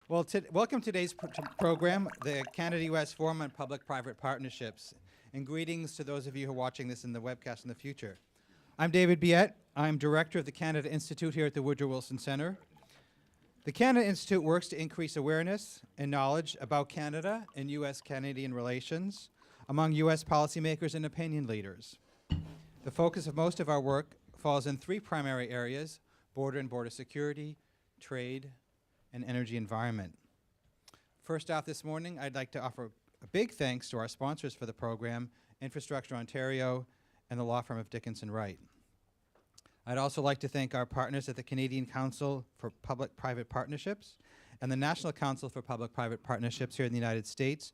Well, welcome to today's program, the Canada-U.S. Forum on Public-Private Partnerships, and greetings to those of you who are watching this in the webcast in the future. I'm David Biette. I'm Director of the Canada Institute here at the Woodrow Wilson Centre. The Canada Institute works to increase awareness and knowledge about Canada and U.S.-Canadian relations among U.S. policymakers and opinion leaders. The focus of most of our work falls in three primary areas: border and border security, trade, and energy environment. First off this morning, I'd like to offer a big thanks to our sponsors for the program, Infrastructure Ontario and the law firm of Dickinson Wright. I'd also like to thank our partners at the Canadian Council for Public-Private Partnerships and the National Council for Public-Private Partnerships here in the United States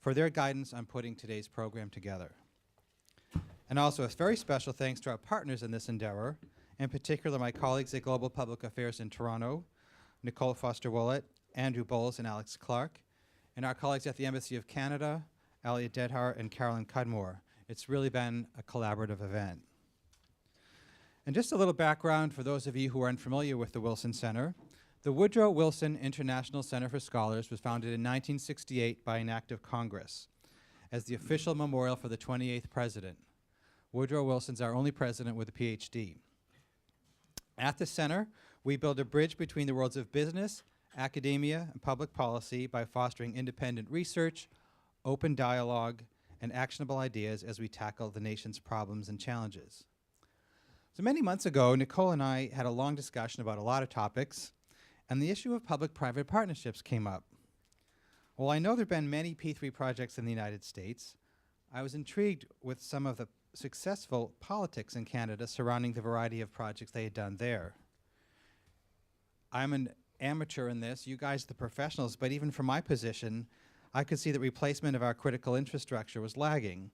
for their guidance on putting today's program together. And also a very special thanks to our partners in this endeavor, in particular my colleagues at Global Public Affairs in Toronto, Nicole Foster-Willett, Andrew Bowles, and Alex Clark, and our colleagues at the Embassy of Canada, Elliot Dedhar and Carolyn Cudmore. It's really been a collaborative event. And just a little background for those of you who are unfamiliar with the Wilson Center. The Woodrow Wilson International Center for Scholars was founded in 1968 by an act of Congress as the official memorial for the 28th president. Woodrow Wilson's our only president with a PhD. At the center, we build a bridge between the worlds of business, academia, and public policy by fostering independent research, open dialogue, and actionable ideas as we tackle the nation's problems and challenges. So many months ago, Nicole and I had a long discussion about a lot of topics, and the issue of public-private partnerships came up. While I know there have been many P3 projects in the United States, I was intrigued with some of the successful politics in Canada surrounding the variety of projects they had done there. I'm an amateur in this, you guys are the professionals, but even from my position, I could see that replacement of our critical infrastructure was lagging,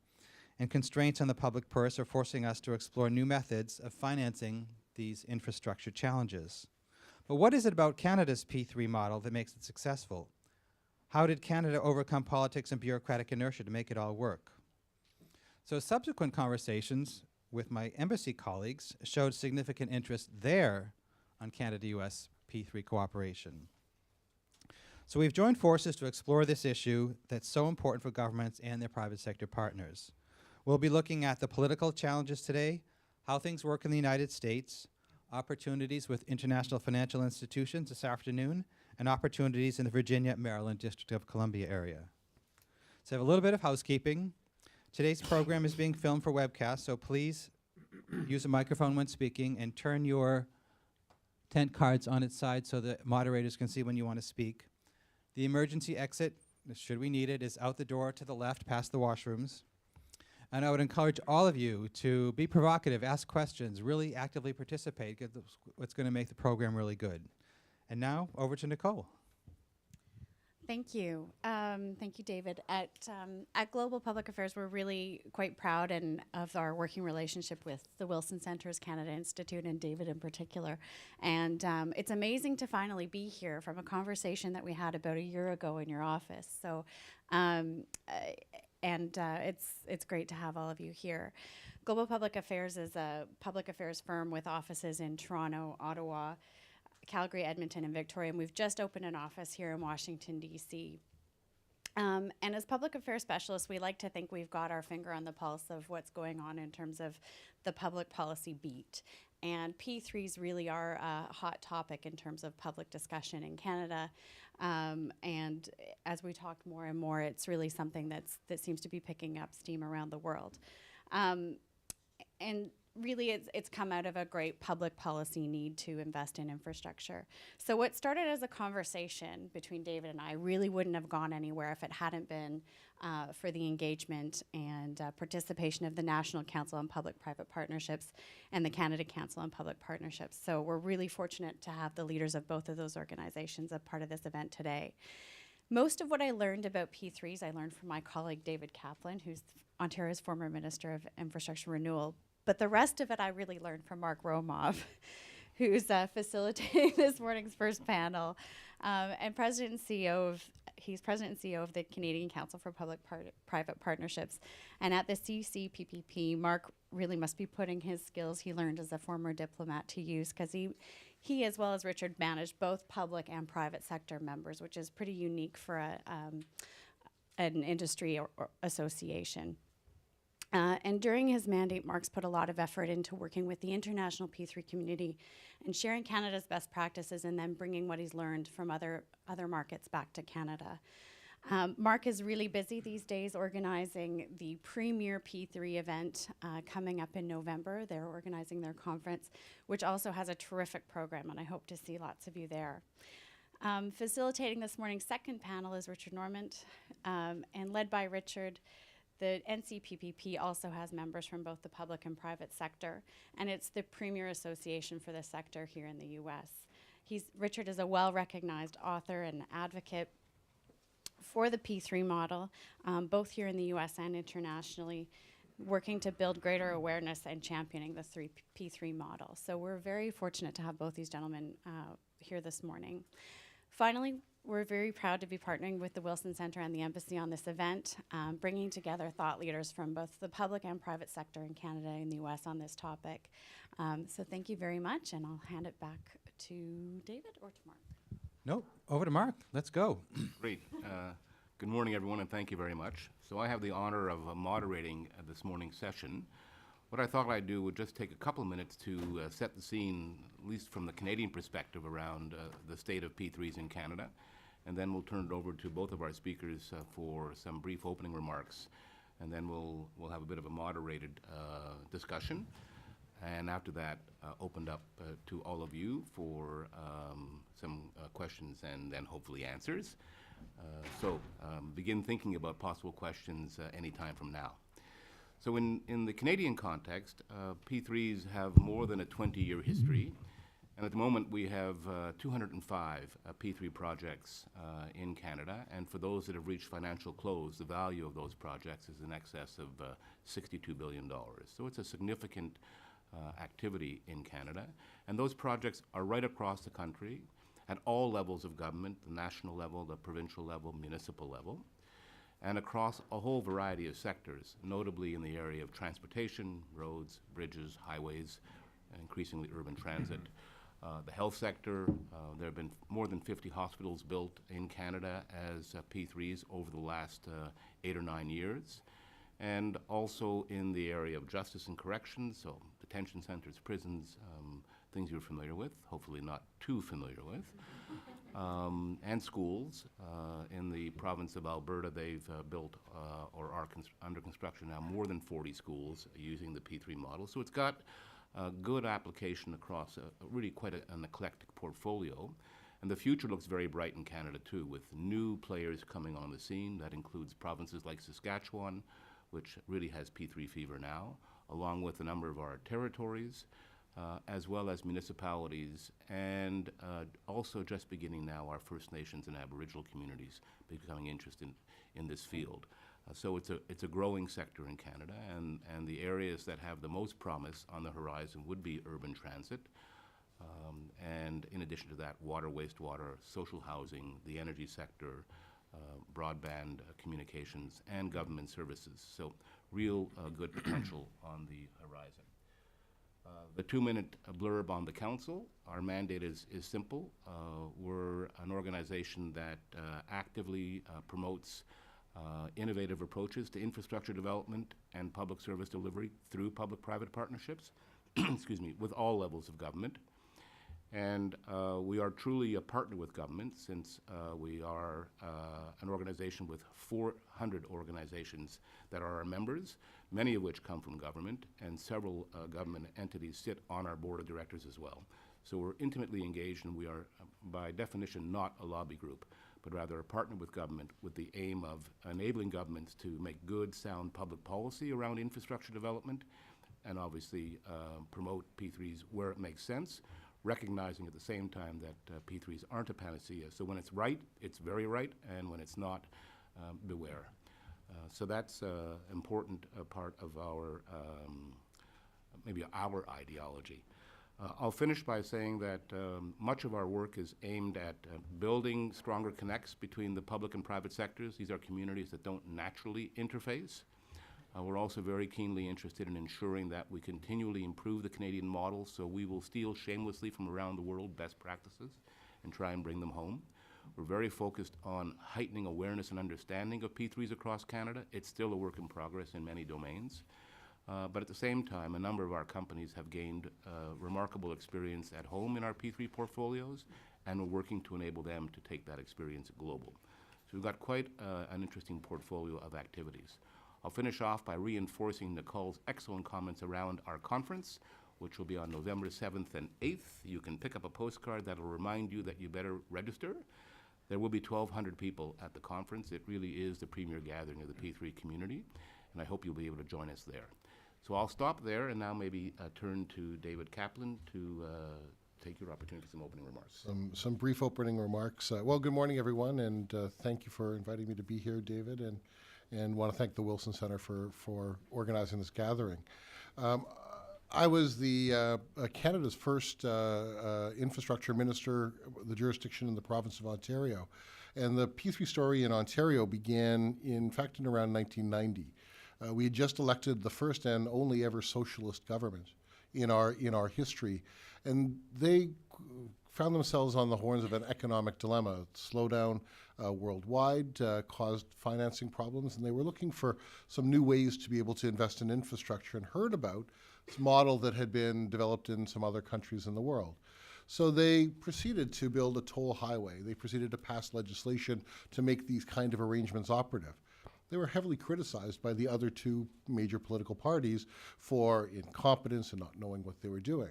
and constraints on the public purse are forcing us to explore new methods of financing these infrastructure challenges. But what is it about Canada's P3 model that makes it successful? How did Canada overcome politics and bureaucratic inertia to make it all work? So subsequent conversations with my embassy colleagues showed significant interest there on Canada-U.S. P3 cooperation. So we've joined forces to explore this issue that's so important for governments and their private sector partners. We'll be looking at the political challenges today, how things work in the United States, opportunities with international financial institutions this afternoon, and opportunities in the Virginia, Maryland, District of Columbia area. So I have a little bit of housekeeping. Today's program is being filmed for webcast, so please use a microphone when speaking and turn your tent cards on its side so the moderators can see when you want to speak. The emergency exit, should we need it, is out the door to the left past the washrooms. And I would encourage all of you to be provocative, ask questions, really actively participate, because that's what's going to make the program really good. And now, over to Nicole. Thank you. Thank you, David. At Global Public Affairs, we're really quite proud of our working relationship with the Wilson Center's Canada Institute and David in particular. And it's amazing to finally be here from a conversation that we had about a year ago in your office. So, it's great to have all of you here. Global Public Affairs is a public affairs firm with offices in Toronto, Ottawa, Calgary, Edmonton, and Victoria, and we've just opened an office here in Washington, D.C. And as public affairs specialists, we like to think we've got our finger on the pulse of what's going on in terms of the public policy beat. And P3s really are a hot topic in terms of public discussion in Canada. And as we talk more and more, it's really something that seems to be picking up steam around the world. And really, it's come out of a great public policy need to invest in infrastructure. So what started as a conversation between David and I really wouldn't have gone anywhere if it hadn't been for the engagement and participation of the National Council on Public-Private Partnerships and the Canada Council on Public Partnerships. So we're really fortunate to have the leaders of both of those organizations a part of this event today. Most of what I learned about P3s, I learned from my colleague David Kaplan, who's Ontario's former Minister of Infrastructure Renewal. But the rest of it I really learned from Mark Romov, who's facilitating this morning's first panel, and he's President and CEO of the Canadian Council for Public-Private Partnerships. And at the CCPPP, Mark really must be putting his skills he learned as a former diplomat to use, because he, as well as Richard, managed both public and private sector members, which is pretty unique for an industry or association. And during his mandate, Mark's put a lot of effort into working with the international P3 community and sharing Canada's best practices and then bringing what he's learned from other markets back to Canada. Mark is really busy these days organizing the premier P3 event coming up in November. They're organizing their conference, which also has a terrific program, and I hope to see lots of you there. Facilitating this morning's second panel is Richard Normand, and led by Richard, the NCPPP also has members from both the public and private sector, and it's the premier association for the sector here in the U.S. Richard is a well-recognized author and advocate for the P3 model, both here in the U.S. and internationally, working to build greater awareness and championing the P3 model. So we're very fortunate to have both these gentlemen here this morning. Finally, we're very proud to be partnering with the Wilson Centre and the Embassy on this event, bringing together thought leaders from both the public and private sector in Canada and the U.S. on this topic. So thank you very much, and I'll hand it back to David or to Mark. No, over to Mark. Let's go. Great. Good morning, everyone, and thank you very much. So I have the honor of moderating this morning's session. What I thought I'd do would just take a couple of minutes to set the scene, at least from the Canadian perspective, around the state of P3s in Canada. And then we'll turn it over to both of our speakers for some brief opening remarks. And then we'll have a bit of a moderated discussion. And after that, opened up to all of you for some questions and then hopefully answers. So begin thinking about possible questions any time from now. So in the Canadian context, P3s have more than a 20-year history. And at the moment, we have 205 P3 projects in Canada. And for those that have reached financial close, the value of those projects is in excess of $62 billion. So it's a significant activity in Canada. And those projects are right across the country at all levels of government, the national level, the provincial level, municipal level, and across a whole variety of sectors, notably in the area of transportation, roads, bridges, highways, increasingly urban transit. The health sector, there have been more than 50 hospitals built in Canada as P3s over the last 8 or 9 years. And also in the area of justice and corrections, so detention centers, prisons, things you're familiar with, hopefully not too familiar with, and schools. In the province of Alberta, they've built or are under construction now more than 40 schools using the P3 model. So it's got good application across really quite an eclectic portfolio. And the future looks very bright in Canada too, with new players coming on the scene. That includes provinces like Saskatchewan, which really has P3 fever now, along with a number of our territories, as well as municipalities, and also just beginning now our First Nations and Aboriginal communities becoming interested in this field. So it's a growing sector in Canada, and the areas that have the most promise on the horizon would be urban transit, and in addition to that, water, wastewater, social housing, the energy sector, broadband communications, and government services. So real good potential on the horizon. The 2-minute blurb on the council. Our mandate is simple. We're an organization that actively promotes innovative approaches to infrastructure development and public service delivery through public-private partnerships, excuse me, with all levels of government. And we are truly a partner with government, since we are an organization with 400 organizations that are our members, many of which come from government, and several government entities sit on our board of directors as well. So we're intimately engaged, and we are, by definition, not a lobby group, but rather a partner with government with the aim of enabling governments to make good, sound public policy around infrastructure development, and obviously promote P3s where it makes sense, recognizing at the same time that P3s aren't a panacea. So when it's right, it's very right, and when it's not, beware. So that's an important part of our, maybe our ideology. I'll finish by saying that much of our work is aimed at building stronger connects between the public and private sectors. These are communities that don't naturally interface. We're also very keenly interested in ensuring that we continually improve the Canadian model, so we will steal shamelessly from around the world best practices and try and bring them home. We're very focused on heightening awareness and understanding of P3s across Canada. It's still a work in progress in many domains. But at the same time, a number of our companies have gained remarkable experience at home in our P3 portfolios, and we're working to enable them to take that experience global. So we've got quite an interesting portfolio of activities. I'll finish off by reinforcing Nicole's excellent comments around our conference, which will be on November 7th and 8th. You can pick up a postcard that will remind you that you better register. There will be 1,200 people at the conference. It really is the premier gathering of the P3 community, and I hope you'll be able to join us there. So I'll stop there and now maybe turn to David Kaplan to take your opportunity for some opening remarks. Some brief opening remarks. Well, good morning, everyone, and thank you for inviting me to be here, David, and want to thank the Wilson Center for organizing this gathering. I was the Canada's first infrastructure minister, the jurisdiction in the province of Ontario, and the P3 story in Ontario began, in fact, in around 1990. We had just elected the first and only ever socialist government in our history, and they found themselves on the horns of an economic dilemma. Slowdown worldwide caused financing problems, and they were looking for some new ways to be able to invest in infrastructure, and heard about this model that had been developed in some other countries in the world. So they proceeded to build a toll highway. They proceeded to pass legislation to make these kind of arrangements operative. They were heavily criticized by the other two major political parties for incompetence and not knowing what they were doing.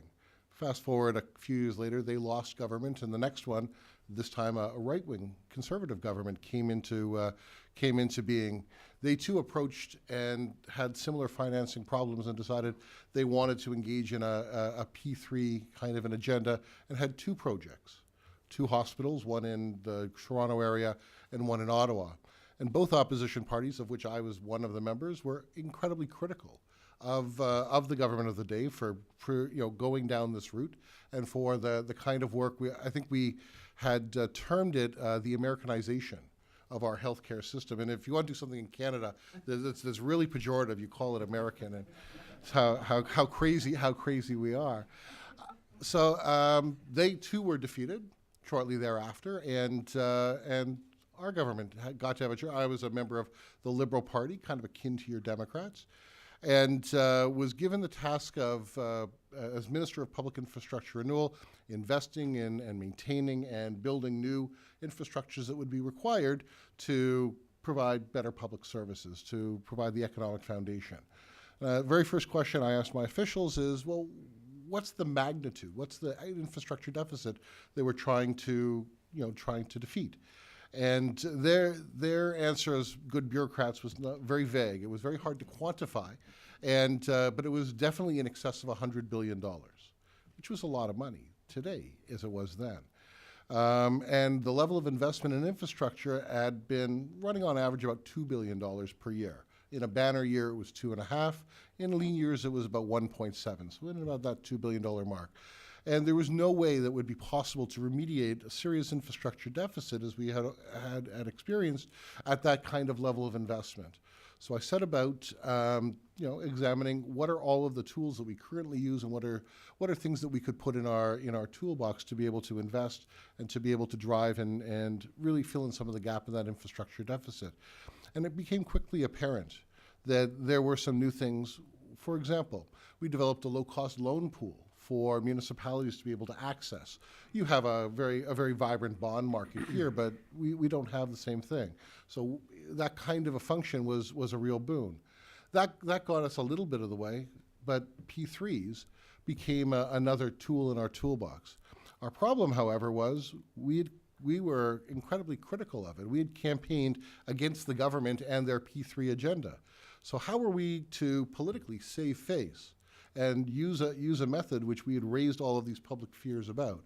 Fast forward a few years later, they lost government, and the next one, this time a right-wing conservative government, came into being. They too approached and had similar financing problems and decided they wanted to engage in a P3 kind of an agenda, and had two projects, two hospitals, one in the Toronto area and one in Ottawa. And both opposition parties, of which I was one of the members, were incredibly critical of the government of the day for going down this route, and for the kind of work I think we had termed it the Americanization of our healthcare system. And if you want to do something in Canada that's really pejorative, you call it American, and how crazy we are. So they too were defeated shortly thereafter, and our government got to have a chair. I was a member of the Liberal Party, kind of akin to your Democrats, and was given the task of, as Minister of Public Infrastructure Renewal, investing in and maintaining and building new infrastructures that would be required to provide better public services, to provide the economic foundation. Very first question I asked my officials is, well, what's the magnitude? What's the infrastructure deficit they were trying to defeat? And their answer, as good bureaucrats, was very vague. It was very hard to quantify, but it was definitely in excess of $100 billion, which was a lot of money today, as it was then. And the level of investment in infrastructure had been running on average about $2 billion per year. In a banner year, it was 2.5. In lean years, it was about 1.7. So in about that $2 billion mark. And there was no way that would be possible to remediate a serious infrastructure deficit as we had experienced at that kind of level of investment. So I set about examining what are all of the tools that we currently use, and what are things that we could put in our toolbox to be able to invest and to be able to drive and really fill in some of the gap in that infrastructure deficit. And it became quickly apparent that there were some new things. For example, we developed a low-cost loan pool for municipalities to be able to access. You have a very vibrant bond market here, but we don't have the same thing. So that kind of a function was a real boon. That got us a little bit of the way, but P3s became another tool in our toolbox. Our problem, however, was we were incredibly critical of it. We had campaigned against the government and their P3 agenda. So how were we to politically save face and use a method which we had raised all of these public fears about?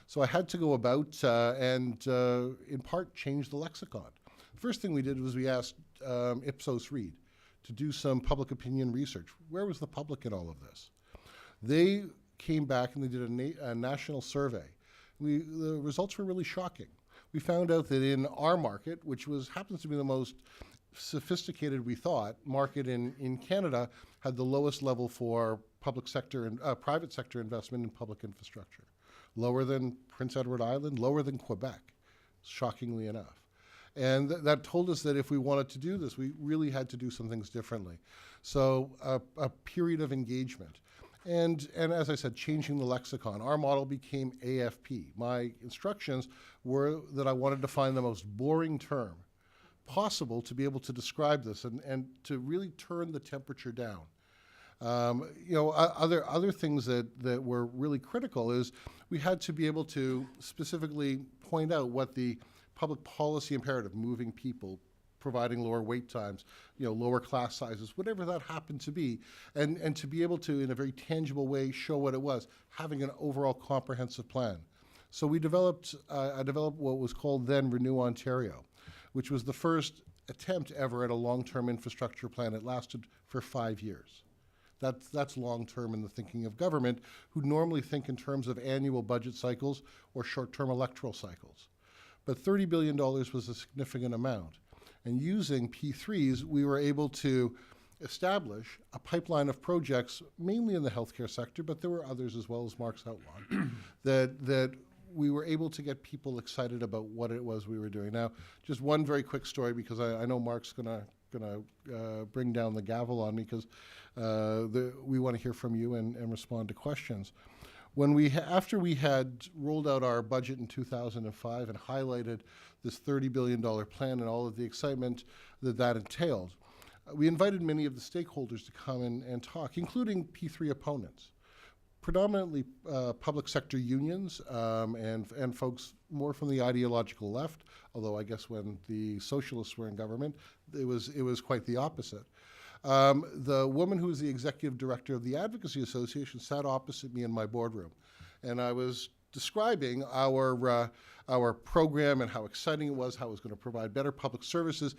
So I had to go about and in part change the lexicon. The first thing we did was we asked Ipsos Reid to do some public opinion research. Where was the public in all of this? They came back and they did a national survey. The results were really shocking. We found out that in our market, which happens to be the most sophisticated, we thought, market in Canada had the lowest level for public sector and private sector investment in public infrastructure. Lower than Prince Edward Island, lower than Quebec, shockingly enough. And that told us that if we wanted to do this, we really had to do some things differently. So a period of engagement. And as I said, changing the lexicon. Our model became AFP. My instructions were that I wanted to find the most boring term possible to be able to describe this and to really turn the temperature down. Other things that were really critical is we had to be able to specifically point out what the public policy imperative, moving people, providing lower wait times, lower class sizes, whatever that happened to be, and to be able to, in a very tangible way, show what it was, having an overall comprehensive plan. So we developed, I developed what was called then Renew Ontario, which was the first attempt ever at a long-term infrastructure plan. It lasted for 5 years. That's long-term in the thinking of government, who normally think in terms of annual budget cycles or short-term electoral cycles. But $30 billion was a significant amount. And using P3s, we were able to establish a pipeline of projects, mainly in the healthcare sector, but there were others as well, as Mark's outlined, that we were able to get people excited about what it was we were doing. Now, just one very quick story, because I know Mark's gonna bring down the gavel on me, because we want to hear from you and respond to questions. After we had rolled out our budget in 2005 and highlighted this $30 billion plan and all of the excitement that entailed, we invited many of the stakeholders to come and talk, including P3 opponents, predominantly public sector unions and folks more from the ideological left, although I guess when the socialists were in government, it was quite the opposite. The woman who was the executive director of the Advocacy Association sat opposite me in my boardroom, and I was describing our program and how exciting it was, how it was going to provide better public services,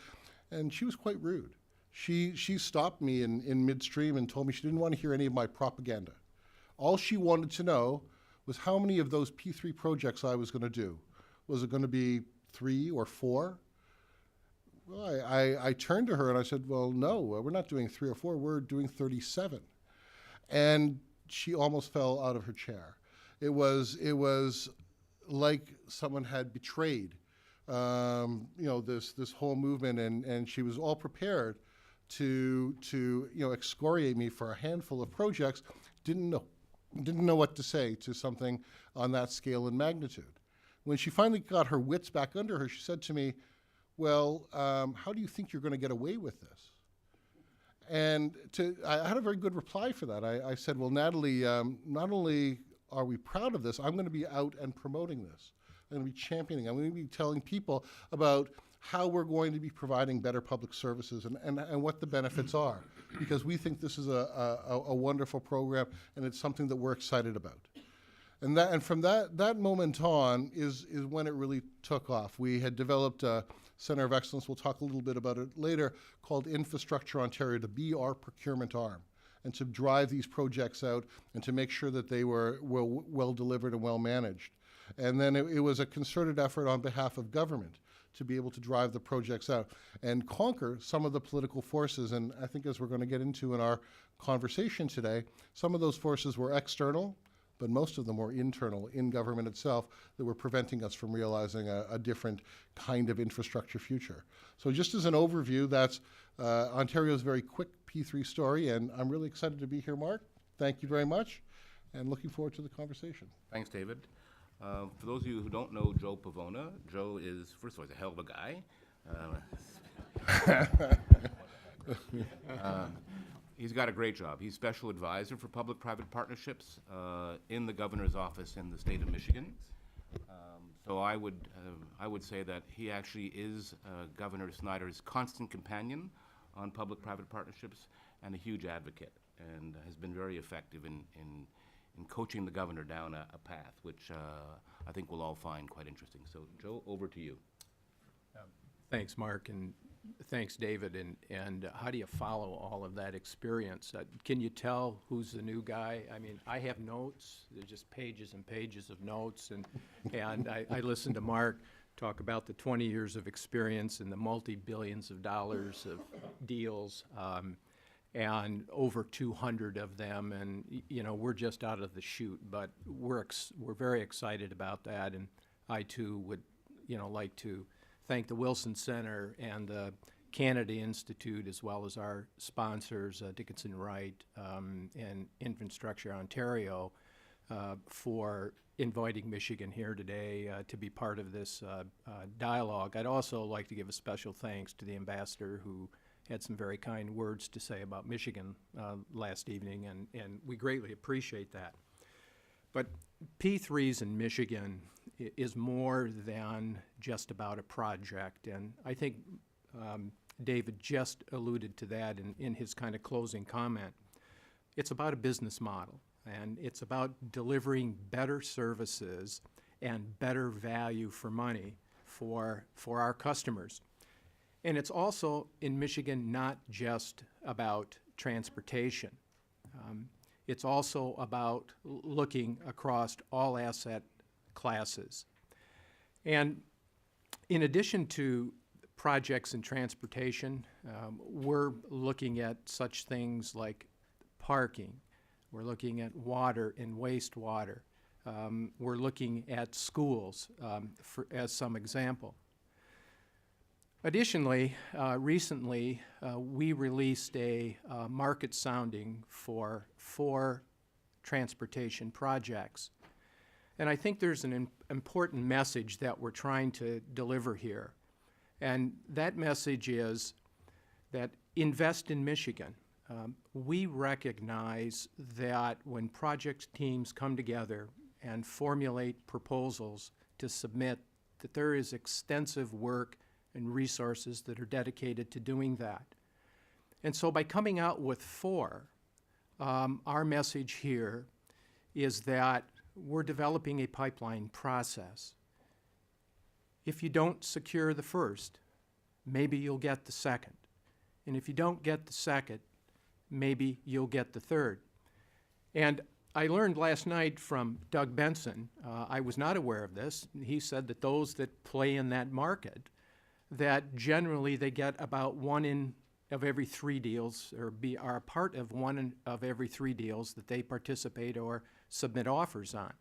and she was quite rude. She stopped me in midstream and told me she didn't want to hear any of my propaganda. All she wanted to know was how many of those P3 projects I was going to do. Was it going to be 3 or 4? Well, I turned to her and I said, well, no, we're not doing 3 or 4, we're doing 37. And she almost fell out of her chair. It was like someone had betrayed, this whole movement, and she was all prepared to excoriate me for a handful of projects. Didn't know what to say to something on that scale and magnitude. When she finally got her wits back under her, she said to me, well, how do you think you're going to get away with this? And I had a very good reply for that. I said, well, Natalie, not only are we proud of this, I'm going to be out and promoting this. I'm going to be championing. I'm going to be telling people about how we're going to be providing better public services and what the benefits are, because we think this is a wonderful program and it's something that we're excited about. And from that moment on is when it really took off. We had developed a Center of Excellence, we'll talk a little bit about it later, called Infrastructure Ontario, to be our procurement arm and to drive these projects out and to make sure that they were well delivered and well managed. And then it was a concerted effort on behalf of government to be able to drive the projects out and conquer some of the political forces. And I think, as we're going to get into in our conversation today, some of those forces were external, but most of them were internal in government itself that were preventing us from realizing a different kind of infrastructure future. So just as an overview, that's Ontario's very quick P3 story, and I'm really excited to be here, Mark. Thank you very much, and looking forward to the conversation. Thanks, David. For those of you who don't know Joe Pavona, Joe is, first of all, he's a hell of a guy. He's got a great job. He's Special Advisor for Public-Private Partnerships in the Governor's Office in the state of Michigan. So I would say that he actually is Governor Snyder's constant companion on public-private partnerships and a huge advocate, and has been very effective in coaching the governor down a path, which I think we'll all find quite interesting. So, Joe, over to you. Thanks, Mark, and thanks, David. And how do you follow all of that experience? Can you tell who's the new guy? I mean, I have notes. There's just pages and pages of notes, and I listen to Mark talk about the 20 years of experience and the multi-billions of dollars of deals, and over 200 of them, and we're just out of the chute, but we're very excited about that, and I too would like to thank the Wilson Center and the Canada Institute, as well as our sponsors, Dickinson Wright and Infrastructure Ontario, for inviting Michigan here today to be part of this dialogue. I'd also like to give a special thanks to the ambassador, who had some very kind words to say about Michigan last evening, and we greatly appreciate that. But P3s in Michigan is more than just about a project, and I think David just alluded to that in his kind of closing comment. It's about a business model, and it's about delivering better services and better value for money for our customers. And it's also, in Michigan, not just about transportation. It's also about looking across all asset classes. And in addition to projects in transportation, we're looking at such things like parking. We're looking at water and wastewater. We're looking at schools as some example. Additionally, recently, we released a market sounding for 4 transportation projects. And I think there's an important message that we're trying to deliver here. And that message is that invest in Michigan. We recognize that when project teams come together and formulate proposals to submit, that there is extensive work and resources that are dedicated to doing that. And so by coming out with 4, our message here is that we're developing a pipeline process. If you don't secure the first, maybe you'll get the second. And if you don't get the second, maybe you'll get the third. And I learned last night from Doug Benson, I was not aware of this, he said that those that play in that market, that generally they get about 1 of every 3 deals, or are a part of 1 of every 3 deals that they participate or submit offers on.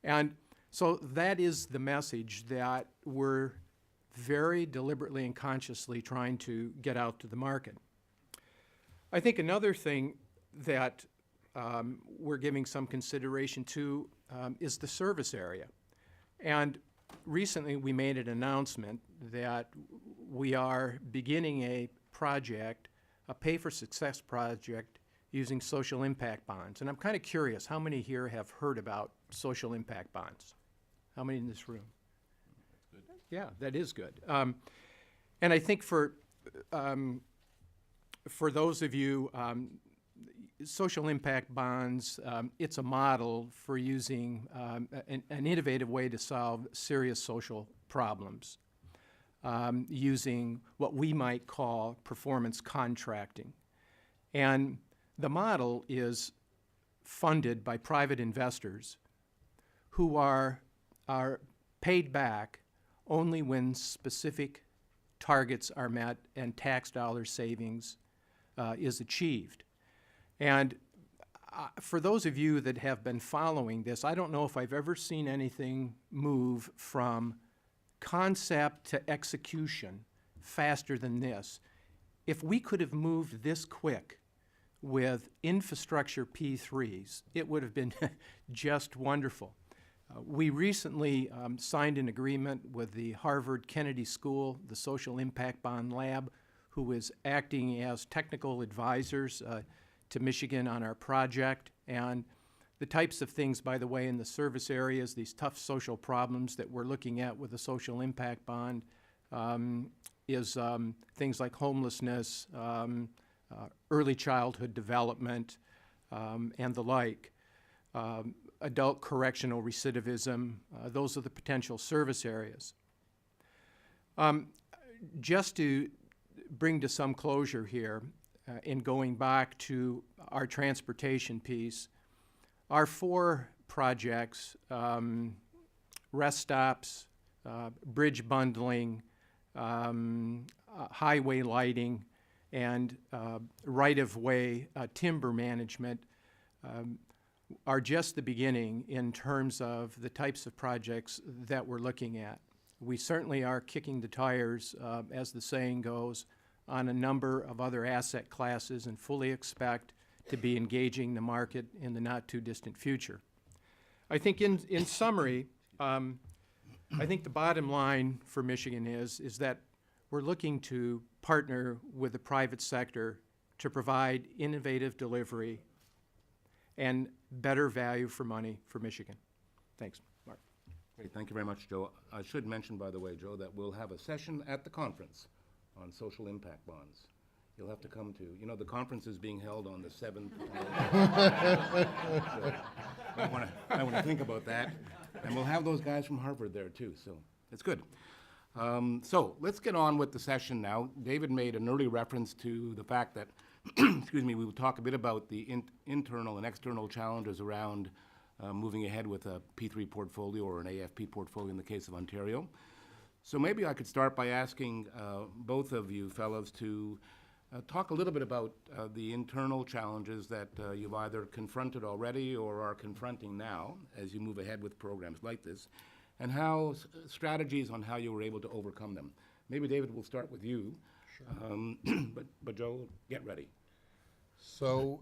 And so that is the message that we're very deliberately and consciously trying to get out to the market. I think another thing that we're giving some consideration to is the service area. And recently we made an announcement that we are beginning a project, a pay-for-success project, using social impact bonds. And I'm kind of curious, how many here have heard about social impact bonds? How many in this room? Good. Yeah, that is good. And I think for those of you, social impact bonds, it's a model for using an innovative way to solve serious social problems, using what we might call performance contracting. And the model is funded by private investors who are paid back only when specific targets are met and tax dollar savings is achieved. And for those of you that have been following this, I don't know if I've ever seen anything move from concept to execution faster than this. If we could have moved this quick with infrastructure P3s, it would have been just wonderful. We recently signed an agreement with the Harvard Kennedy School, the Social Impact Bond Lab, who is acting as technical advisors to Michigan on our project. And the types of things, by the way, in the service areas, these tough social problems that we're looking at with the social impact bond is things like homelessness, early childhood development, and the like. Adult correctional recidivism, those are the potential service areas. Just to bring to some closure here, in going back to our transportation piece, our 4 projects, rest stops, bridge bundling, highway lighting, and right-of-way timber management are just the beginning in terms of the types of projects that we're looking at. We certainly are kicking the tires, as the saying goes, on a number of other asset classes and fully expect to be engaging the market in the not-too-distant future. I think in summary, I think the bottom line for Michigan is that we're looking to partner with the private sector to provide innovative delivery and better value for money for Michigan. Thanks, Mark. Great, thank you very much, Joe. I should mention, by the way, Joe, that we'll have a session at the conference on social impact bonds. You'll have to come to, you know, the conference is being held on the 7th. I want to think about that. And we'll have those guys from Harvard there too, so it's good. So let's get on with the session now. David made an early reference to the fact that, excuse me, we will talk a bit about the internal and external challenges around moving ahead with a P3 portfolio or an AFP portfolio in the case of Ontario. So maybe I could start by asking both of you fellows to talk a little bit about the internal challenges that you've either confronted already or are confronting now as you move ahead with programs like this, and how strategies on how you were able to overcome them. Maybe, David, we'll start with you. Sure. But Joe, get ready. So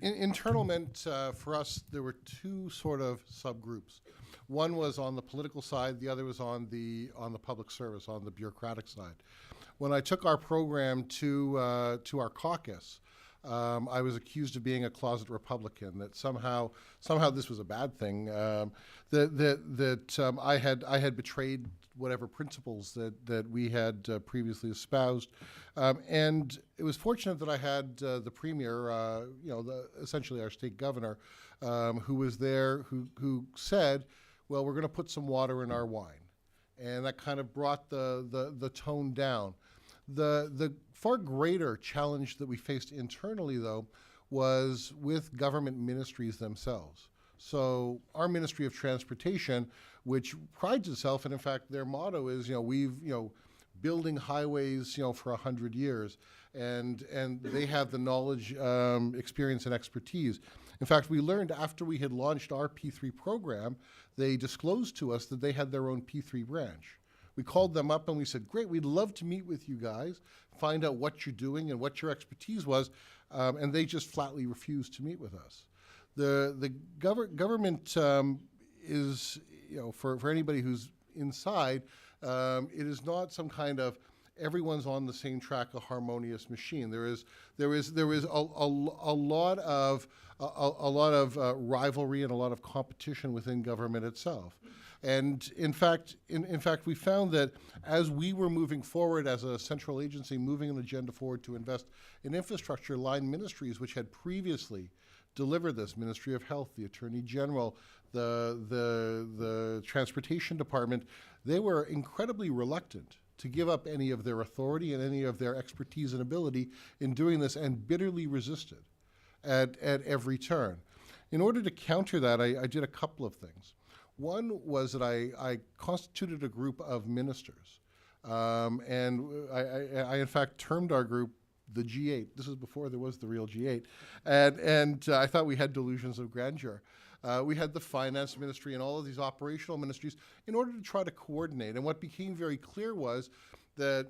internal meant for us, there were two sort of subgroups. One was on the political side, the other was on the public service, on the bureaucratic side. When I took our program to our caucus, I was accused of being a closet Republican, that somehow this was a bad thing, that I had betrayed whatever principles that we had previously espoused. And it was fortunate that I had the premier, essentially our state governor, who was there, who said, well, we're going to put some water in our wine. And that kind of brought the tone down. The far greater challenge that we faced internally, though, was with government ministries themselves. So our Ministry of Transportation, which prides itself, and in fact their motto is, building highways, for 100 years, and they have the knowledge, experience, and expertise. In fact, we learned after we had launched our P3 program, they disclosed to us that they had their own P3 branch. We called them up and we said, great, we'd love to meet with you guys, find out what you're doing and what your expertise was, and they just flatly refused to meet with us. The government is, for anybody who's inside, it is not some kind of everyone's on the same track, a harmonious machine. There is a lot of rivalry and a lot of competition within government itself. And in fact, we found that as we were moving forward as a central agency, moving an agenda forward to invest in infrastructure, line ministries, which had previously delivered this, Ministry of Health, the Attorney General, the Transportation Department, they were incredibly reluctant to give up any of their authority and any of their expertise and ability in doing this, and bitterly resisted at every turn. In order to counter that, I did a couple of things. One was that I constituted a group of ministers, and I in fact termed our group the G8. This is before there was the real G8, and I thought we had delusions of grandeur. We had the finance ministry and all of these operational ministries in order to try to coordinate. And what became very clear was that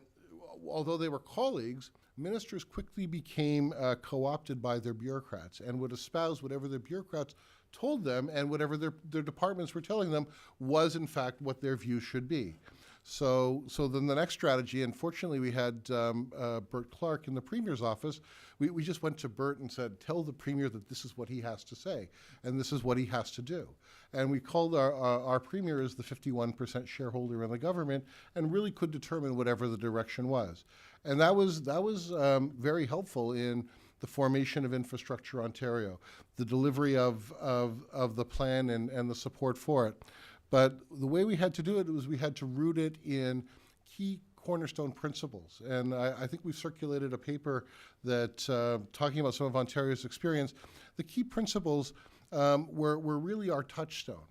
although they were colleagues, ministers quickly became co-opted by their bureaucrats and would espouse whatever their bureaucrats told them, and whatever their departments were telling them was in fact what their view should be. So then the next strategy, and fortunately we had Bert Clark in the Premier's office, we just went to Bert and said, tell the Premier that this is what he has to say, and this is what he has to do. And we called our Premier as the 51% shareholder in the government, and really could determine whatever the direction was. And that was very helpful in the formation of Infrastructure Ontario, the delivery of the plan and the support for it. But the way we had to do it was we had to root it in key cornerstone principles. And I think we've circulated a paper that, talking about some of Ontario's experience, the key principles were really our touchstone.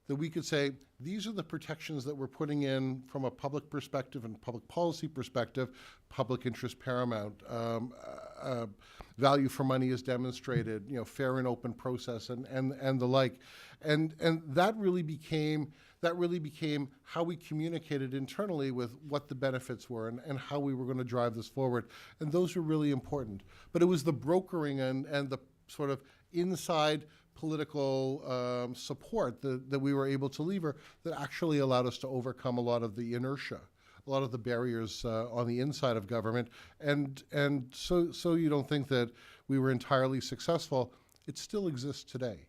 that we could say, these are the protections that we're putting in from a public perspective and public policy perspective, public interest paramount, value for money is demonstrated, fair and open process and the like. And that really became how we communicated internally with what the benefits were and how we were going to drive this forward. And those were really important. But it was the brokering and the sort of inside political support that we were able to lever that actually allowed us to overcome a lot of the inertia, a lot of the barriers on the inside of government. And so you don't think that we were entirely successful. It still exists today.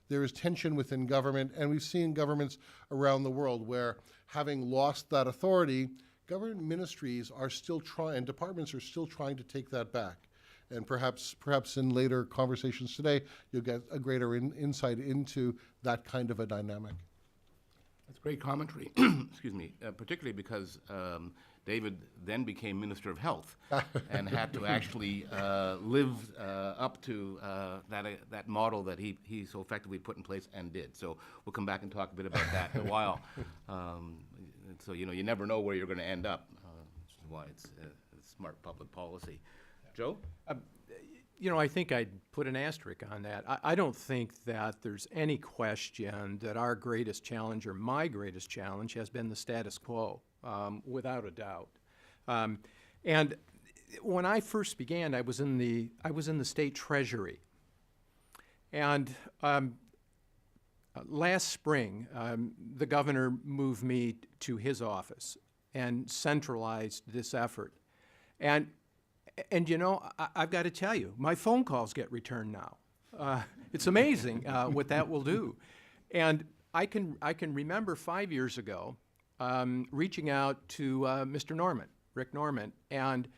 There is tension within government, and we've seen governments around the world where, having lost that authority, government ministries are still trying, departments are still trying to take that back. And perhaps in later conversations today, you'll get a greater insight into that kind of a dynamic. That's great commentary, excuse me, particularly because David then became Minister of Health and had to actually live up to that model that he so effectively put in place and did. So we'll come back and talk a bit about that in a while. So, you never know where you're going to end up, which is why it's smart public policy. Joe? I think I'd put an asterisk on that. I don't think that there's any question that our greatest challenge, or my greatest challenge, has been the status quo, without a doubt. And when I first began, I was in the state treasury, and last spring, the governor moved me to his office and centralized this effort. And I've got to tell you, my phone calls get returned now. It's amazing what that will do. And I can remember 5 years ago reaching out to Mr. Rick Norman, and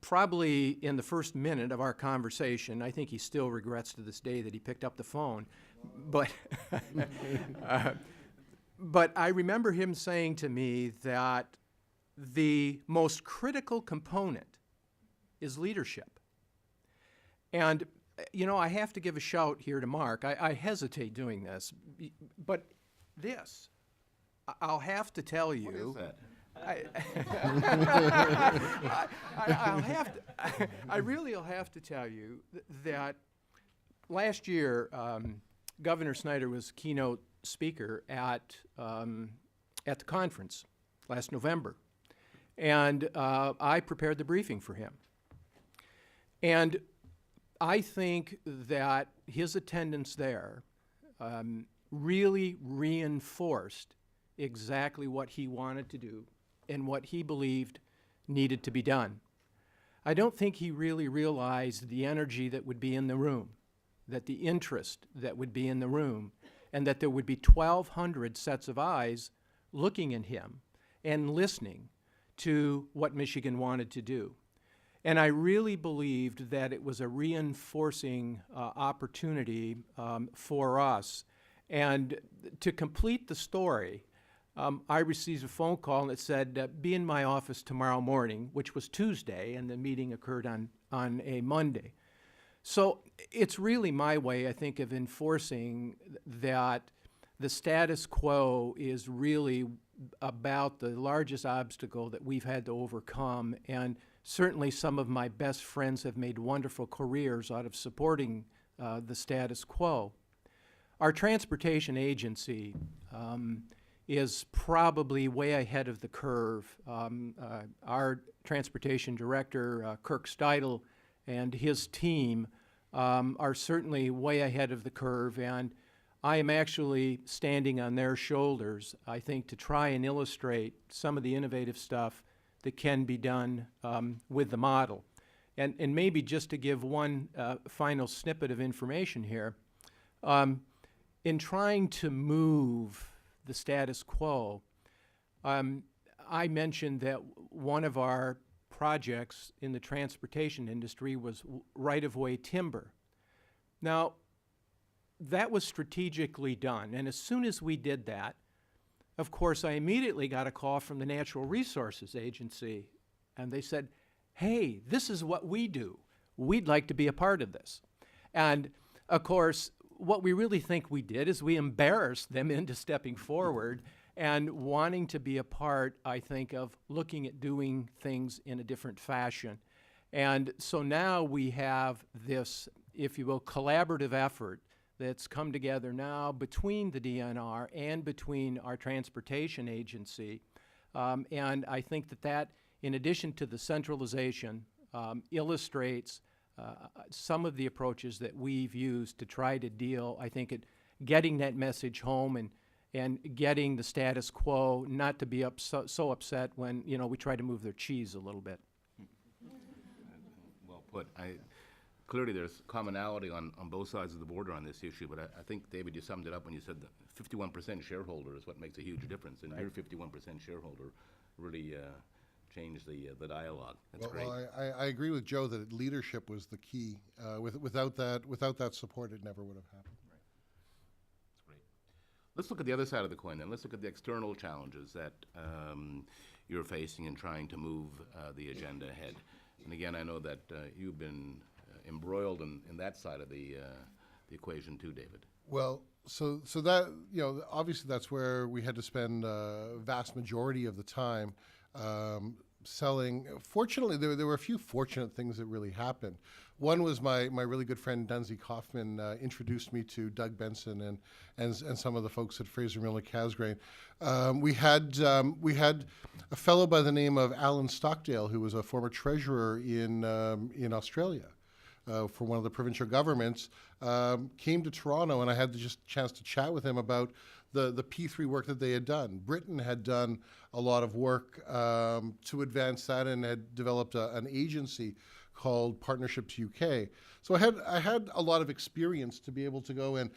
probably in the first minute of our conversation, I think he still regrets to this day that he picked up the phone, but but I remember him saying to me that the most critical component is leadership. And, I have to give a shout here to Mark. I hesitate doing this, but I'll have to tell you. What is that? I really will have to tell you that last year, Governor Snyder was keynote speaker at the conference last November. And I prepared the briefing for him. And I think that his attendance there really reinforced exactly what he wanted to do and what he believed needed to be done. I don't think he really realized the energy that would be in the room, that the interest that would be in the room, and that there would be 1,200 sets of eyes looking at him and listening to what Michigan wanted to do. And I really believed that it was a reinforcing opportunity for us. And to complete the story, I received a phone call that said, be in my office tomorrow morning, which was Tuesday, and the meeting occurred on a Monday. So it's really my way, I think, of enforcing that the status quo is really about the largest obstacle that we've had to overcome. And certainly some of my best friends have made wonderful careers out of supporting the status quo. Our transportation agency is probably way ahead of the curve. Our transportation director, Kirk Steidel, and his team are certainly way ahead of the curve, and I am actually standing on their shoulders, I think, to try and illustrate some of the innovative stuff that can be done with the model. And maybe just to give one final snippet of information here, in trying to move the status quo, I mentioned that one of our projects in the transportation industry was right-of-way timber. Now, that was strategically done, and as soon as we did that, of course, I immediately got a call from the Natural Resources Agency, and they said, hey, this is what we do. We'd like to be a part of this. And, of course, what we really think we did is we embarrassed them into stepping forward and wanting to be a part, I think, of looking at doing things in a different fashion. And so now we have this, if you will, collaborative effort that's come together now between the DNR and between our transportation agency. And I think that, in addition to the centralization, illustrates some of the approaches that we've used to try to deal, I think, at getting that message home and getting the status quo not to be so upset when, you know, we try to move their cheese a little bit. Well put. Clearly, there's commonality on both sides of the border on this issue, but I think, David, you summed it up when you said that 51% shareholder is what makes a huge difference, and your 51% shareholder really changed the dialogue. That's great. Well, I agree with Joe that leadership was the key. Without that support, it never would have happened. That's great. Let's look at the other side of the coin then. Let's look at the external challenges that you're facing in trying to move the agenda ahead. And again, I know that you've been embroiled in that side of the equation too, David. Well, so that, you know, obviously that's where we had to spend a vast majority of the time selling. Fortunately, there were a few fortunate things that really happened. One was my really good friend Dunsey Kaufman introduced me to Doug Benson and some of the folks at Fraser Milner Casgrain. We had a fellow by the name of Alan Stockdale, who was a former treasurer in Australia. For one of the provincial governments, came to Toronto, and I had the just chance to chat with him about the P3 work that they had done. Britain had done a lot of work to advance that and had developed an agency called Partnerships UK. So I had a lot of experience to be able to go in.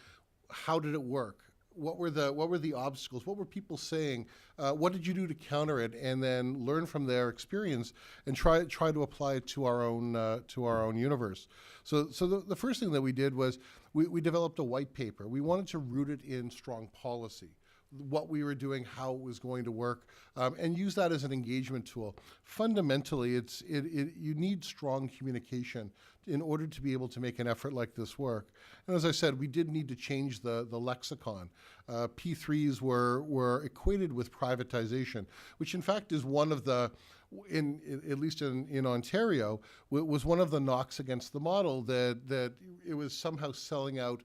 How did it work? What were the obstacles? What were people saying? What did you do to counter it? And then learn from their experience and try to apply it to our own universe. So the first thing that we did was we developed a white paper. We wanted to root it in strong policy, what we were doing, how it was going to work, and use that as an engagement tool. Fundamentally, you need strong communication in order to be able to make an effort like this work. And as I said, we did need to change the lexicon. P3s were equated with privatization, which in fact is one of the, at least in Ontario, was one of the knocks against the model, that it was somehow selling out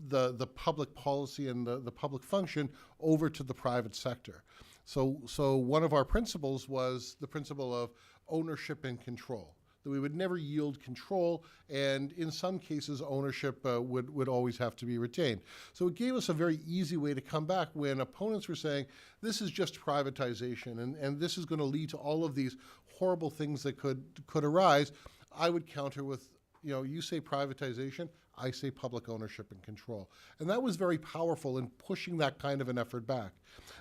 the public policy and the public function over to the private sector. So one of our principles was the principle of ownership and control, that we would never yield control, and in some cases ownership would always have to be retained. So it gave us a very easy way to come back when opponents were saying, this is just privatization, and this is going to lead to all of these horrible things that could arise. I would counter with, you say privatization, I say public ownership and control. And that was very powerful in pushing that kind of an effort back.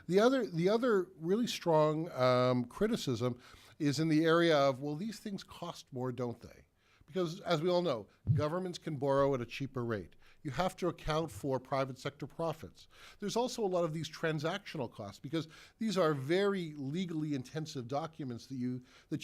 The other really strong criticism is in the area of, well, these things cost more, don't they? Because as we all know, governments can borrow at a cheaper rate. You have to account for private sector profits. There's also a lot of these transactional costs, because these are very legally intensive documents that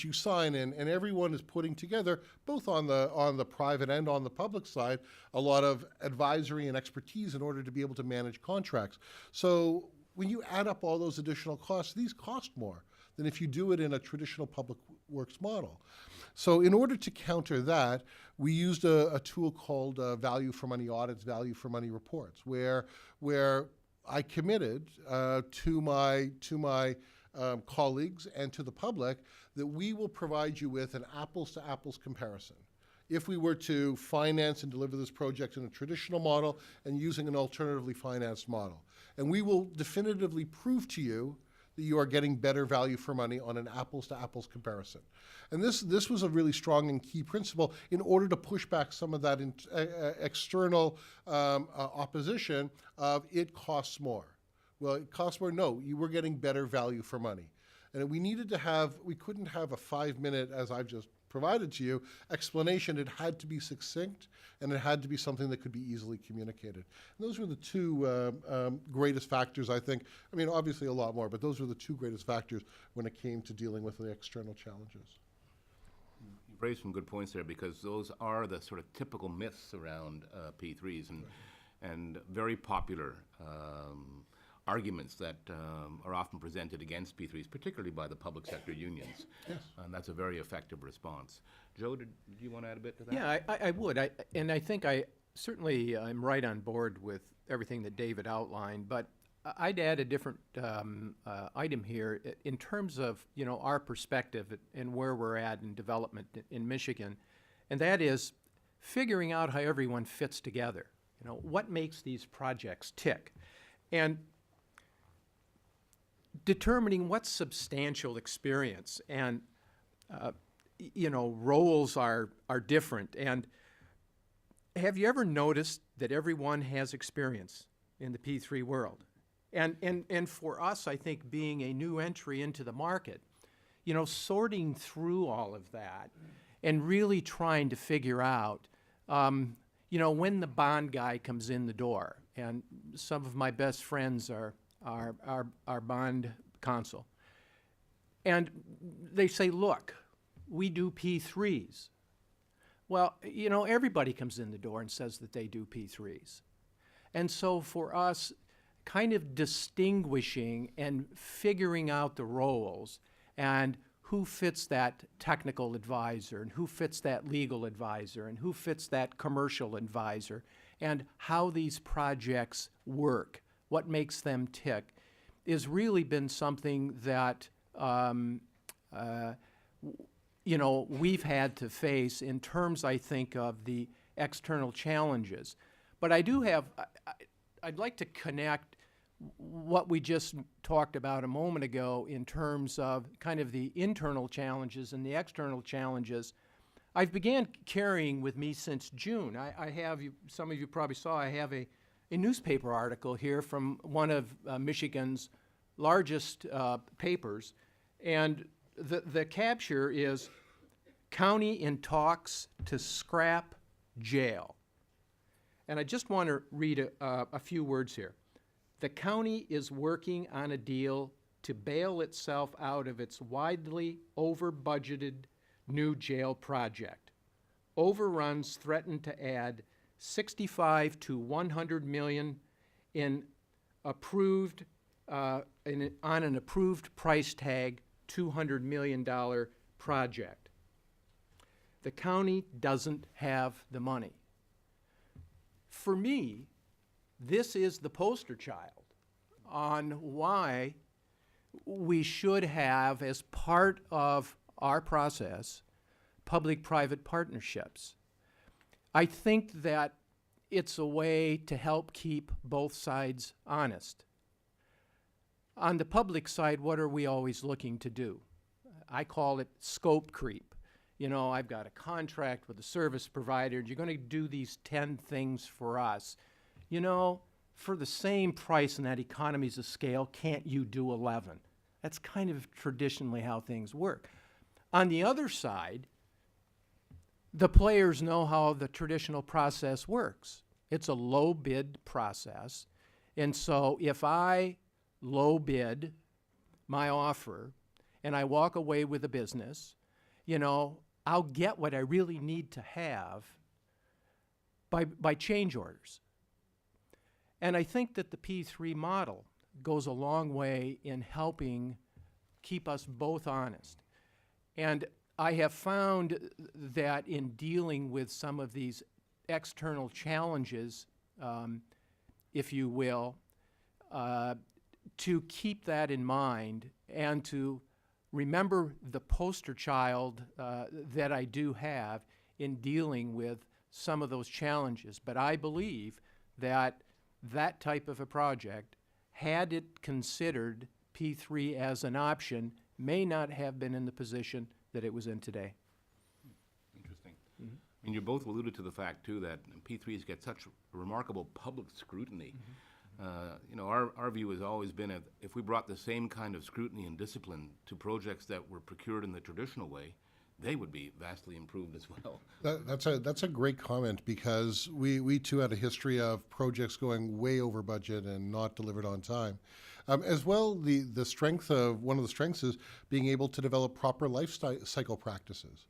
you sign, and everyone is putting together, both on the private and on the public side, a lot of advisory and expertise in order to be able to manage contracts. So when you add up all those additional costs, these cost more than if you do it in a traditional public works model. So in order to counter that, we used a tool called value for money audits, value for money reports, where I committed to my colleagues and to the public that we will provide you with an apples to apples comparison. If we were to finance and deliver this project in a traditional model and using an alternatively financed model. And we will definitively prove to you that you are getting better value for money on an apples-to-apples comparison. And this was a really strong and key principle in order to push back some of that external opposition of it costs more. Well, it costs more. No, you were getting better value for money. And we couldn't have a 5-minute, as I've just provided to you, explanation. It had to be succinct, and it had to be something that could be easily communicated. And those were the two greatest factors, I think. I mean, obviously a lot more, but those were the two greatest factors when it came to dealing with the external challenges. You've raised some good points there, because those are the sort of typical myths around P3s. And and very popular arguments that are often presented against P3s, particularly by the public sector unions. Yes. And that's a very effective response. Joe, do you want to add a bit to that? Yeah, I would. And I think certainly I'm right on board with everything that David outlined, but I'd add a different item here in terms of, our perspective and where we're at in development in Michigan, and that is figuring out how everyone fits together. What makes these projects tick? And determining what substantial experience and roles are different. And have you ever noticed that everyone has experience in the P3 world? And for us, I think being a new entry into the market, sorting through all of that and really trying to figure out, when the bond guy comes in the door, and some of my best friends are bond counsel, and they say, look, we do P3s. Well, everybody comes in the door and says that they do P3s. And so for us, kind of distinguishing and figuring out the roles and who fits that technical advisor and who fits that legal advisor and who fits that commercial advisor and how these projects work, what makes them tick, has really been something that we've had to face in terms, I think, of the external challenges. But I'd like to connect what we just talked about a moment ago in terms of kind of the internal challenges and the external challenges. I've began carrying with me since June. I have, some of you probably saw, I have a newspaper article here from one of Michigan's largest papers, and the capture is "County in Talks to Scrap Jail." And I just want to read a few words here. The county is working on a deal to bail itself out of its widely over-budgeted new jail project. Overruns threaten to add 65 to 100 million in approved on an approved price tag $200 million project. The county doesn't have the money. For me, this is the poster child on why we should have, as part of our process, public-private partnerships. I think that it's a way to help keep both sides honest. On the public side, what are we always looking to do? I call it scope creep. I've got a contract with a service provider. You're going to do these 10 things for us. For the same price and that economies of scale, can't you do 11? That's kind of traditionally how things work. On the other side, the players know how the traditional process works. It's a low bid process. And so if I low bid my offer and I walk away with a business, I'll get what I really need to have by change orders. And I think that the P3 model goes a long way in helping keep us both honest. And I have found that in dealing with some of these external challenges, if you will, to keep that in mind and to remember the poster child that I do have in dealing with some of those challenges. But I believe that that type of a project, had it considered P3 as an option, may not have been in the position that it was in today. Interesting. Mm-hmm. And you both alluded to the fact, too, that P3s get such remarkable public scrutiny. Mm-hmm. Our view has always been if we brought the same kind of scrutiny and discipline to projects that were procured in the traditional way, they would be vastly improved as well. That's a great comment, because we too had a history of projects going way over budget and not delivered on time. As well, one of the strengths is being able to develop proper life cycle practices.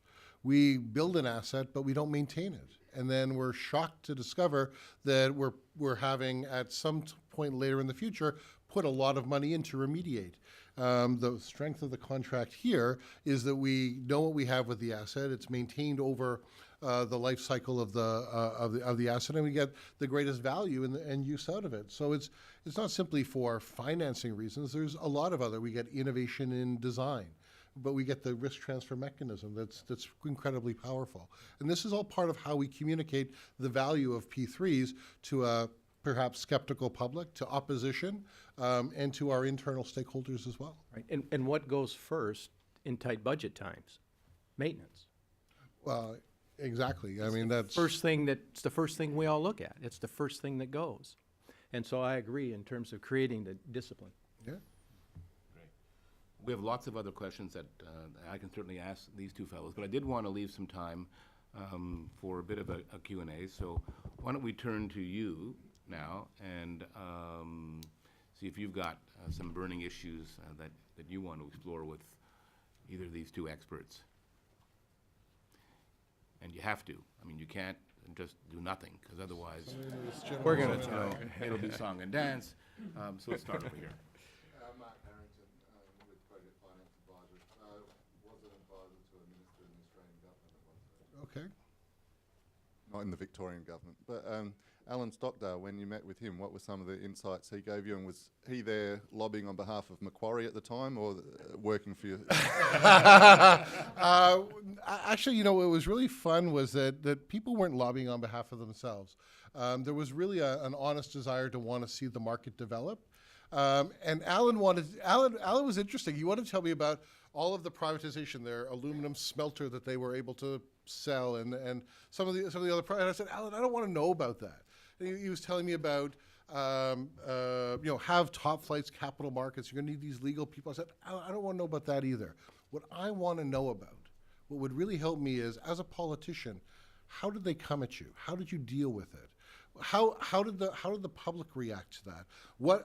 we build an asset, but we don't maintain it. And then we're shocked to discover that we're having, at some point later in the future, put a lot of money in to remediate. The strength of the contract here is that we know what we have with the asset. It's maintained over the life cycle of the asset, and we get the greatest value and use out of it. So it's not simply for financing reasons. There's a lot of other. We get innovation in design, but we get the risk transfer mechanism that's incredibly powerful. And this is all part of how we communicate the value of P3s to a perhaps skeptical public, to opposition, and to our internal stakeholders as well. Right. And what goes first in tight budget times? Maintenance. Well, exactly. I mean, that's It's the first thing we all look at. It's the first thing that goes. And so I agree in terms of creating the discipline. yeah. We have lots of other questions that I can certainly ask these two fellows, but I did want to leave some time for a bit of a Q&A. So why don't we turn to you now and see if you've got some burning issues that you want to explore with either of these two experts. And you have to. I mean, you can't just do nothing, because otherwise We're going you know, it'll be song and dance. So let's start over here. Mark Harrington with Project Finance Advisors. Was an advisor to a minister in the Australian government at one time. Okay. Not in the Victorian government. But Alan Stockdale, when you met with him, what were some of the insights he gave you? And was he there lobbying on behalf of Macquarie at the time, or working for you? Actually, you know, what was really fun was that people weren't lobbying on behalf of themselves. There was really an honest desire to want to see the market develop. And Alan was interesting. He wanted to tell me about all of the privatization, their aluminum smelter that they were able to sell, and some of the other. And I said, Alan, I don't want to know about that. And he was telling me about have top flights capital markets. You're going to need these legal people. I said, I don't want to know about that either. What I want to know about, what would really help me is, as a politician, how did they come at you? How did you deal with it? How did the public react to that?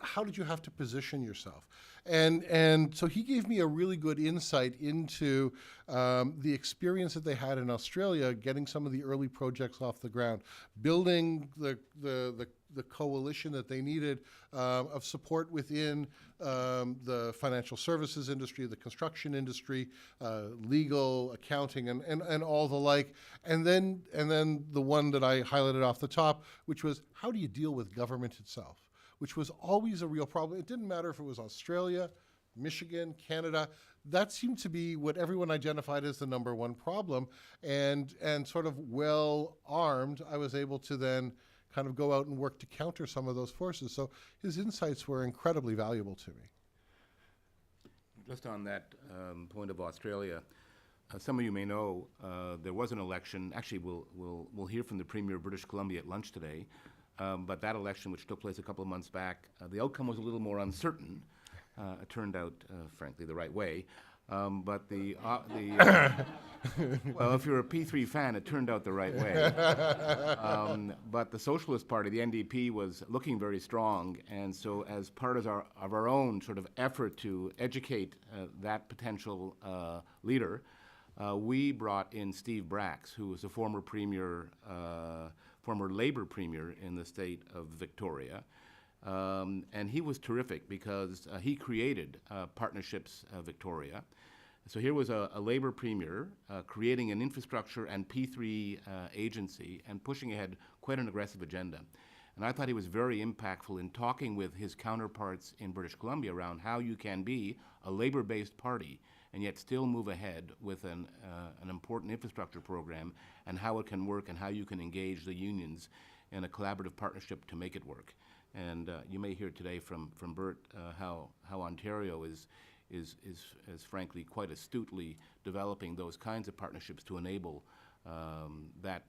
How did you have to position yourself? And so he gave me a really good insight into the experience that they had in Australia, getting some of the early projects off the ground, building the coalition that they needed of support within the financial services industry, the construction industry, legal, accounting, and all the like. And then the one that I highlighted off the top, which was, how do you deal with government itself? Which was always a real problem. It didn't matter if it was Australia, Michigan, Canada. That seemed to be what everyone identified as the number one problem. And sort of well armed, I was able to then kind of go out and work to counter some of those forces. So his insights were incredibly valuable to me. Just on that point of Australia, some of you may know there was an election. Actually, we'll hear from the Premier of British Columbia at lunch today. But that election, which took place a couple of months back, the outcome was a little more uncertain. It turned out, frankly, the right way. But well, if you're a P3 fan, it turned out the right way. But the Socialist Party, the NDP, was looking very strong, and so as part of our own sort of effort to educate that potential leader, we brought in Steve Bracks, who was a former premier. Former Labour Premier in the state of Victoria. And he was terrific because he created Partnerships Victoria. So here was a Labour Premier creating an infrastructure and P3 agency and pushing ahead quite an aggressive agenda. And I thought he was very impactful in talking with his counterparts in British Columbia around how you can be a Labour-based party and yet still move ahead with an important infrastructure program, and how it can work and how you can engage the unions in a collaborative partnership to make it work. And you may hear today from Bert how Ontario is frankly quite astutely developing those kinds of partnerships to enable that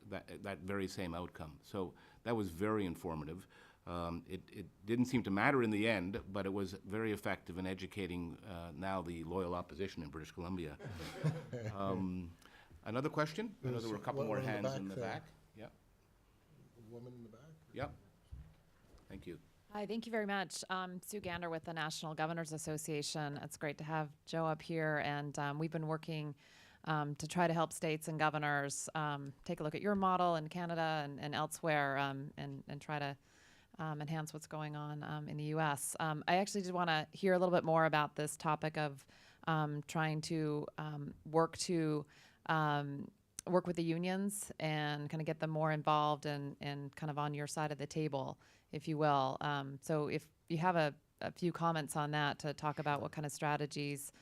very same outcome. So that was very informative. It didn't seem to matter in the end, but it was very effective in educating now the loyal opposition in British Columbia. Another question? I know there were a couple more hands in the back. Yeah. Woman in the back. Yep. Thank you. Hi, thank you very much. Sue Gander with the National Governors Association. It's great to have Joe up here, and we've been working to try to help states and governors take a look at your model in Canada and elsewhere, and try to enhance what's going on in the U.S. I actually did want to hear a little bit more about this topic of trying to work with the unions and kind of get them more involved and kind of on your side of the table, if you will. So if you have a few comments on that to talk about what kind of strategies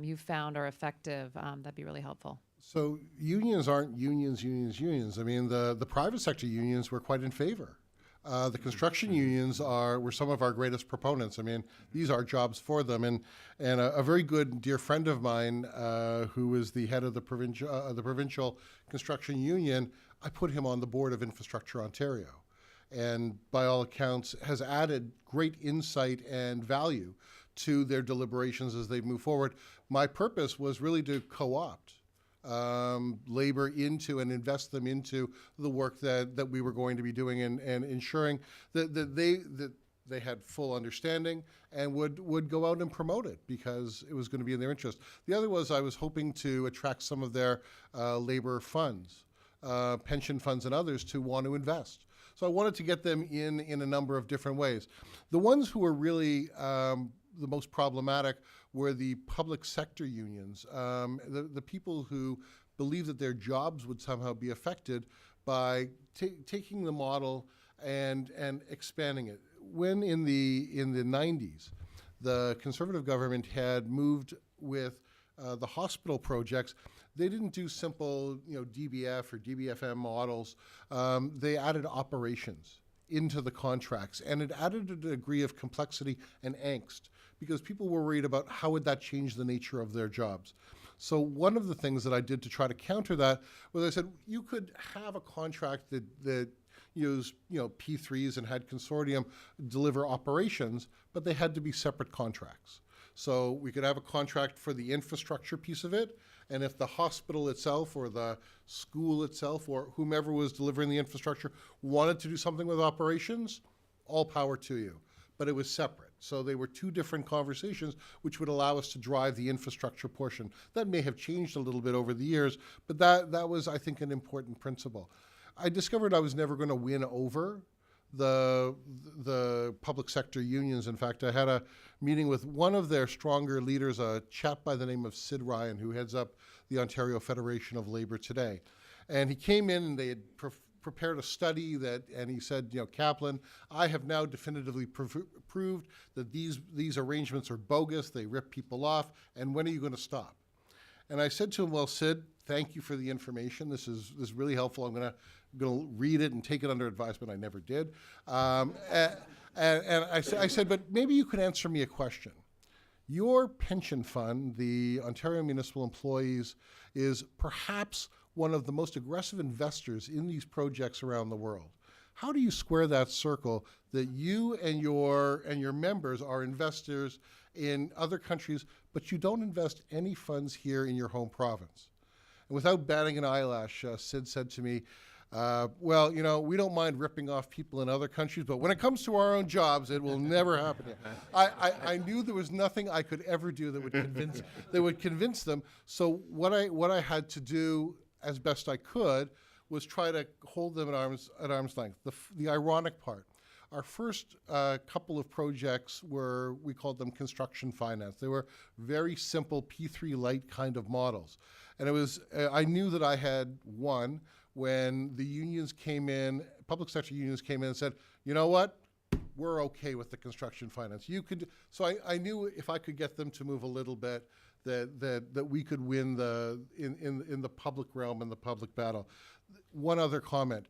you've found are effective, that'd be really helpful. So unions aren't unions. I mean, the private sector unions were quite in favor. The construction unions were some of our greatest proponents. I mean, these are jobs for them. And a very good dear friend of mine, who was the head of the provincial construction union, I put him on the board of Infrastructure Ontario. And by all accounts, has added great insight and value to their deliberations as they move forward. My purpose was really to co-opt labor into and invest them into the work that we were going to be doing, and ensuring that they had full understanding and would go out and promote it because it was going to be in their interest. The other was I was hoping to attract some of their labor funds, pension funds and others to want to invest. So I wanted to get them in a number of different ways. The ones who were really the most problematic were the public sector unions, the people who believed that their jobs would somehow be affected by taking the model and expanding it. When in the 90s, the Conservative government had moved with the hospital projects, they didn't do simple, DBF or DBFM models. They added operations into the contracts, and it added a degree of complexity and angst because people were worried about how would that change the nature of their jobs. So one of the things that I did to try to counter that was I said you could have a contract that used P3s and had consortium deliver operations, but they had to be separate contracts. So we could have a contract for the infrastructure piece of it, and if the hospital itself or the school itself or whomever was delivering the infrastructure wanted to do something with operations, all power to you. But it was separate. So they were two different conversations which would allow us to drive the infrastructure portion. That may have changed a little bit over the years, but that was, I think, an important principle. I discovered I was never going to win over the public sector unions. In fact, I had a meeting with one of their stronger leaders, a chap by the name of Sid Ryan, who heads up the Ontario Federation of Labor today. And he came in and they had prepared a study and he said, Kaplan, I have now definitively proved that these arrangements are bogus, they rip people off, and when are you going to stop? And I said to him, well, Sid, thank you for the information. This is really helpful. I'm going to read it and take it under advisement. I never did. And I said, but maybe you could answer me a question. Your pension fund, the Ontario Municipal Employees, is perhaps one of the most aggressive investors in these projects around the world. How do you square that circle that you and your members are investors in other countries, but you don't invest any funds here in your home province? And without batting an eyelash, Sid said to me, well, we don't mind ripping off people in other countries, but when it comes to our own jobs, it will never happen here. I knew there was nothing I could ever do that would convince them. So what I had to do as best I could was try to hold them at arm's length. The ironic part, our first couple of projects we called them construction finance. They were very simple P3 light kind of models. And it was, I knew that I had won when the unions came in, public sector unions came in and said, you know what? We're okay with the construction finance. So I knew if I could get them to move a little bit, that we could win in the public realm and the public battle. One other comment.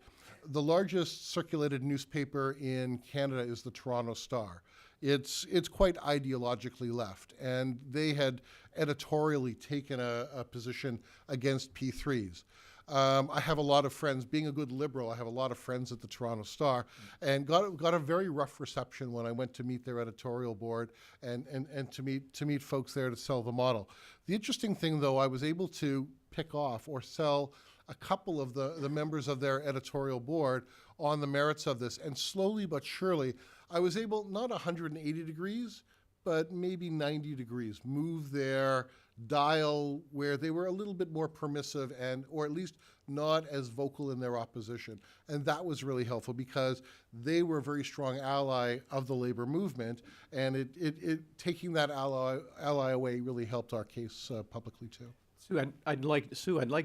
The largest circulated newspaper in Canada is the Toronto Star. It's quite ideologically left, and they had editorially taken a position against P3s. I have a lot of friends, being a good liberal, I have a lot of friends at the Toronto Star, and got a very rough reception when I went to meet their editorial board and to meet folks there to sell the model. The interesting thing, though, I was able to pick off or sell a couple of the members of their editorial board on the merits of this, and slowly but surely, I was able, not 180 degrees, but maybe 90 degrees, move their dial where they were a little bit more permissive and, or at least not as vocal in their opposition. And that was really helpful because they were a very strong ally of the labor movement, and it taking that ally away really helped our case publicly too. Sue, I'd like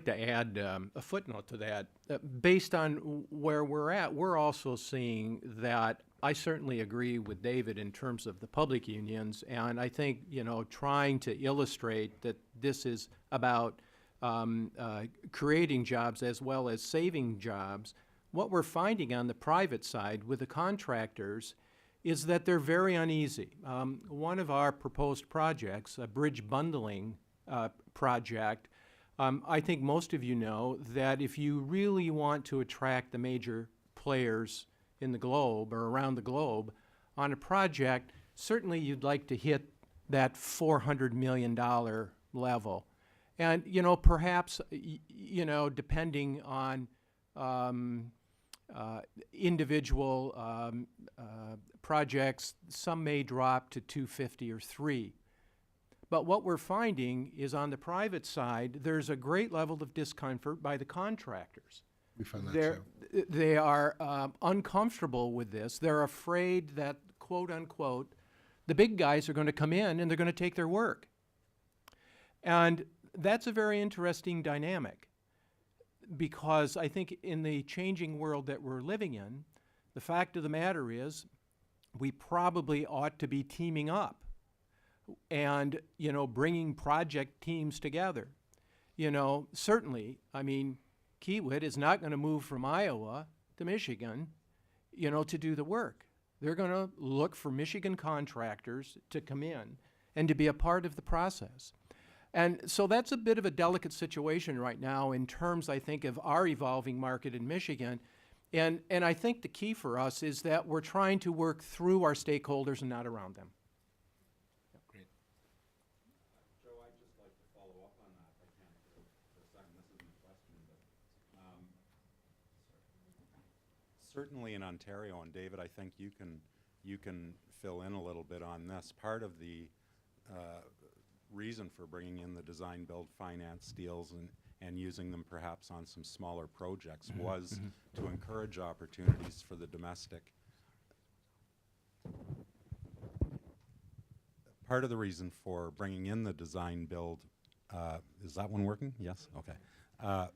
to add a footnote to that. Based on where we're at, we're also seeing that I certainly agree with David in terms of the public unions, and I think, you know, trying to illustrate that this is about creating jobs as well as saving jobs. What we're finding on the private side with the contractors is that they're very uneasy. One of our proposed projects, a bridge bundling project, I think most of you know that if you really want to attract the major players in the globe or around the globe on a project, certainly you'd like to hit that $400 million level. And, you know, perhaps, you know, depending on individual projects, some may drop to 250 or 3. But what we're finding is on the private side, there's a great level of discomfort by the contractors. We found that too. They are uncomfortable with this. They're afraid that, quote unquote, the big guys are going to come in and they're going to take their work. And that's a very interesting dynamic, because I think in the changing world that we're living in, the fact of the matter is we probably ought to be teaming up and, you know, bringing project teams together. You know, certainly, I mean, Kiewit is not going to move from Iowa to Michigan, you know, to do the work. They're going to look for Michigan contractors to come in and to be a part of the process. And so that's a bit of a delicate situation right now in terms, I think, of our evolving market in Michigan. And I think the key for us is that we're trying to work through our stakeholders and not around them. Great. Joe, I'd just like to follow up on that if I can for a second. This isn't a question, but certainly in Ontario, and David, I think you can fill in a little bit on this. Part of the reason for bringing in the design build finance deals and using them perhaps on some smaller projects was to encourage opportunities for the domestic. Part of the reason for bringing in the design build, is that one working? Yes? Okay.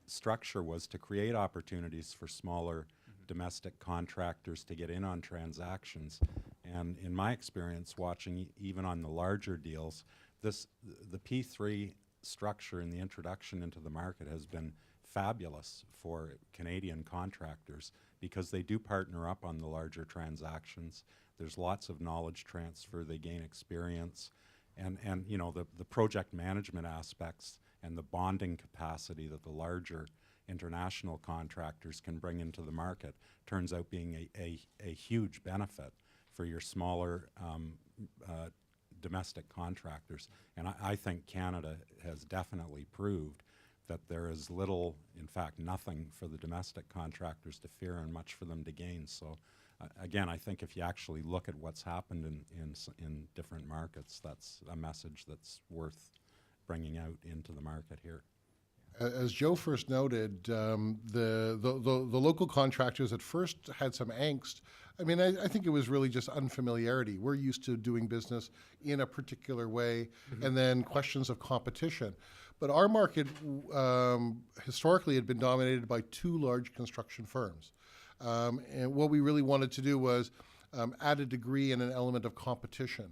Structure was to create opportunities for smaller domestic contractors to get in on transactions. And in my experience watching even on the larger deals, the P3 structure and the introduction into the market has been fabulous for Canadian contractors because they do partner up on the larger transactions. There's lots of knowledge transfer, they gain experience, and you know, the project management aspects and the bonding capacity that the larger international contractors can bring into the market turns out being a huge benefit for your smaller domestic contractors. And I think Canada has definitely proved that there is little, in fact nothing, for the domestic contractors to fear and much for them to gain. So again, I think if you actually look at what's happened in different markets, that's a message that's worth bringing out into the market here. As Joe first noted, the local contractors at first had some angst. I mean, I think it was really just unfamiliarity. We're used to doing business in a particular way, and then questions of competition. But our market historically had been dominated by two large construction firms. And what we really wanted to do was add a degree and an element of competition.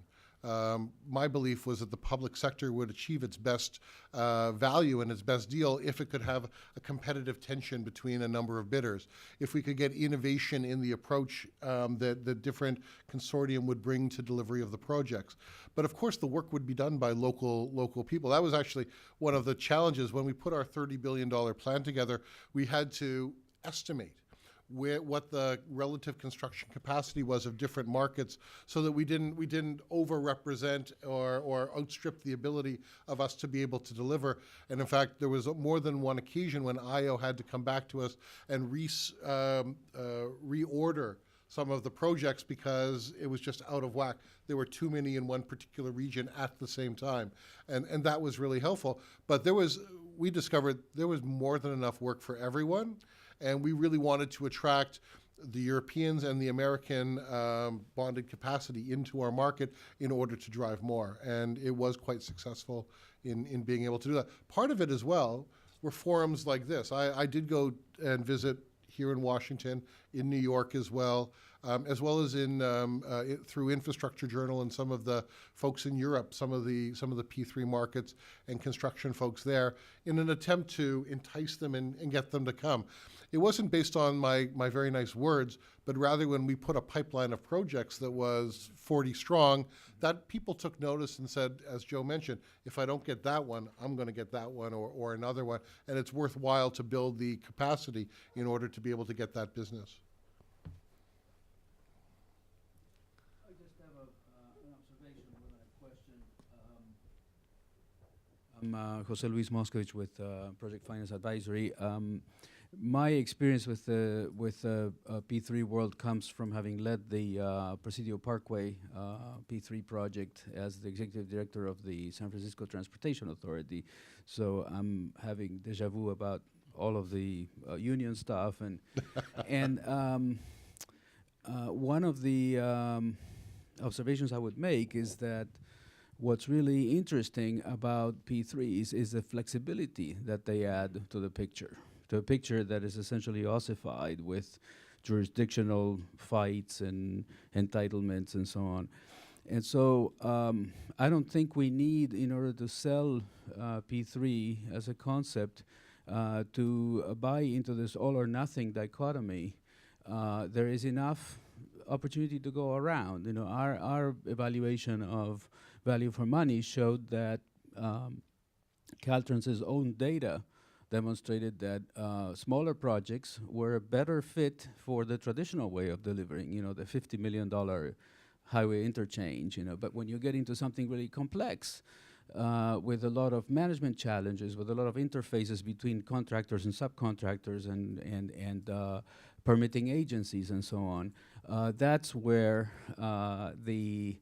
My belief was that the public sector would achieve its best value and its best deal if it could have a competitive tension between a number of bidders. If we could get innovation in the approach that the different consortium would bring to delivery of the projects. But of course, the work would be done by local people. That was actually one of the challenges. When we put our $30 billion plan together, we had to estimate what the relative construction capacity was of different markets, so that we didn't over-represent or outstrip the ability of us to be able to deliver. And in fact, there was more than one occasion when IO had to come back to us and reorder some of the projects because it was just out of whack. There were too many in one particular region at the same time, and that was really helpful. But we discovered there was more than enough work for everyone, and we really wanted to attract the Europeans and the American bonded capacity into our market in order to drive more. And it was quite successful in being able to do that. Part of it as well were forums like this. I did go and visit here in Washington, in New York as well as through Infrastructure Journal and some of the folks in Europe, some of the P3 markets and construction folks there, in an attempt to entice them and get them to come. It wasn't based on my very nice words, but rather when we put a pipeline of projects that was 40 strong, that people took notice and said, as Joe mentioned, if I don't get that one, I'm going to get that one or another one. And it's worthwhile to build the capacity in order to be able to get that business. I just have an observation with a question. I'm Jose Luis Moscovich with Project Finance Advisory. My experience with P3 World comes from having led the Presidio Parkway P3 project as the executive director of the San Francisco Transportation Authority. So I'm having deja vu about all of the union stuff and one of the observations I would make is that what's really interesting about P3s is the flexibility that they add to the picture. To a picture that is essentially ossified with jurisdictional fights and entitlements and so on. And so I don't think we need, in order to sell P3 as a concept, to buy into this all or nothing dichotomy. There is enough opportunity to go around. You know, our evaluation of value for money showed that Caltrans's own data demonstrated that smaller projects were a better fit for the traditional way of delivering, you know, the $50 million highway interchange, you know. But when you get into something really complex, with a lot of management challenges, with a lot of interfaces between contractors and subcontractors and permitting agencies and so on, that's where the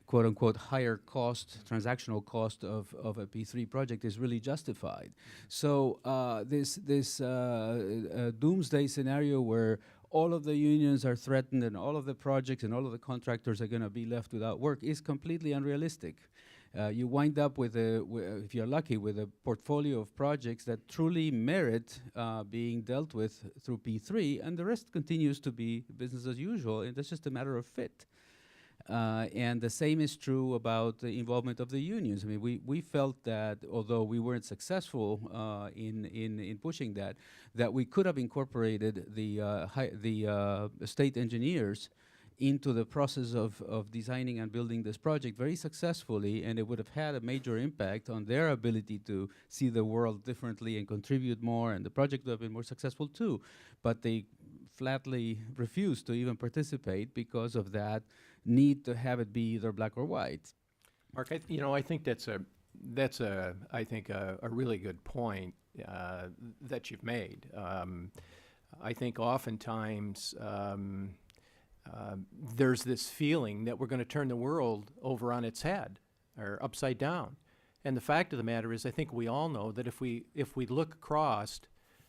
quote-unquote higher cost, transactional cost of a P3 project is really justified. So this doomsday scenario where all of the unions are threatened and all of the projects and all of the contractors are going to be left without work is completely unrealistic. You wind up with, if you're lucky, with a portfolio of projects that truly merit being dealt with through P3, and the rest continues to be business as usual, and that's just a matter of fit. And the same is true about the involvement of the unions. I mean, we felt that although we weren't successful in pushing that we could have incorporated the state engineers into the process of designing and building this project very successfully, and it would have had a major impact on their ability to see the world differently and contribute more, and the project would have been more successful too. But they flatly refused to even participate because of that need to have it be either black or white. Mark, I think that's a really good point that you've made. I think oftentimes there's this feeling that we're going to turn the world over on its head or upside down. And the fact of the matter is, I think we all know that if we look across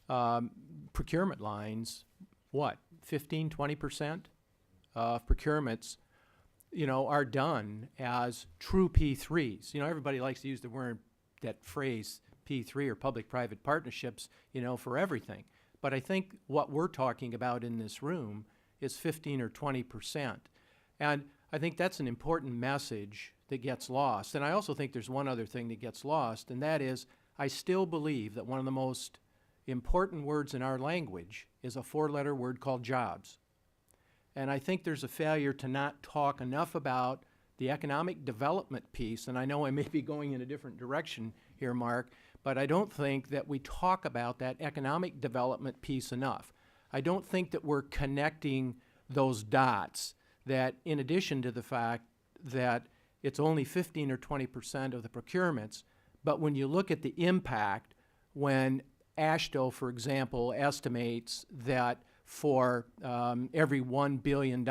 procurement lines, 15, 20% of procurements, are done as true P3s. Everybody likes to use that phrase P3 or public-private partnerships, for everything. But I think what we're talking about in this room is 15 or 20%. And I think that's an important message that gets lost. And I also think there's one other thing that gets lost, and that is I still believe that one of the most important words in our language is a four-letter word called jobs. And I think there's a failure to not talk enough about the economic development piece, and I know I may be going in a different direction here, Mark, but I don't think that we talk about that economic development piece enough. I don't think that we're connecting those dots, that in addition to the fact that it's only 15 or 20% of the procurements, but when you look at the impact, when AASHTO, for example, estimates that for every $1 billion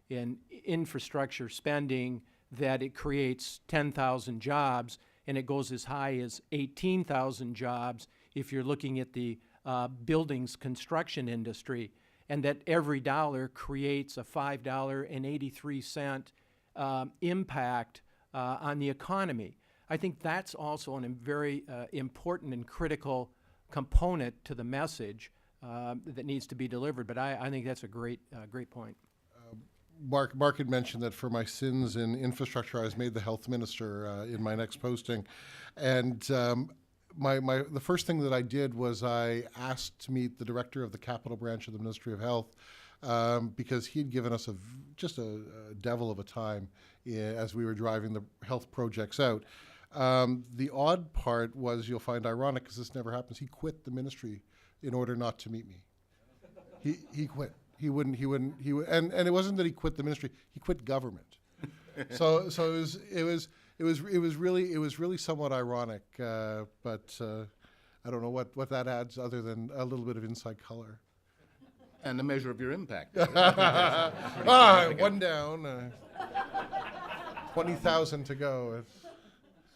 in infrastructure spending, that it creates 10,000 jobs, and it goes as high as 18,000 jobs if you're looking at the buildings construction industry, and that every dollar creates a $5.83 impact on the economy. I think that's also a very important and critical component to the message that needs to be delivered. But I think that's a great point. Mark had mentioned that for my sins in infrastructure, I was made the health minister in my next posting. And the first thing that I did was I asked to meet the director of the capital branch of the Ministry of Health, because he'd given us just a devil of a time as we were driving the health projects out. The odd part was, you'll find ironic because this never happens, he quit the ministry in order not to meet me. He quit. He wouldn't, and it wasn't that he quit the ministry, he quit government. So it was really somewhat ironic, but I don't know what that adds other than a little bit of inside color. And the measure of your impact. One down, 20,000 to go.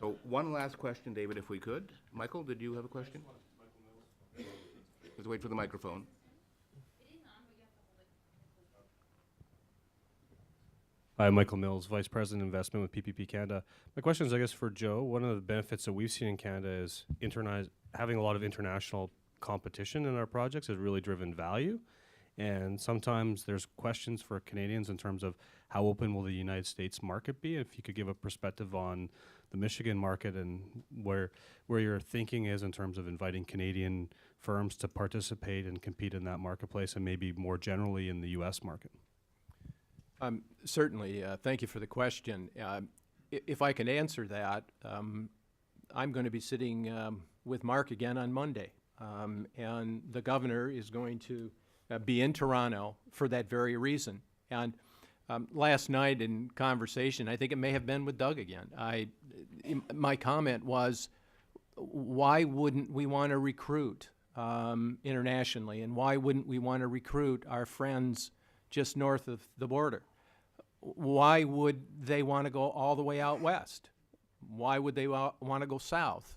So one last question, David, if we could. Michael, did you have a question? Let's wait for the microphone. Hi, Michael Mills, Vice President Investment with PPP Canada. My question is, I guess, for Joe. One of the benefits that we've seen in Canada is having a lot of international competition in our projects has really driven value. And sometimes there's questions for Canadians in terms of how open will the United States market be. If you could give a perspective on the Michigan market and where your thinking is in terms of inviting Canadian firms to participate and compete in that marketplace, and maybe more generally in the U.S. market. Certainly. Thank you for the question. If I can answer that, I'm going to be sitting with Mark again on Monday. And the governor is going to be in Toronto for that very reason. And last night in conversation, I think it may have been with Doug again, my comment was, why wouldn't we want to recruit internationally? And why wouldn't we want to recruit our friends just north of the border? Why would they want to go all the way out west? Why would they want to go south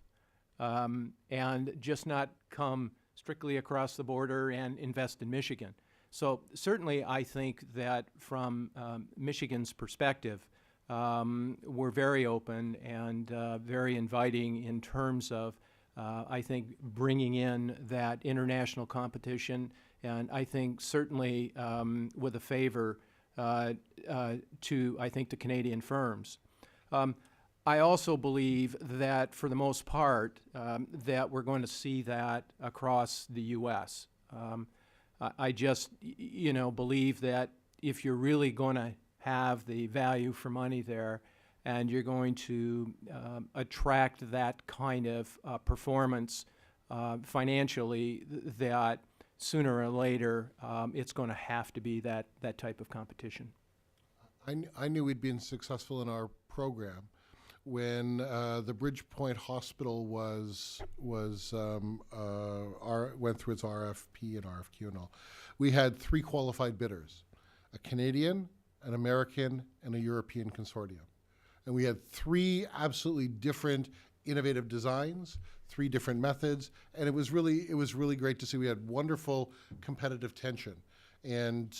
and just not come strictly across the border and invest in Michigan? So certainly I think that from Michigan's perspective, we're very open and very inviting in terms of, I think, bringing in that international competition, and I think certainly with a favor to, I think, the Canadian firms. I also believe that for the most part that we're going to see that across the U.S. I just, believe that if you're really going to have the value for money there and you're going to attract that kind of performance financially, that sooner or later it's going to have to be that type of competition. I knew we'd been successful in our program when the Bridgepoint Hospital went through its RFP and RFQ and all. We had 3 qualified bidders: a Canadian, an American, and a European consortium. And we had 3 absolutely different innovative designs, 3 different methods, and it was really great to see. We had wonderful competitive tension, and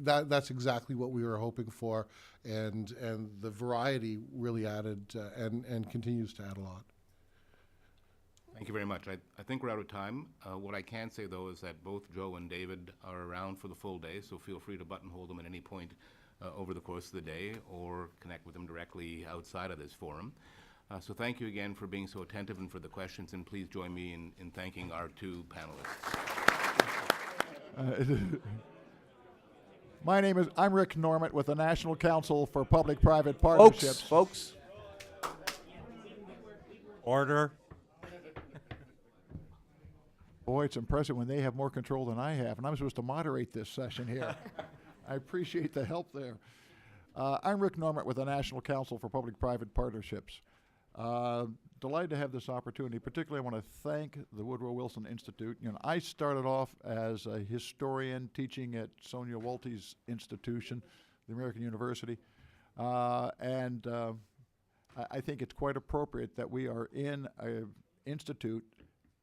that's exactly what we were hoping for, and the variety really added and continues to add a lot. Thank you very much. I think we're out of time. What I can say, though, is that both Joe and David are around for the full day, so feel free to buttonhole them at any point over the course of the day, or connect with them directly outside of this forum. So thank you again for being so attentive and for the questions, and please join me in thanking our 2 panelists. I'm Rick Normant with the National Council for Public-Private Partnerships. Folks. Order. Boy, it's impressive when they have more control than I have, and I'm supposed to moderate this session here. I appreciate the help there. I'm Rick Normant with the National Council for Public-Private Partnerships. Delighted to have this opportunity. Particularly, I want to thank the Woodrow Wilson Institute. You know, I started off as a historian teaching at Sonia Wolte's institution, the American University, and I think it's quite appropriate that we are in an institute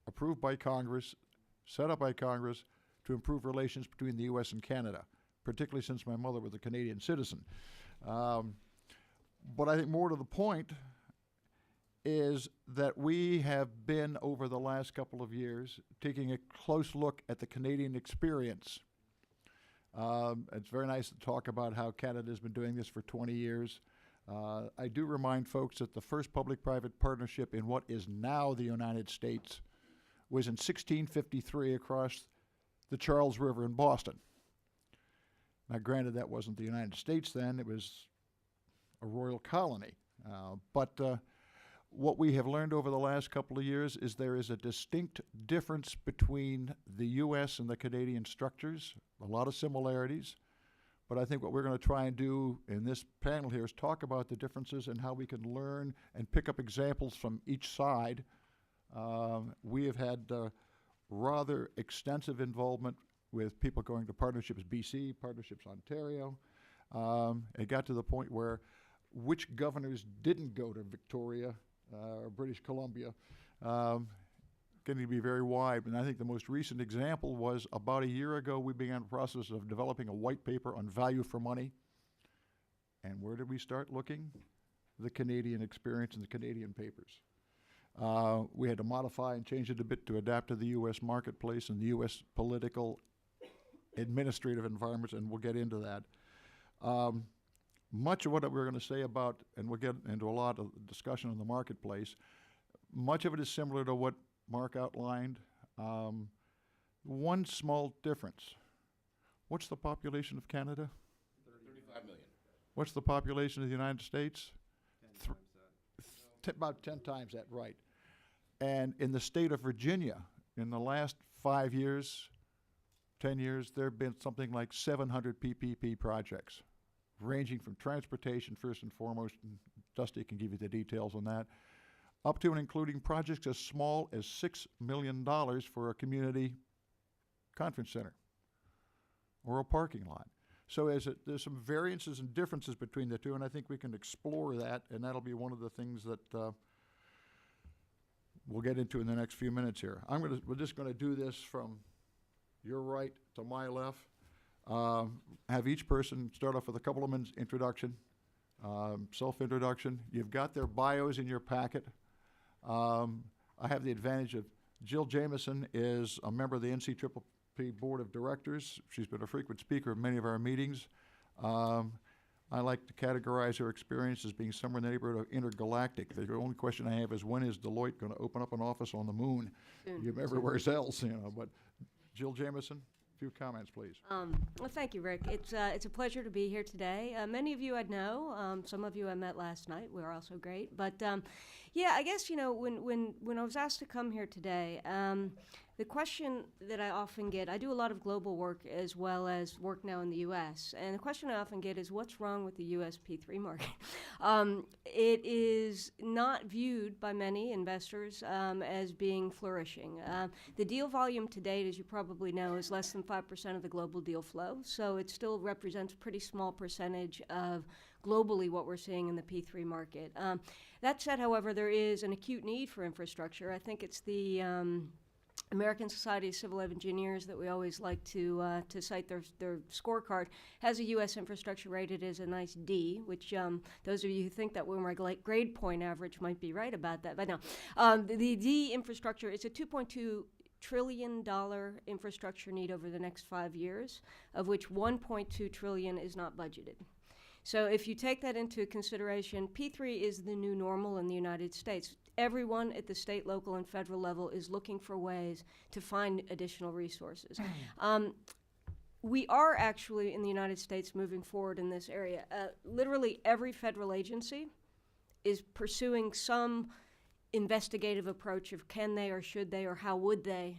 approved by Congress, set up by Congress, to improve relations between the U.S. and Canada, particularly since my mother was a Canadian citizen. But I think more to the point is that we have been, over the last couple of years, taking a close look at the Canadian experience. It's very nice to talk about how Canada's been doing this for 20 years. I do remind folks that the first public-private partnership in what is now the United States was in 1653 across the Charles River in Boston. Now, granted, that wasn't the United States then, it was a royal colony. But what we have learned over the last couple of years is there is a distinct difference between the U.S. and the Canadian structures, a lot of similarities. But I think what we're going to try and do in this panel here is talk about the differences and how we can learn and pick up examples from each side. We have had rather extensive involvement with people going to Partnerships BC, Partnerships Ontario. It got to the point where which governors didn't go to Victoria or British Columbia, getting to be very wide. And I think the most recent example was about a year ago, we began the process of developing a white paper on value for money. And where did we start looking? The Canadian experience and the Canadian papers. We had to modify and change it a bit to adapt to the U.S. marketplace and the U.S. political administrative environments, and we'll get into that. Much of what we're going to say about, and we'll get into a lot of discussion on the marketplace, much of it is similar to what Mark outlined. One small difference. What's the population of Canada? 35 million. What's the population of the United States? 10 times that. About 10 times that, right. And in the state of Virginia, in the last 5 years, 10 years, there have been something like 700 PPP projects, ranging from transportation, first and foremost, and Dusty can give you the details on that, up to and including projects as small as $6 million for a community conference center or a parking lot. So there's some variances and differences between the two, and I think we can explore that, and that'll be one of the things that we'll get into in the next few minutes here. We're just going to do this from your right to my left. Have each person start off with a couple of minutes introduction, self-introduction. You've got their bios in your packet. I have the advantage of Jill Jameson is a member of the NCCCC Board of Directors. She's been a frequent speaker at many of our meetings. I like to categorize her experience as being somewhere in the neighborhood of intergalactic. The only question I have is, when is Deloitte going to open up an office on the moon? You're everywhere else, you know. But Jill Jameson, a few comments, please. Well, thank you, Rick. It's a pleasure to be here today. Many of you I know. Some of you I met last night. We were also great. But yeah, I guess, you know, when I was asked to come here today, the question that I often get, I do a lot of global work as well as work now in the U.S., and the question I often get is, what's wrong with the U.S. P3 market? It is not viewed by many investors as being flourishing. The deal volume to date, as you probably know, is less than 5% of the global deal flow, so it still represents a pretty small percentage of globally what we're seeing in the P3 market. That said, however, there is an acute need for infrastructure. I think it's the American Society of Civil Engineers that we always like to cite their scorecard, has a U.S. infrastructure rated as a nice D, which those of you who think that we're my grade point average might be right about that. But no, the D infrastructure is a $2.2 trillion infrastructure need over the next 5 years, of which $1.2 trillion is not budgeted. So if you take that into consideration, P3 is the new normal in the United States. Everyone at the state, local, and federal level is looking for ways to find additional resources. We are actually, in the United States, moving forward in this area. Literally every federal agency is pursuing some investigative approach of can they or should they or how would they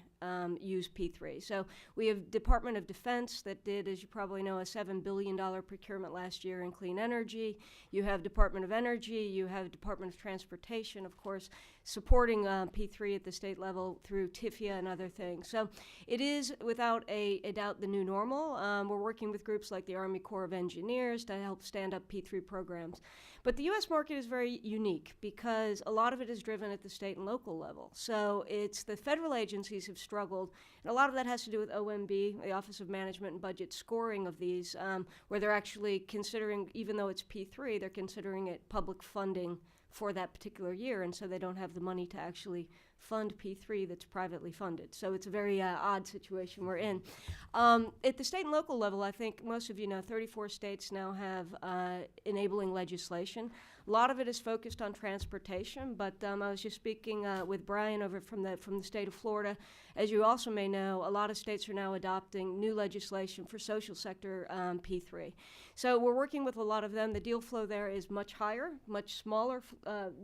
use P3. So we have Department of Defense that did, as you probably know, a $7 billion procurement last year in clean energy. You have Department of Energy, you have Department of Transportation, of course, supporting P3 at the state level through TIFIA and other things. So it is, without a doubt, the new normal. We're working with groups like the Army Corps of Engineers to help stand up P3 programs. But the U.S. market is very unique because a lot of it is driven at the state and local level. So it's the federal agencies have struggled, and a lot of that has to do with OMB, the Office of Management and Budget scoring of these, where they're actually considering, even though it's P3, they're considering it public funding for that particular year, and so they don't have the money to actually fund P3 that's privately funded. So it's a very odd situation we're in. At the state and local level, I think most of you know 34 states now have enabling legislation. A lot of it is focused on transportation, but I was just speaking with Brian over from the state of Florida. As you also may know, a lot of states are now adopting new legislation for social sector P3. So we're working with a lot of them. The deal flow there is much higher, much smaller.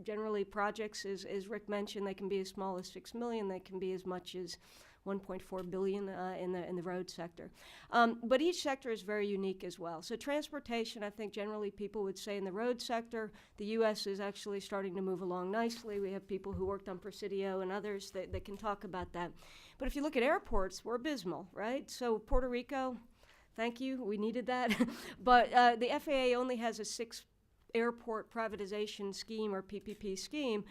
Generally, projects, as Rick mentioned, they can be as small as $6 million. They can be as much as $1.4 billion in the road sector. But each sector is very unique as well. So transportation, I think generally people would say in the road sector, the U.S. is actually starting to move along nicely. We have people who worked on Presidio and others that can talk about that. But if you look at airports, we're abysmal, right? So Puerto Rico, thank you, we needed that. But the FAA only has a 6 airport privatization scheme or PPP scheme.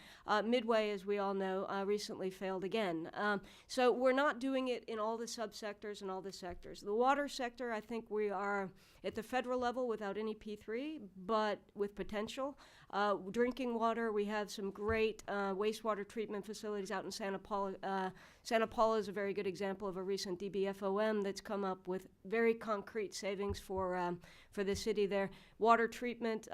Midway, as we all know, recently failed again. So we're not doing it in all the subsectors and all the sectors. The water sector, I think we are at the federal level without any P3, but with potential. Drinking water, we have some great wastewater treatment facilities out in Santa Paula. Santa Paula is a very good example of a recent DBFOM that's come up with very concrete savings for the city there. Water treatment.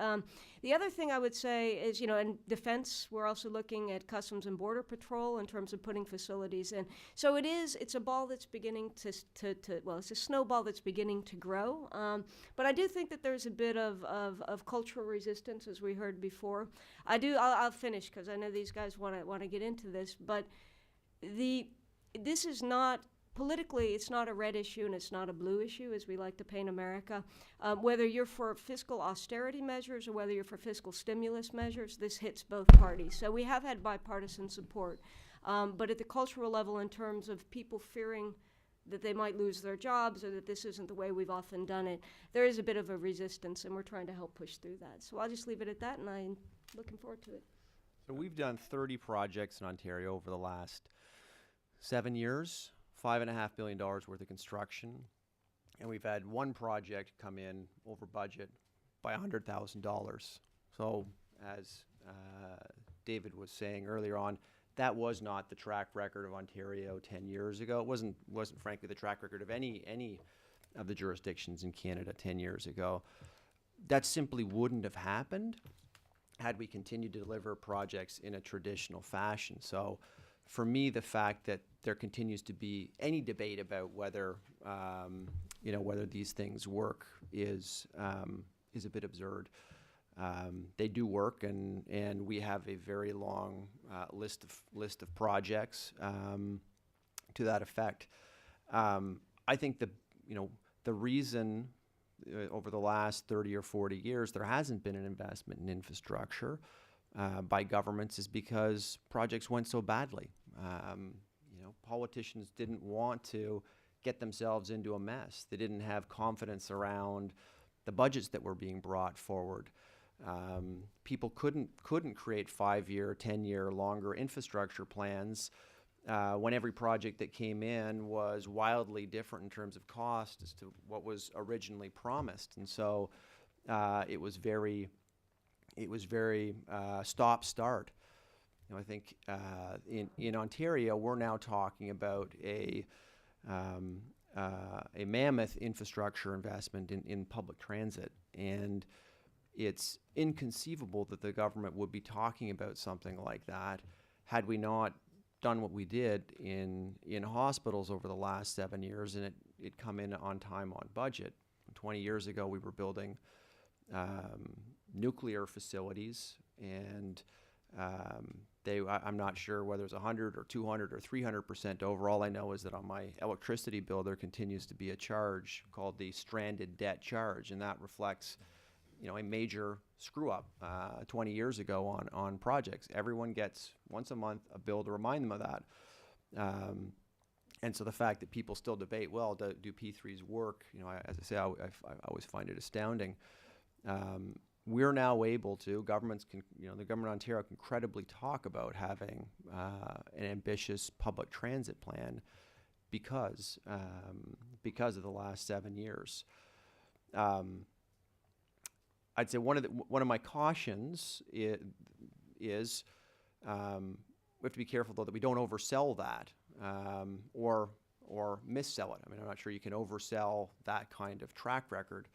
The other thing I would say is, in defense, we're also looking at Customs and Border Patrol in terms of putting facilities in. So it's a ball that's beginning it's a snowball that's beginning to grow. But I do think that there's a bit of cultural resistance, as we heard before. I'll finish because I know these guys want to get into this, but this is not, politically, it's not a red issue and it's not a blue issue, as we like to paint America. Whether you're for fiscal austerity measures or whether you're for fiscal stimulus measures, this hits both parties. So we have had bipartisan support. But at the cultural level, in terms of people fearing that they might lose their jobs or that this isn't the way we've often done it, there is a bit of a resistance, and we're trying to help push through that. So I'll just leave it at that, and I'm looking forward to it. So we've done 30 projects in Ontario over the last 7 years, $5.5 billion worth of construction, and we've had one project come in over budget by $100,000. So as David was saying earlier on, that was not the track record of Ontario 10 years ago. It wasn't frankly the track record of any of the jurisdictions in Canada 10 years ago. That simply wouldn't have happened had we continued to deliver projects in a traditional fashion. So for me, the fact that there continues to be any debate about whether whether these things work is a bit absurd. They do work, and we have a very long list of projects to that effect. I think the reason over the last 30 or 40 years there hasn't been an investment in infrastructure by governments is because projects went so badly. Politicians didn't want to get themselves into a mess. They didn't have confidence around the budgets that were being brought forward. People couldn't create 5-year, 10-year, longer infrastructure plans when every project that came in was wildly different in terms of cost as to what was originally promised. And so it was very stop-start. I think in Ontario, we're now talking about a mammoth infrastructure investment in public transit, and it's inconceivable that the government would be talking about something like that had we not done what we did in hospitals over the last 7 years, and it come in on time, on budget. 20 years ago, we were building nuclear facilities, and I'm not sure whether it's 100 or 200 or 300% over. All I know is that on my electricity bill, there continues to be a charge called the stranded debt charge, and that reflects, a major screw up 20 years ago on projects. Everyone gets once a month a bill to remind them of that. And so the fact that people still debate, well, do P3s work? As I say, I always find it astounding. We're now able to, governments can, the government of Ontario can credibly talk about having an ambitious public transit plan because of the last 7 years. I'd say one of my cautions is we have to be careful though that we don't oversell that or missell it. I mean, I'm not sure you can oversell that kind of track record,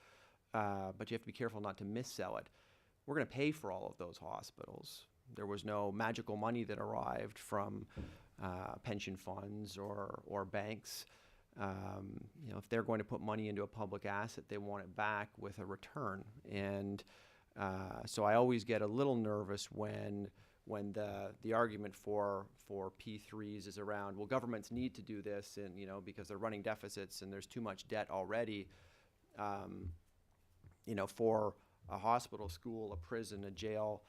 but you have to be careful not to missell it. We're going to pay for all of those hospitals. There was no magical money that arrived from pension funds or banks. If they're going to put money into a public asset, they want it back with a return. And so I always get a little nervous when the argument for P3s is around, well, governments need to do this, and because they're running deficits and there's too much debt already. For a hospital, school, a prison, a jail,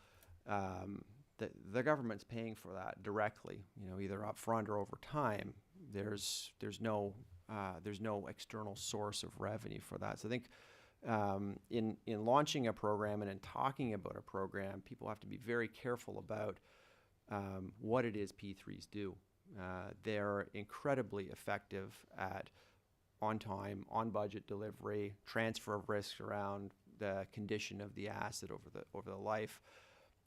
the government's paying for that directly. Either up front or over time. There's no external source of revenue for that. So I think in launching a program and in talking about a program, people have to be very careful about what it is P3s do. They're incredibly effective at on-time, on-budget delivery, transfer of risk around the condition of the asset over the life.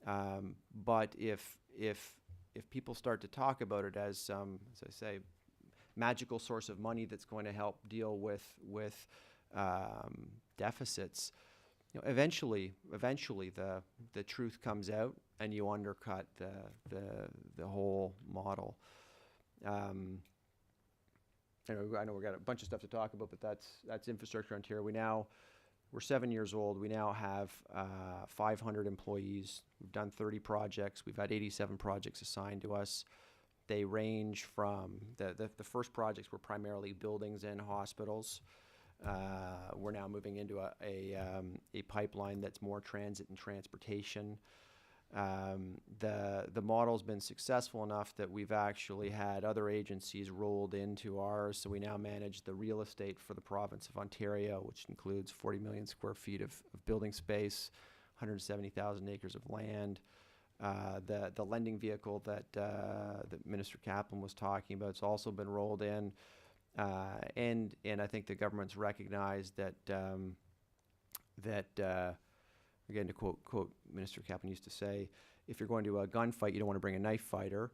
But if people start to talk about it as some, as I say, magical source of money that's going to help deal with deficits, eventually the truth comes out and you undercut the whole model. I know we've got a bunch of stuff to talk about, but that's Infrastructure Ontario. We're 7 years old. We now have 500 employees. We've done 30 projects. We've had 87 projects assigned to us. They range from the first projects were primarily buildings and hospitals. We're now moving into a pipeline that's more transit and transportation. The model's been successful enough that we've actually had other agencies rolled into ours. So we now manage the real estate for the province of Ontario, which includes 40 million square feet of building space, 170,000 acres of land. The lending vehicle that Minister Kaplan was talking about has also been rolled in. And I think the government's recognized that again, to quote Minister Kaplan used to say, if you're going to a gunfight, you don't want to bring a knife fighter.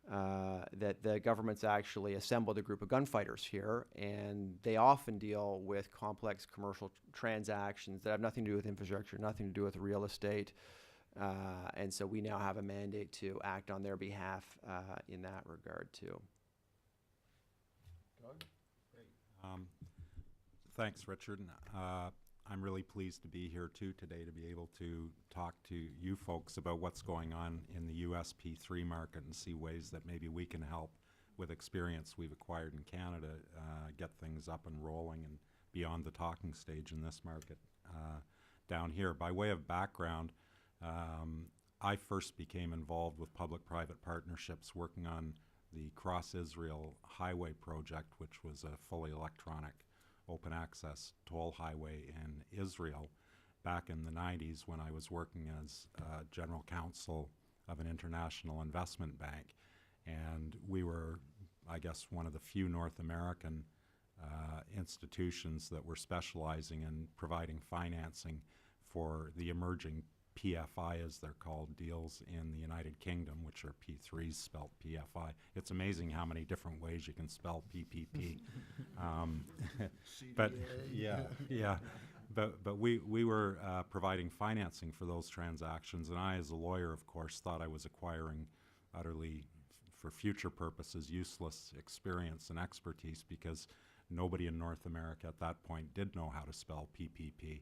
That the government's actually assembled a group of gunfighters here, and they often deal with complex commercial transactions that have nothing to do with infrastructure, nothing to do with real estate. And so we now have a mandate to act on their behalf in that regard too. Doug? Thanks, Richard. I'm really pleased to be here too today to be able to talk to you folks about what's going on in the U.S. P3 market and see ways that maybe we can help with experience we've acquired in Canada, get things up and rolling and beyond the talking stage in this market down here. By way of background, I first became involved with public-private partnerships working on the Cross-Israel Highway project, which was a fully electronic open access toll highway in Israel back in the 90s when I was working as general counsel of an international investment bank. And we were, I guess, one of the few North American institutions that were specializing in providing financing for the emerging PFI, as they're called, deals in the United Kingdom, which are P3s spelled PFI. It's amazing how many different ways you can spell PPP. But yeah. But we were providing financing for those transactions, and I, as a lawyer, of course, thought I was acquiring utterly, for future purposes, useless experience and expertise because nobody in North America at that point did know how to spell PPP.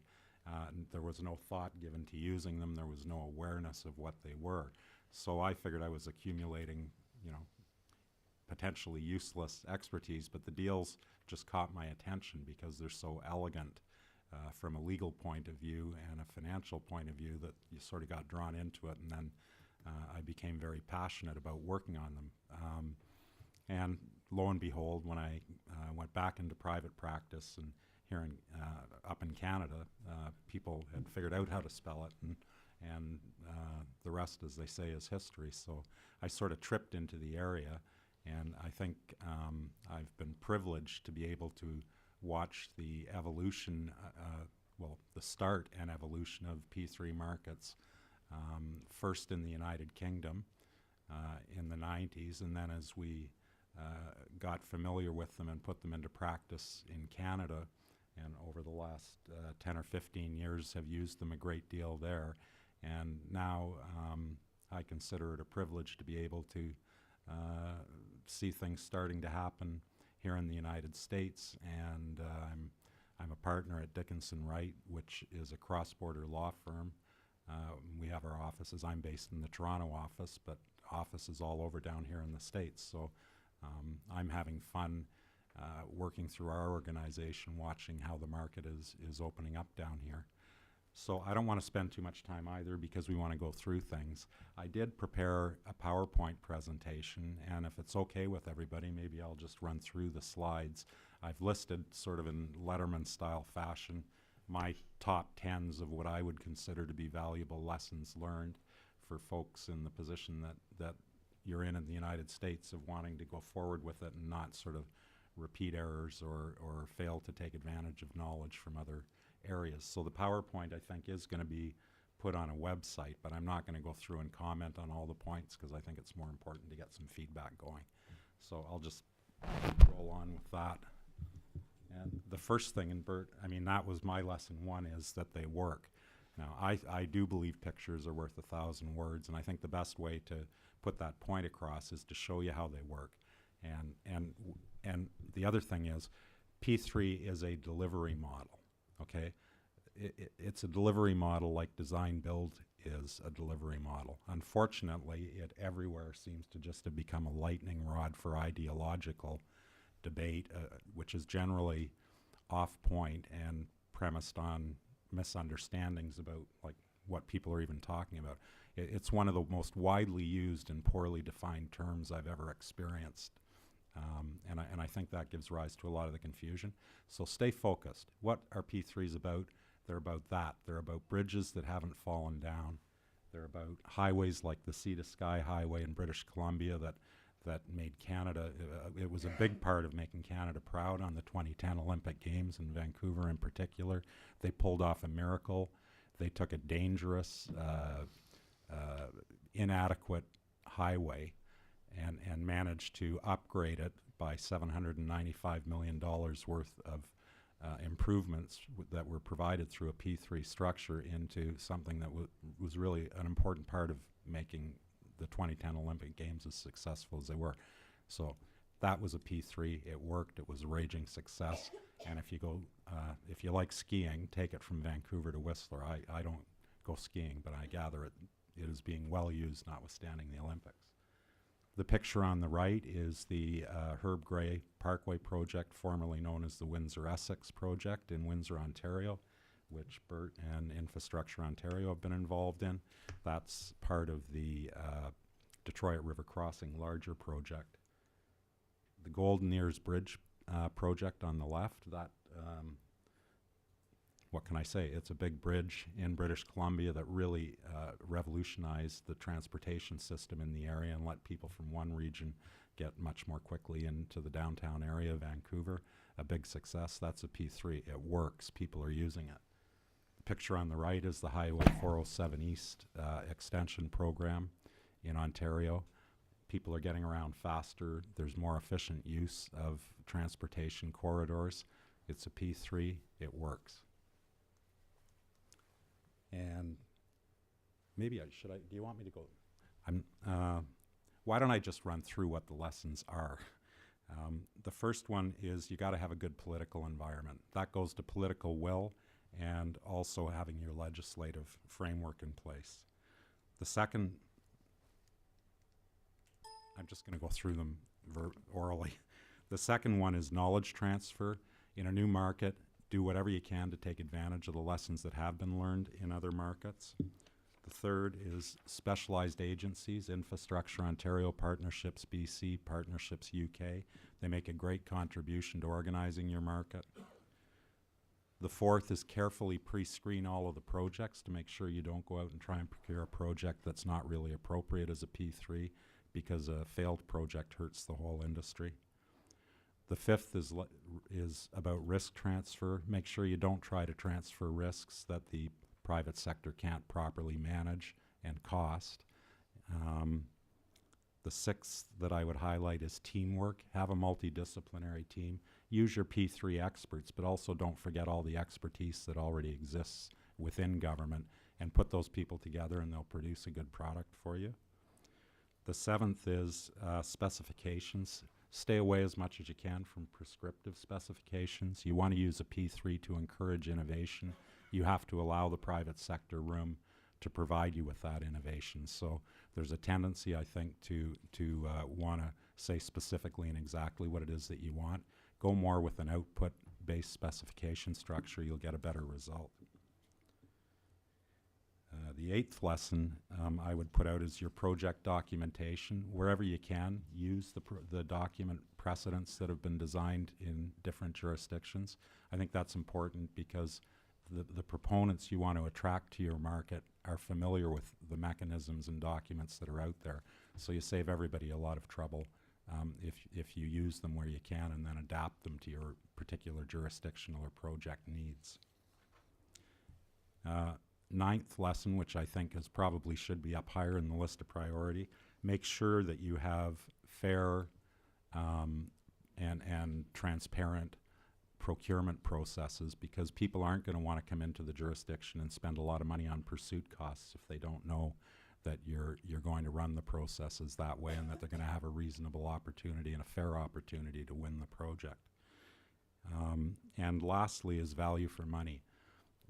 There was no thought given to using them. There was no awareness of what they were. So I figured I was accumulating, you know, potentially useless expertise, but the deals just caught my attention because they're so elegant from a legal point of view and a financial point of view that you sort of got drawn into it, and then I became very passionate about working on them. And lo and behold, when I went back into private practice and here in, up in Canada, people had figured out how to spell it, and the rest, as they say, is history. So I sort of tripped into the area, and I think I've been privileged to be able to watch the evolution, well, the start and evolution of P3 markets, first in the United Kingdom in the 90s, and then as we got familiar with them and put them into practice in Canada, and over the last 10 or 15 years have used them a great deal there. And now I consider it a privilege to be able to see things starting to happen here in the United States, and I'm a partner at Dickinson Wright, which is a cross-border law firm. We have our offices. I'm based in the Toronto office, but offices all over down here in the States. So I'm having fun working through our organization, watching how the market is opening up down here. So I don't want to spend too much time either because we want to go through things. I did prepare a PowerPoint presentation, and if it's okay with everybody, maybe I'll just run through the slides. I've listed, sort of in Letterman-style fashion, my top 10s of what I would consider to be valuable lessons learned for folks in the position that you're in the United States, of wanting to go forward with it and not sort of repeat errors or fail to take advantage of knowledge from other areas. So the PowerPoint, I think, is going to be put on a website, but I'm not going to go through and comment on all the points because I think it's more important to get some feedback going. So I'll just roll on with that. And the first thing, and Bert, I mean, that was my lesson one, is that they work. Now, I do believe pictures are worth 1,000 words, and I think the best way to put that point across is to show you how they work. And the other thing is, P3 is a delivery model, okay? It's a delivery model like design build is a delivery model. Unfortunately, it everywhere seems to just have become a lightning rod for ideological debate, which is generally off point and premised on misunderstandings about like what people are even talking about. It's one of the most widely used and poorly defined terms I've ever experienced. And I think that gives rise to a lot of the confusion. So stay focused. What are P3s about? They're about that. They're about bridges that haven't fallen down. They're about highways like the Sea to Sky Highway in British Columbia that made Canada, it was a big part of making Canada proud on the 2010 Olympic Games in Vancouver in particular. They pulled off a miracle. They took a dangerous, inadequate highway and managed to upgrade it by $795 million worth of improvements that were provided through a P3 structure into something that was really an important part of making the 2010 Olympic Games as successful as they were. So that was a P3. It worked. It was a raging success. And if you go, if you like skiing, take it from Vancouver to Whistler. I don't go skiing, but I gather it is being well used, notwithstanding the Olympics. The picture on the right is the Herb Gray Parkway project, formerly known as the Windsor-Essex project in Windsor, Ontario, which Bert and Infrastructure Ontario have been involved in. That's part of the Detroit River Crossing larger project. The Golden Ears Bridge project on the left, that, what can I say? It's a big bridge in British Columbia that really revolutionized the transportation system in the area and let people from one region get much more quickly into the downtown area of Vancouver. A big success. That's a P3. It works. People are using it. The picture on the right is the Highway 407 East extension program in Ontario. People are getting around faster. There's more efficient use of transportation corridors. It's a P3. It works. And maybe do you want me to go? Why don't I just run through what the lessons are? The first one is you got to have a good political environment. That goes to political will and also having your legislative framework in place. The second I'm just going to go through them orally. The second one is knowledge transfer. In a new market, do whatever you can to take advantage of the lessons that have been learned in other markets. The third is specialized agencies, Infrastructure Ontario, Partnerships BC, Partnerships UK. They make a great contribution to organizing your market. The fourth is carefully pre-screen all of the projects to make sure you don't go out and try and procure a project that's not really appropriate as a P3, because a failed project hurts the whole industry. The fifth is about risk transfer. Make sure you don't try to transfer risks that the private sector can't properly manage and cost. The sixth that I would highlight is teamwork. Have a multidisciplinary team. Use your P3 experts, but also don't forget all the expertise that already exists within government, and put those people together and they'll produce a good product for you. The seventh is specifications. Stay away as much as you can from prescriptive specifications. You want to use a P3 to encourage innovation. You have to allow the private sector room to provide you with that innovation. So there's a tendency, I think, to want to say specifically and exactly what it is that you want. Go more with an output-based specification structure. You'll get a better result. The eighth lesson I would put out is your project documentation. Wherever you can, use the document precedents that have been designed in different jurisdictions. I think that's important because the proponents you want to attract to your market are familiar with the mechanisms and documents that are out there. So you save everybody a lot of trouble if you use them where you can and then adapt them to your particular jurisdictional or project needs. Ninth lesson, which I think probably should be up higher in the list of priority, make sure that you have fair and transparent procurement processes, because people aren't going to want to come into the jurisdiction and spend a lot of money on pursuit costs if they don't know that you're going to run the processes that way and that they're going to have a reasonable opportunity and a fair opportunity to win the project. And lastly is value for money.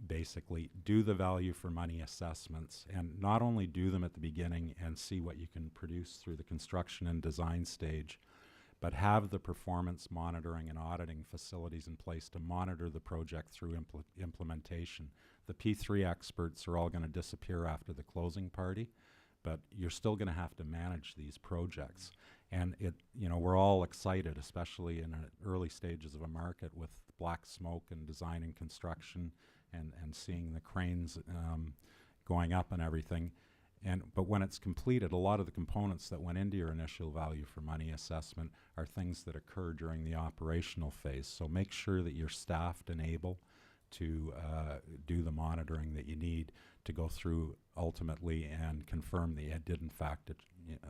Basically, do the value for money assessments, and not only do them at the beginning and see what you can produce through the construction and design stage, but have the performance monitoring and auditing facilities in place to monitor the project through implementation. The P3 experts are all going to disappear after the closing party, but you're still going to have to manage these projects. And we're all excited, especially in early stages of a market, with black smoke and design and construction and seeing the cranes going up and everything. But when it's completed, a lot of the components that went into your initial value for money assessment are things that occur during the operational phase. So make sure that you're staffed and able to do the monitoring that you need to go through ultimately and confirm that you did in fact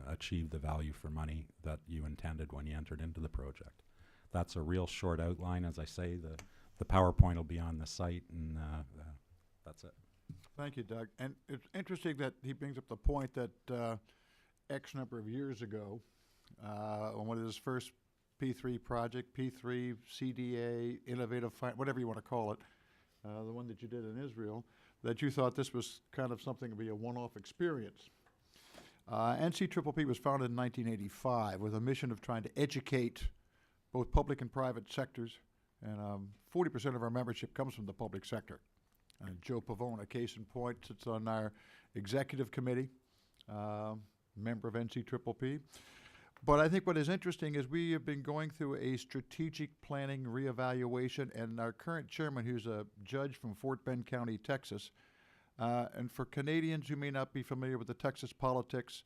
achieve the value for money that you intended when you entered into the project. That's a real short outline. As I say, the PowerPoint will be on the site, and that's it. Thank you, Doug. And it's interesting that he brings up the point that X number of years ago, on one of his first P3 project, P3, CDA, Innovative, whatever you want to call it, the one that you did in Israel, that you thought this was kind of something to be a one-off experience. NCPPP was founded in 1985 with a mission of trying to educate both public and private sectors, and 40% of our membership comes from the public sector. Joe Pavone, a case in point, sits on our executive committee, member of NCPPP. But I think what is interesting is we have been going through a strategic planning reevaluation, and our current chairman, who's a judge from Fort Bend County, Texas, and for Canadians who may not be familiar with the Texas politics,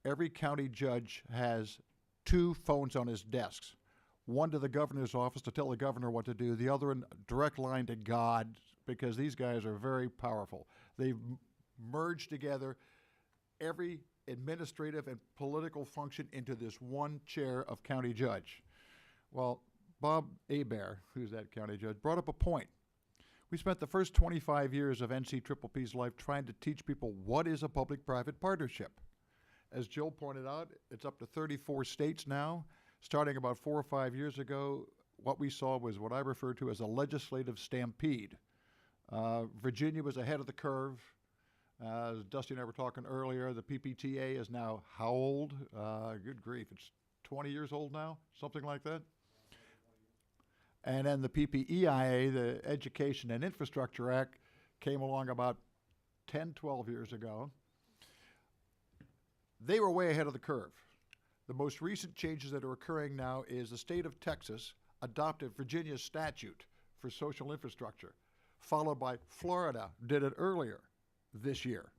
every county judge has 2 phones on his desks. One to the governor's office to tell the governor what to do, the other in direct line to God, because these guys are very powerful. They've merged together every administrative and political function into this one chair of county judge. Well, Bob Hebert, who's that county judge, brought up a point. We spent the first 25 years of NCPPP's life trying to teach people what is a public-private partnership. As Jill pointed out, it's up to 34 states now. Starting about 4 or 5 years ago, what we saw was what I refer to as a legislative stampede. Virginia was ahead of the curve. As Dusty and I were talking earlier, the PPTA is now how old? Good grief, it's 20 years old now, something like that. And then the PPEIA, the Education and Infrastructure Act, came along about 10, 12 years ago. They were way ahead of the curve. The most recent changes that are occurring now is the state of Texas adopted Virginia's statute for social infrastructure, followed by Florida did it earlier this year.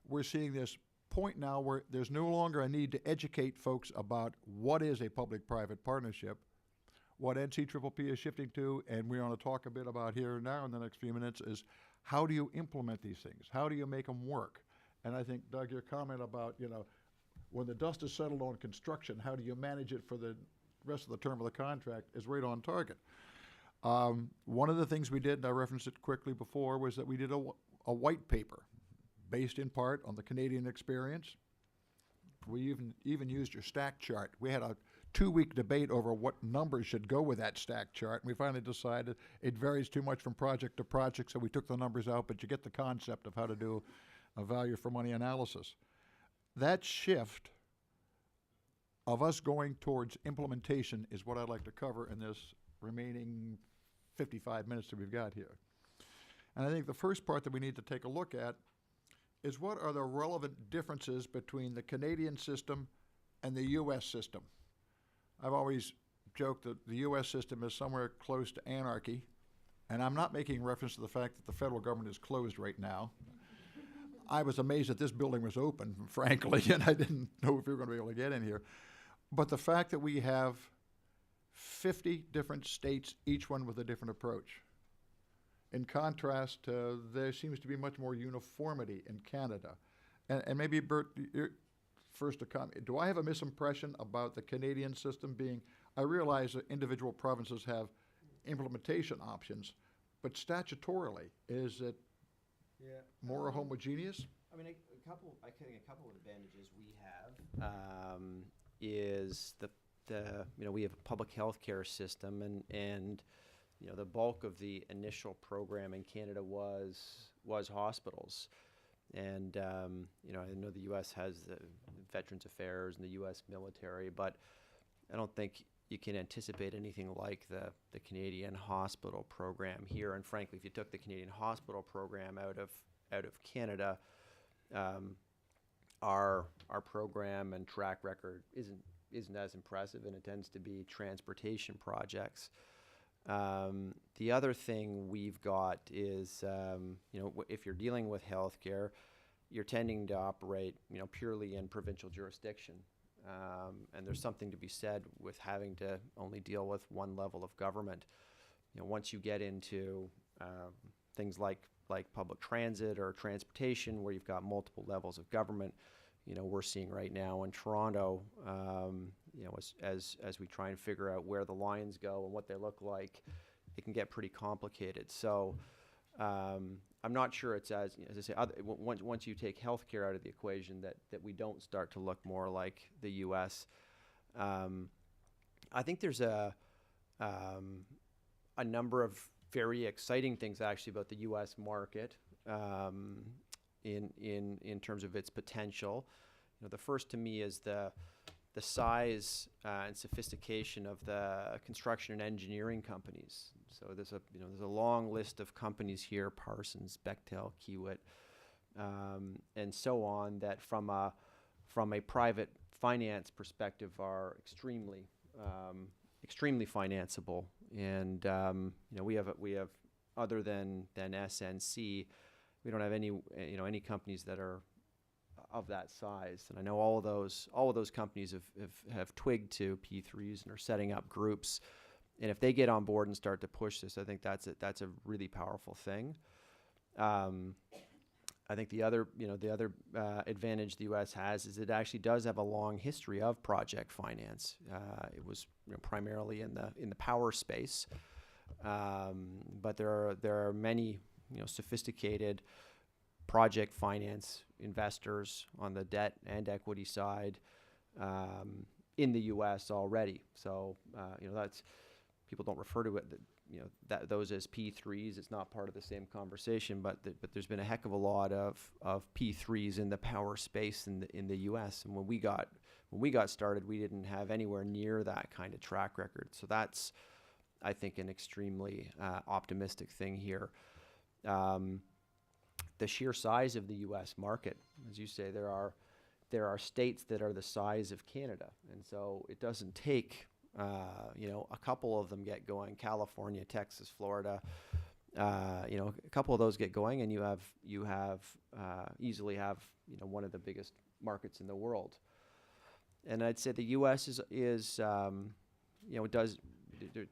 We're seeing this point now where there's no longer a need to educate folks about what is a public-private partnership, what NCCCC is shifting to, and we want to talk a bit about here now in the next few minutes, is how do you implement these things? How do you make them work? And I think, Doug, your comment about, when the dust is settled on construction, how do you manage it for the rest of the term of the contract is right on target. One of the things we did, and I referenced it quickly before, was that we did a white paper based in part on the Canadian experience. We even used your stack chart. We had a 2-week debate over what numbers should go with that stack chart, and we finally decided it varies too much from project to project, so we took the numbers out, but you get the concept of how to do a value for money analysis. That shift of us going towards implementation is what I'd like to cover in this remaining 55 minutes that we've got here. And I think the first part that we need to take a look at is what are the relevant differences between the Canadian system and the U.S. system. I've always joked that the U.S. system is somewhere close to anarchy, and I'm not making reference to the fact that the federal government is closed right now. I was amazed that this building was open, frankly, and I didn't know if we were going to be able to get in here. But the fact that we have 50 different states, each one with a different approach. In contrast, there seems to be much more uniformity in Canada. And maybe, Bert, first to comment, do I have a misimpression about the Canadian system being, I realize that individual provinces have implementation options, but statutorily, is it more homogeneous? I mean, I think a couple of advantages we have is we have a public health care system, and the bulk of the initial program in Canada was hospitals. And, I know the U.S. has the Veterans Affairs and the U.S. military, but I don't think you can anticipate anything like the Canadian hospital program here. And frankly, if you took the Canadian hospital program out of Canada, our program and track record isn't as impressive, and it tends to be transportation projects. The other thing we've got is, if you're dealing with healthcare, you're tending to operate, purely in provincial jurisdiction. And there's something to be said with having to only deal with one level of government. Once you get into things like public transit or transportation, where you've got multiple levels of government, we're seeing right now in Toronto, as we try and figure out where the lines go and what they look like, it can get pretty complicated. So I'm not sure it's as I say, once you take healthcare out of the equation, that we don't start to look more like the U.S. I think there's a number of very exciting things actually about the U.S. market. In terms of its potential. The first to me is the size and sophistication of the construction and engineering companies. So there's a long list of companies here: Parsons, Bechtel, Kiewit, and so on, that from a private finance perspective are extremely financeable. And we have other than SNC. We don't have any companies that are of that size, and I know all of those companies have twigged to P3s and are setting up groups. And if they get on board and start to push this, I think that's a really powerful thing. I think the other advantage the U.S. has is it actually does have a long history of project finance. It was primarily in the power space, but there are many sophisticated project finance investors on the debt and equity side in the U.S. already. So that's people don't refer to it, that those as P3s. It's not part of the same conversation, but there's been a heck of a lot of P3s in the power space in the U.S. And when we got started, we didn't have anywhere near that kind of track record. So that's, I think, an extremely optimistic thing here. The sheer size of the U.S. market, as you say, there are states that are the size of Canada, and so it doesn't take a couple of them get going. California, Texas, Florida, a couple of those get going, and you easily have one of the biggest markets in the world. And I'd say the U.S. is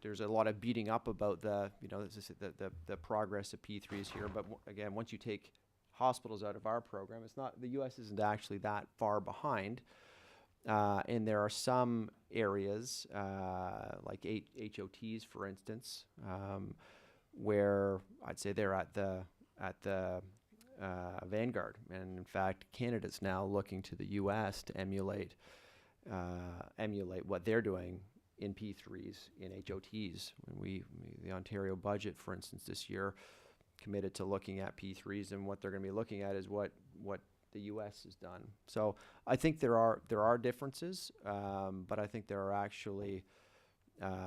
there's a lot of beating up about the progress of P3s here, but again, once you take hospitals out of our program, the U.S. isn't actually that far behind, and there are some areas like HOTs, for instance, where I'd say they're at the vanguard, and in fact, Canada's now looking to the U.S. to emulate what they're doing in P3s, in HOTs. When the Ontario budget, for instance, this year committed to looking at P3s, and what they're going to be looking at is what the U.S. has done. So I think there are differences, but I think there are actually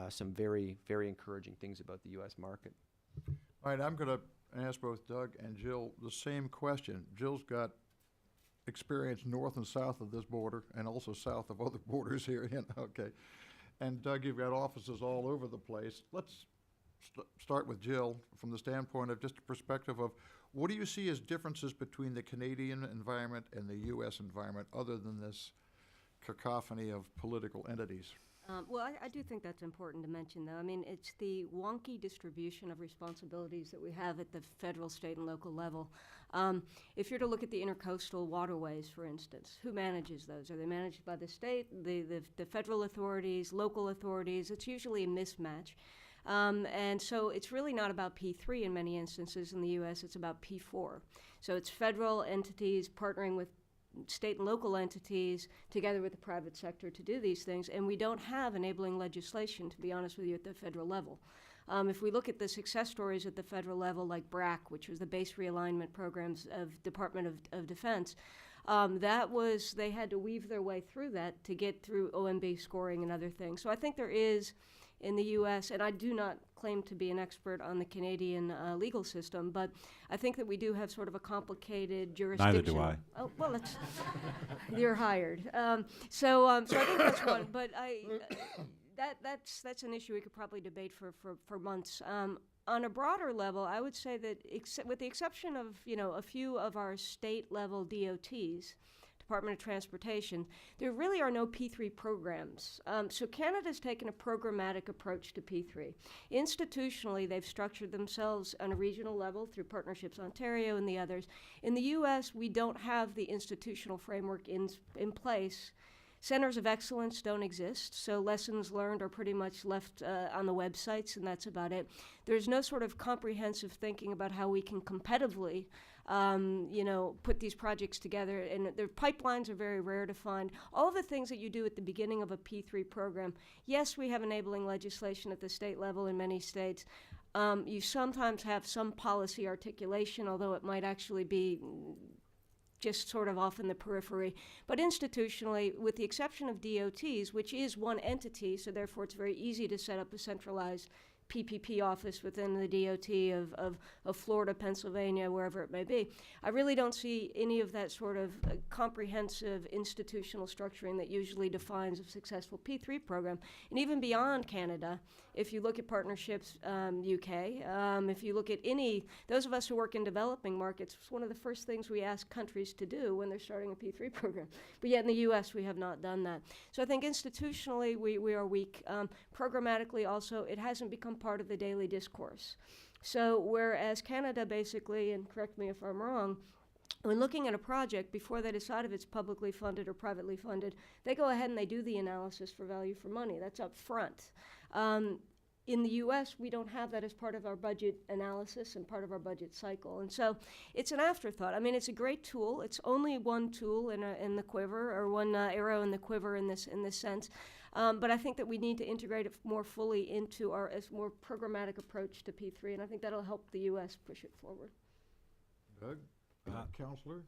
some very, very encouraging things about the U.S. market. All right, I'm going to ask both Doug and Jill the same question. Jill's got experience north and south of this border, and also south of other borders here. Okay. And Doug, you've got offices all over the place. Let's start with Jill from the standpoint of just a perspective of what do you see as differences between the Canadian environment and the U.S. environment, other than this cacophony of political entities? Well, I do think that's important to mention, though. I mean, it's the wonky distribution of responsibilities that we have at the federal, state, and local level. If you're to look at the intercoastal waterways, for instance, who manages those? Are they managed by the state, the federal authorities, local authorities? It's usually a mismatch. And so it's really not about P3 in many instances in the U.S., it's about P4. So it's federal entities partnering with state and local entities together with the private sector to do these things, and we don't have enabling legislation, to be honest with you, at the federal level. If we look at the success stories at the federal level, like BRAC, which was the base realignment programs of Department of Defense, they had to weave their way through that to get through OMB scoring and other things. So I think there is, in the U.S., and I do not claim to be an expert on the Canadian legal system, but I think that we do have sort of a complicated jurisdiction. Neither do I. Oh, well, you're hired. So I think that's one, but that's an issue we could probably debate for months. On a broader level, I would say that with the exception of, a few of our state-level DOTs, Department of Transportation, there really are no P3 programs. So Canada's taken a programmatic approach to P3. Institutionally, they've structured themselves on a regional level through Partnerships Ontario and the others. In the U.S., we don't have the institutional framework in place. Centers of excellence don't exist, so lessons learned are pretty much left on the websites, and that's about it. There's no sort of comprehensive thinking about how we can competitively put these projects together, and their pipelines are very rare to find. All of the things that you do at the beginning of a P3 program, yes, we have enabling legislation at the state level in many states. You sometimes have some policy articulation, although it might actually be just sort of off in the periphery. But institutionally, with the exception of DOTs, which is one entity, so therefore it's very easy to set up a centralized PPP office within the DOT of Florida, Pennsylvania, wherever it may be. I really don't see any of that sort of comprehensive institutional structuring that usually defines a successful P3 program. And even beyond Canada, if you look at Partnerships UK, if you look at those of us who work in developing markets, it's one of the first things we ask countries to do when they're starting a P3 program. But yet in the U.S., we have not done that. So I think institutionally, we are weak. Programmatically also, it hasn't become part of the daily discourse. So whereas Canada basically, and correct me if I'm wrong, when looking at a project, before they decide if it's publicly funded or privately funded, they go ahead and they do the analysis for value for money. That's up front. In the U.S., we don't have that as part of our budget analysis and part of our budget cycle. And so it's an afterthought. I mean, it's a great tool. It's only one tool in the quiver, or one arrow in the quiver in this sense. But I think that we need to integrate it more fully into our as more programmatic approach to P3, and I think that'll help the U.S. push it forward. Doug, Counselor?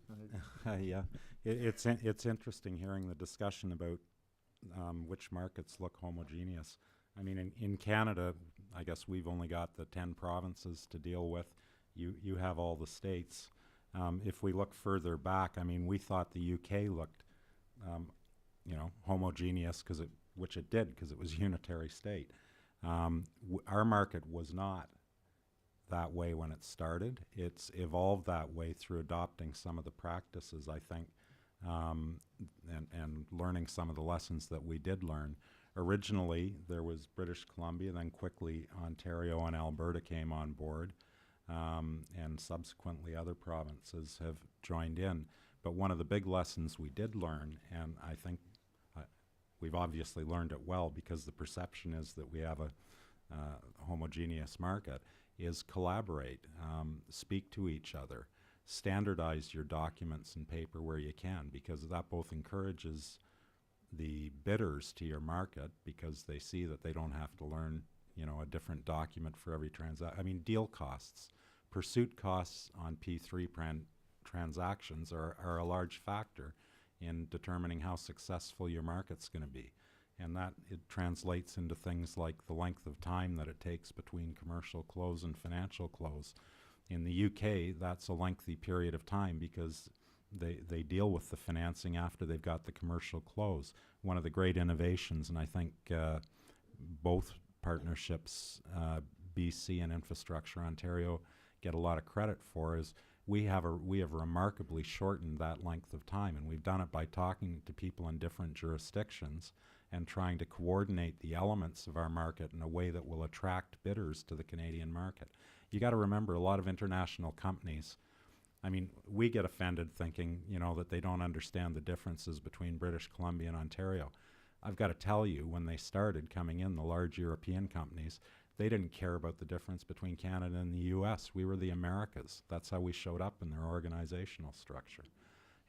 Yeah, it's interesting hearing the discussion about which markets look homogeneous. I mean, in Canada, I guess we've only got the 10 provinces to deal with. You have all the states. If we look further back, I mean, we thought the UK looked, homogeneous which it did because it was a unitary state. Our market was not that way when it started. It's evolved that way through adopting some of the practices, I think, and learning some of the lessons that we did learn. Originally, there was British Columbia, then quickly Ontario and Alberta came on board, and subsequently other provinces have joined in. But one of the big lessons we did learn, and I think we've obviously learned it well because the perception is that we have a homogeneous market, is collaborate, speak to each other, standardize your documents and paper where you can, because that both encourages the bidders to your market because they see that they don't have to learn, a different document for every transaction. I mean, deal costs, pursuit costs on P3 transactions are a large factor in determining how successful your market's going to be. And that it translates into things like the length of time that it takes between commercial close and financial close. In the UK, that's a lengthy period of time because they deal with the financing after they've got the commercial close. One of the great innovations, and I think both partnerships, BC and Infrastructure Ontario, get a lot of credit for, is we have remarkably shortened that length of time, and we've done it by talking to people in different jurisdictions and trying to coordinate the elements of our market in a way that will attract bidders to the Canadian market. You got to remember, a lot of international companies, I mean, we get offended thinking, that they don't understand the differences between British Columbia and Ontario. I've got to tell you, when they started coming in, the large European companies, they didn't care about the difference between Canada and the U.S. We were the Americas. That's how we showed up in their organizational structure.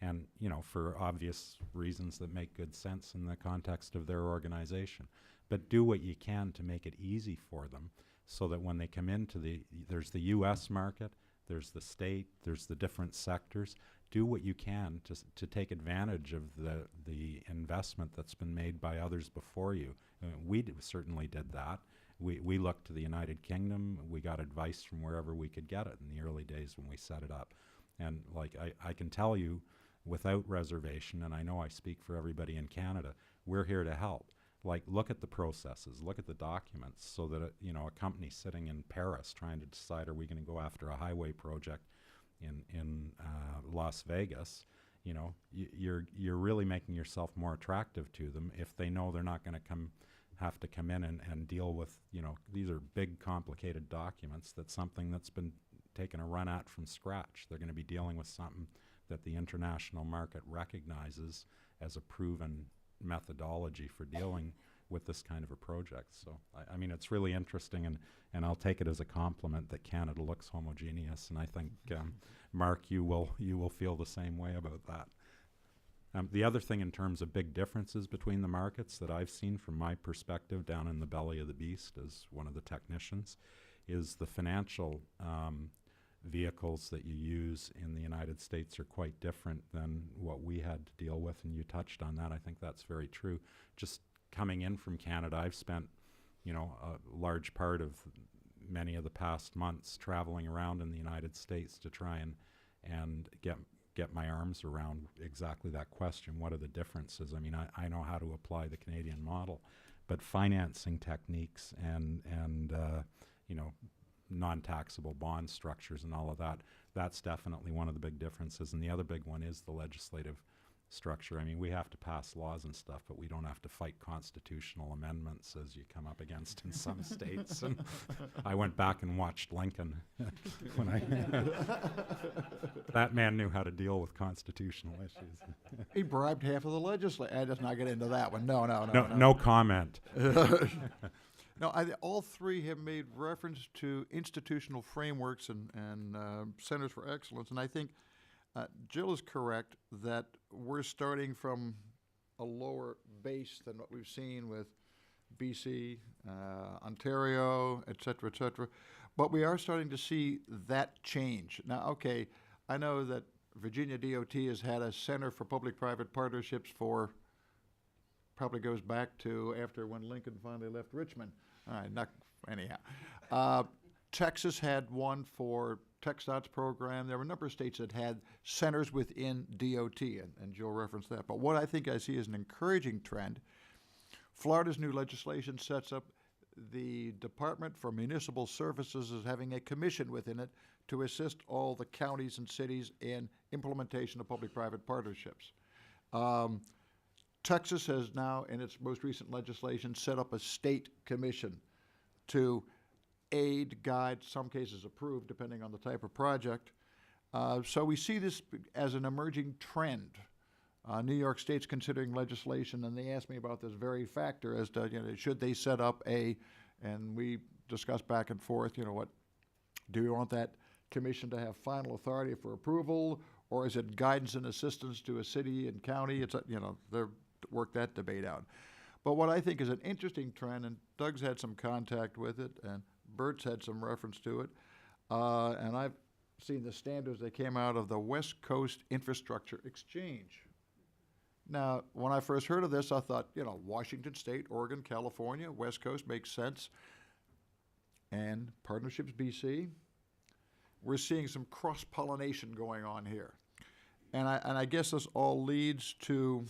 And, for obvious reasons that make good sense in the context of their organization. But do what you can to make it easy for them so that when they come into there's the U.S. market, there's the state, there's the different sectors. Do what you can to take advantage of the investment that's been made by others before you. We certainly did that. We looked to the United Kingdom. We got advice from wherever we could get it in the early days when we set it up. And I can tell you without reservation, and I know I speak for everybody in Canada, we're here to help. Look at the processes, look at the documents, so that a company sitting in Paris trying to decide, are we going to go after a highway project in Las Vegas, you're really making yourself more attractive to them if they know they're not going to have to come in and deal with, these are big, complicated documents. That's something that's been taken a run at from scratch. They're going to be dealing with something that the international market recognizes as a proven methodology for dealing with this kind of a project. So, I mean, it's really interesting, and I'll take it as a compliment that Canada looks homogeneous, and I think, Mark, you will feel the same way about that. The other thing in terms of big differences between the markets that I've seen from my perspective down in the belly of the beast as one of the technicians is the financial vehicles that you use in the United States are quite different than what we had to deal with, and you touched on that. I think that's very true. Just coming in from Canada, I've spent, a large part of many of the past months traveling around in the United States to try and get my arms around exactly that question. What are the differences? I mean, I know how to apply the Canadian model, but financing techniques and non-taxable bond structures and all of that, that's definitely one of the big differences. And the other big one is the legislative structure. I mean, we have to pass laws and stuff, but we don't have to fight constitutional amendments as you come up against in some states. And I went back and watched Lincoln when that man knew how to deal with constitutional issues. He bribed half of the legislature. Let's not get into that one. No comment. No, all three have made reference to institutional frameworks and centers for excellence, and I think Jill is correct that we're starting from a lower base than what we've seen with BC, Ontario, et cetera, but we are starting to see that change. Now, okay, I know that Virginia DOT has had a Center for Public-Private Partnerships for, probably goes back to after when Lincoln finally left Richmond. All right, anyhow. Texas had one for TxDOT's program. There were a number of states that had centers within DOT, and Jill referenced that. But what I think I see as an encouraging trend, Florida's new legislation sets up the Department for Municipal Services as having a commission within it to assist all the counties and cities in implementation of public-private partnerships. Texas has now, in its most recent legislation, set up a state commission to aid, guide, some cases approve, depending on the type of project. So we see this as an emerging trend. New York State's considering legislation, and they asked me about this very factor as to, should they set up and we discussed back and forth, what, do you want that commission to have final authority for approval, or is it guidance and assistance to a city and county? It's, they're work that debate out. But what I think is an interesting trend, and Doug's had some contact with it, and Bert's had some reference to it, and I've seen the standards that came out of the West Coast Infrastructure Exchange. Now, when I first heard of this, I thought, Washington State, Oregon, California, West Coast makes sense. And Partnerships BC, we're seeing some cross-pollination going on here. And I guess this all leads to,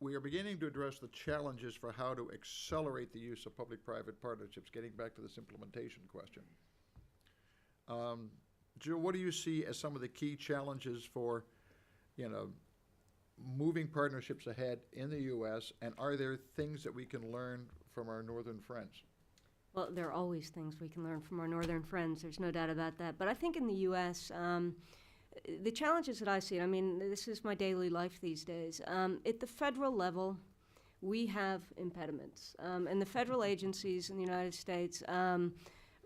we are beginning to address the challenges for how to accelerate the use of public-private partnerships, getting back to this implementation question. Jill, what do you see as some of the key challenges for, moving partnerships ahead in the U.S., and are there things that we can learn from our northern friends? Well, there are always things we can learn from our northern friends. There's no doubt about that. But I think in the U.S., the challenges that I see, this is my daily life these days. At the federal level, we have impediments. And the federal agencies in the United States,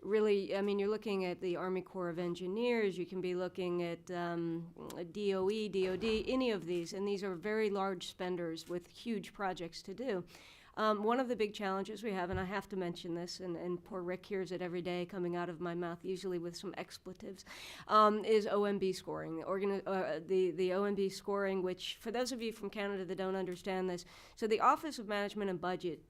really, you're looking at the Army Corps of Engineers, you can be looking at DOE, DOD, any of these, and these are very large spenders with huge projects to do. One of the big challenges we have, and I have to mention this, and poor Rick hears it every day coming out of my mouth, usually with some expletives, is OMB scoring. The OMB scoring, which, for those of you from Canada that don't understand this, so the Office of Management and Budget,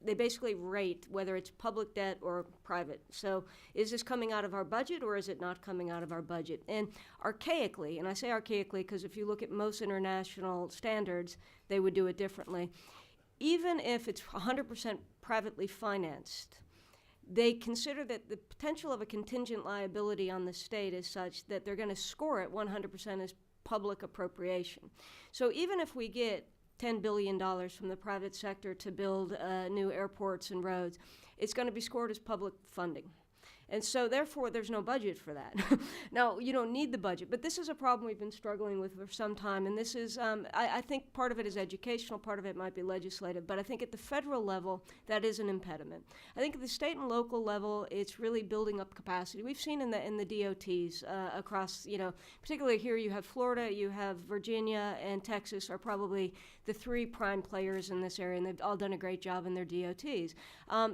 they basically rate whether it's public debt or private. So is this coming out of our budget or is it not coming out of our budget? And archaically, and I say archaically because if you look at most international standards, they would do it differently. Even if it's 100% privately financed, they consider that the potential of a contingent liability on the state is such that they're going to score it 100% as public appropriation. So even if we get $10 billion from the private sector to build new airports and roads, it's going to be scored as public funding. And so therefore there's no budget for that. Now, you don't need the budget, but this is a problem we've been struggling with for some time, and this is, I think part of it is educational, part of it might be legislative, but I think at the federal level, that is an impediment. I think at the state and local level, it's really building up capacity. We've seen in the DOTs across, particularly here you have Florida, you have Virginia, and Texas are probably the three prime players in this area, and they've all done a great job in their DOTs.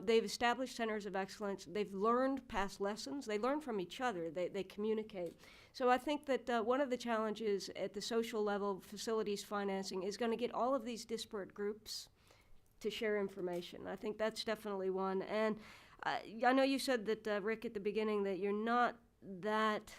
They've established centers of excellence. They've learned past lessons. They learn from each other. They communicate. So I think that one of the challenges at the social level, facilities financing, is going to get all of these disparate groups to share information. I think that's definitely one. And I know you said that, Rick, at the beginning, that you're not that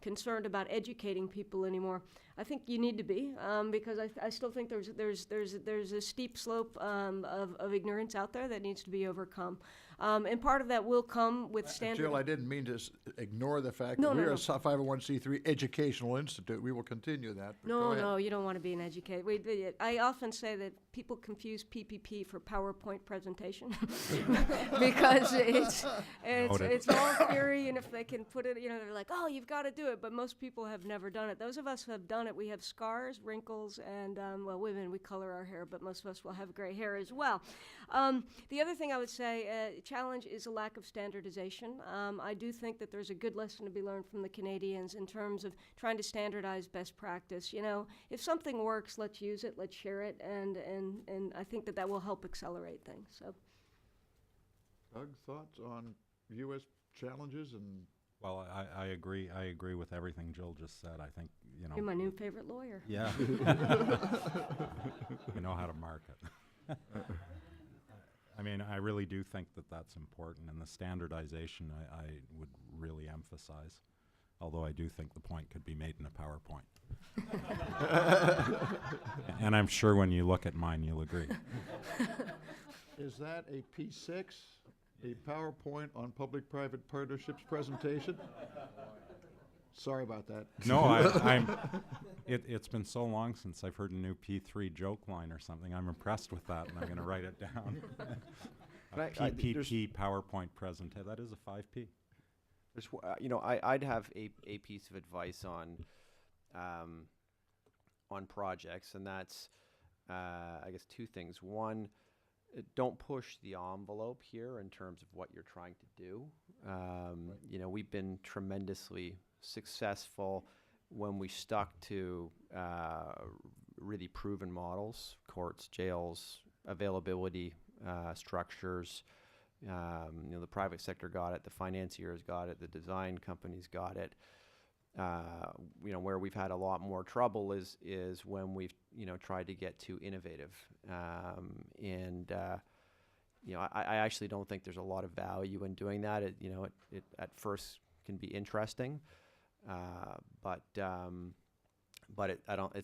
concerned about educating people anymore. I think you need to be, because I still think there's a steep slope of ignorance out there that needs to be overcome. And part of that will come with standard. Jill, I didn't mean to ignore the fact that we're a 501c3 educational institute. We will continue that. No, you don't want to be an educator. I often say that people confuse PPP for PowerPoint presentation because it's all theory, and if they can put it, they're like, oh, you've got to do it. But most people have never done it. Those of us who have done on it, we have scars, wrinkles, and, well, women, we color our hair, but most of us will have gray hair as well. The other thing I would say, challenge is a lack of standardization. I do think that there's a good lesson to be learned from the Canadians in terms of trying to standardize best practice. You know, if something works, let's use it, let's share it, and I think that will help accelerate things. So, Doug, thoughts on U.S. challenges and Well, I agree. I agree with everything Jill just said. I think, you know. you're my new favorite lawyer. Yeah. You know how to market. I mean, I really do think that that's important, and the standardization I would really emphasize, although I do think the point could be made in a PowerPoint. And I'm sure when you look at mine, you'll agree. is that a P6, a PowerPoint on public-private partnerships presentation? Sorry about that. No, it's been so long since I've heard a new P3 joke line or something. I'm impressed with that, and I'm going to write it down. PPP PowerPoint presentation. That is a 5P. There's, you know, I'd have a piece of advice on projects, and that's, I guess, two things. One, don't push the envelope here in terms of what you're trying to do. You know, we've been tremendously successful when we stuck to really proven models, courts, jails, availability, structures. You know, the private sector got it, the financiers got it, the design companies got it. You know, where we've had a lot more trouble is when we've, you know, tried to get too innovative. You know, I actually don't think there's a lot of value in doing that. It, you know, it at first can be interesting, but it's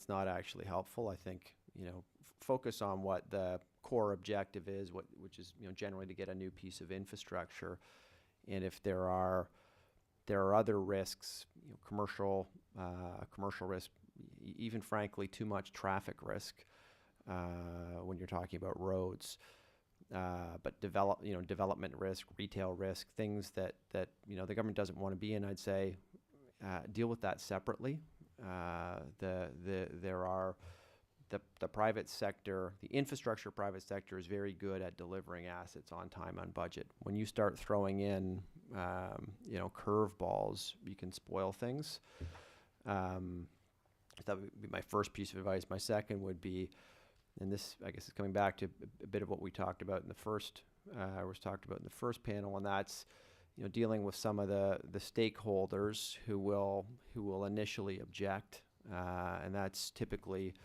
not actually helpful. I think, you know, focus on what the core objective is, which is, you know, generally to get a new piece of infrastructure. And if there are other risks, you know, commercial risk, even frankly too much traffic risk when you're talking about roads, but development risk, retail risk, things that you know the government doesn't want to be in. I'd say deal with that separately. The private sector, the infrastructure private sector is very good at delivering assets on time, on budget. When you start throwing in, you know, curveballs, you can spoil things. That would be my first piece of advice. My second would be, and this, I guess, is coming back to a bit of what we talked about in the first, panel, and that's, you know, dealing with some of the stakeholders who will initially object, and that's typically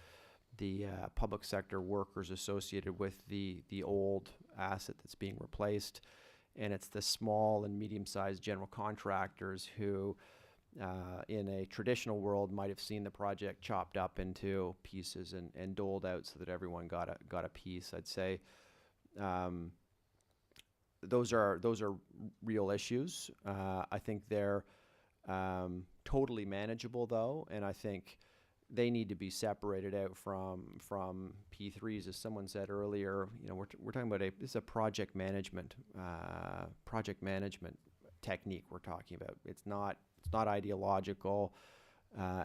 the public sector workers associated with the old asset that's being replaced, and it's the small and medium-sized general contractors who, in a traditional world, might have seen the project chopped up into pieces and doled out so that everyone got a piece. I'd say those are real issues. I think they're totally manageable, though, and I think they need to be separated out from P3s, as someone said earlier. You know, we're talking about this is a project management technique we're talking about. It's not ideological.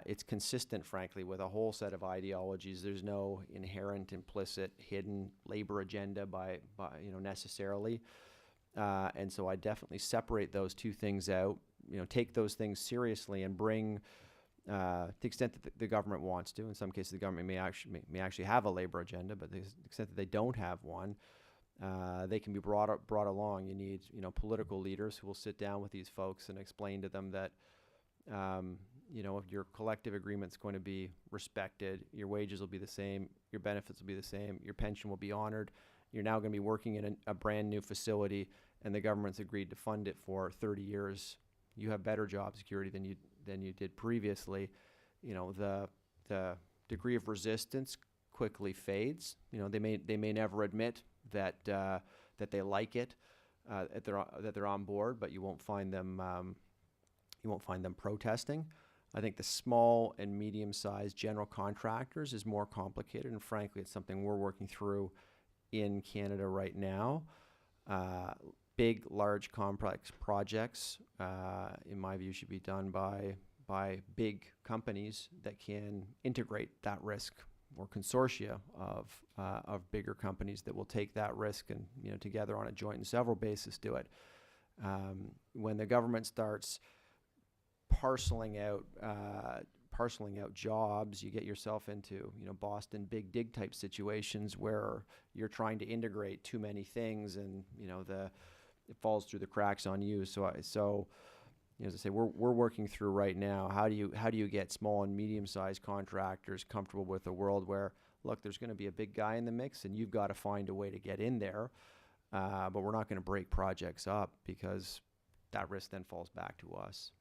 It's consistent, frankly, with a whole set of ideologies. There's no inherent, implicit, hidden labor agenda by you know, necessarily. And so I definitely separate those two things out. You know, take those things seriously and bring. To the extent that the government wants to, in some cases the government may actually have a labor agenda, but to the extent that they don't have one, they can be brought along. You need, you know, political leaders who will sit down with these folks and explain to them that, you know, if your collective agreement's going to be respected, your wages will be the same, your benefits will be the same, your pension will be honored. You're now going to be working in a brand new facility, and the government's agreed to fund it for 30 years. You have better job security than you did previously. You know, the degree of resistance quickly fades. You know, they may never admit that they like it, that they're on board, but you won't find them protesting. I think the small and medium-sized general contractors is more complicated, and frankly, it's something we're working through in Canada right now. Big, large, complex projects, in my view, should be done by by big companies that can integrate that risk, or consortia of bigger companies that will take that risk and, you know, together on a joint and several basis do it. When the government starts parceling out jobs, you get yourself into, you know, Boston Big Dig type situations where you're trying to integrate too many things, and, you know, it falls through the cracks on you. So you know, as I say, we're working through right now, how do you get small and medium-sized contractors comfortable with a world where, look, there's going to be a big guy in the mix, and you've got to find a way to get in there, but we're not going to break projects up, because that risk then falls back to us.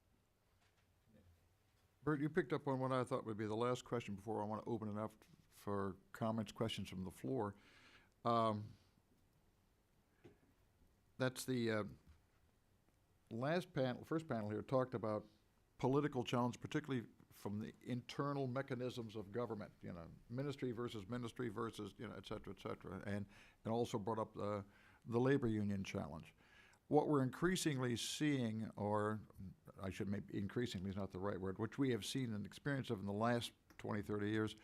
Bert, you picked up on what I thought would be the last question before I want to open it up for comments, questions from the floor. That's the first panel here talked about political challenge, particularly from the internal mechanisms of government, you know, ministry versus, you know, et cetera, and also brought up the labor union challenge. What we're increasingly seeing, or I should maybe increasingly is not the right word, which we have seen and experienced of in the last 20, 30 years,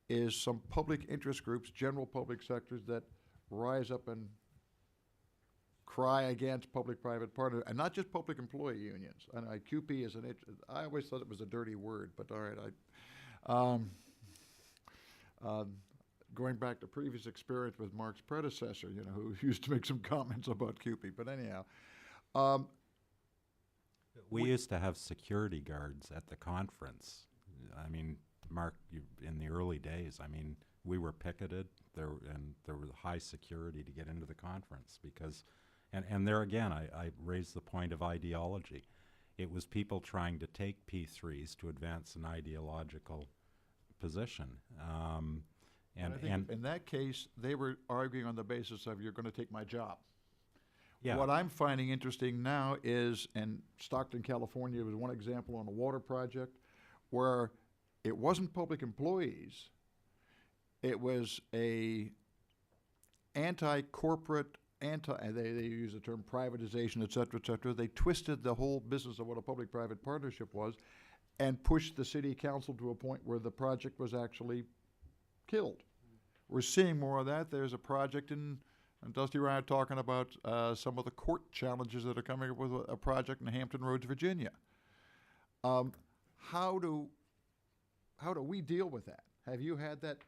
is some public interest groups, general public sectors, that rise up and cry against public-private partnership, and not just public employee unions. And QP is I always thought it was a dirty word, but all right, going back to previous experience with Mark's predecessor, you know, who used to make some comments about QP. But anyhow, we used to have security guards at the conference. I mean, Mark, in the early days, I mean, we were picketed there, and there was high security to get into the conference because, and there again, I raised the point of ideology. It was people trying to take P3s to advance an ideological position. And I think in that case, they were arguing on the basis of, you're going to take my job. Yeah. What I'm finding interesting now is, and Stockton, California was one example on a water project, where it wasn't public employees, it was a anti-corporate, they use the term privatization, et cetera, they twisted the whole business of what a public-private partnership was and pushed the city council to a point where the project was actually killed. We're seeing more of that. There's a project and Dusty Ryan talking about some of the court challenges that are coming up with a project in Hampton Roads, Virginia. How do we deal with that? Have you had that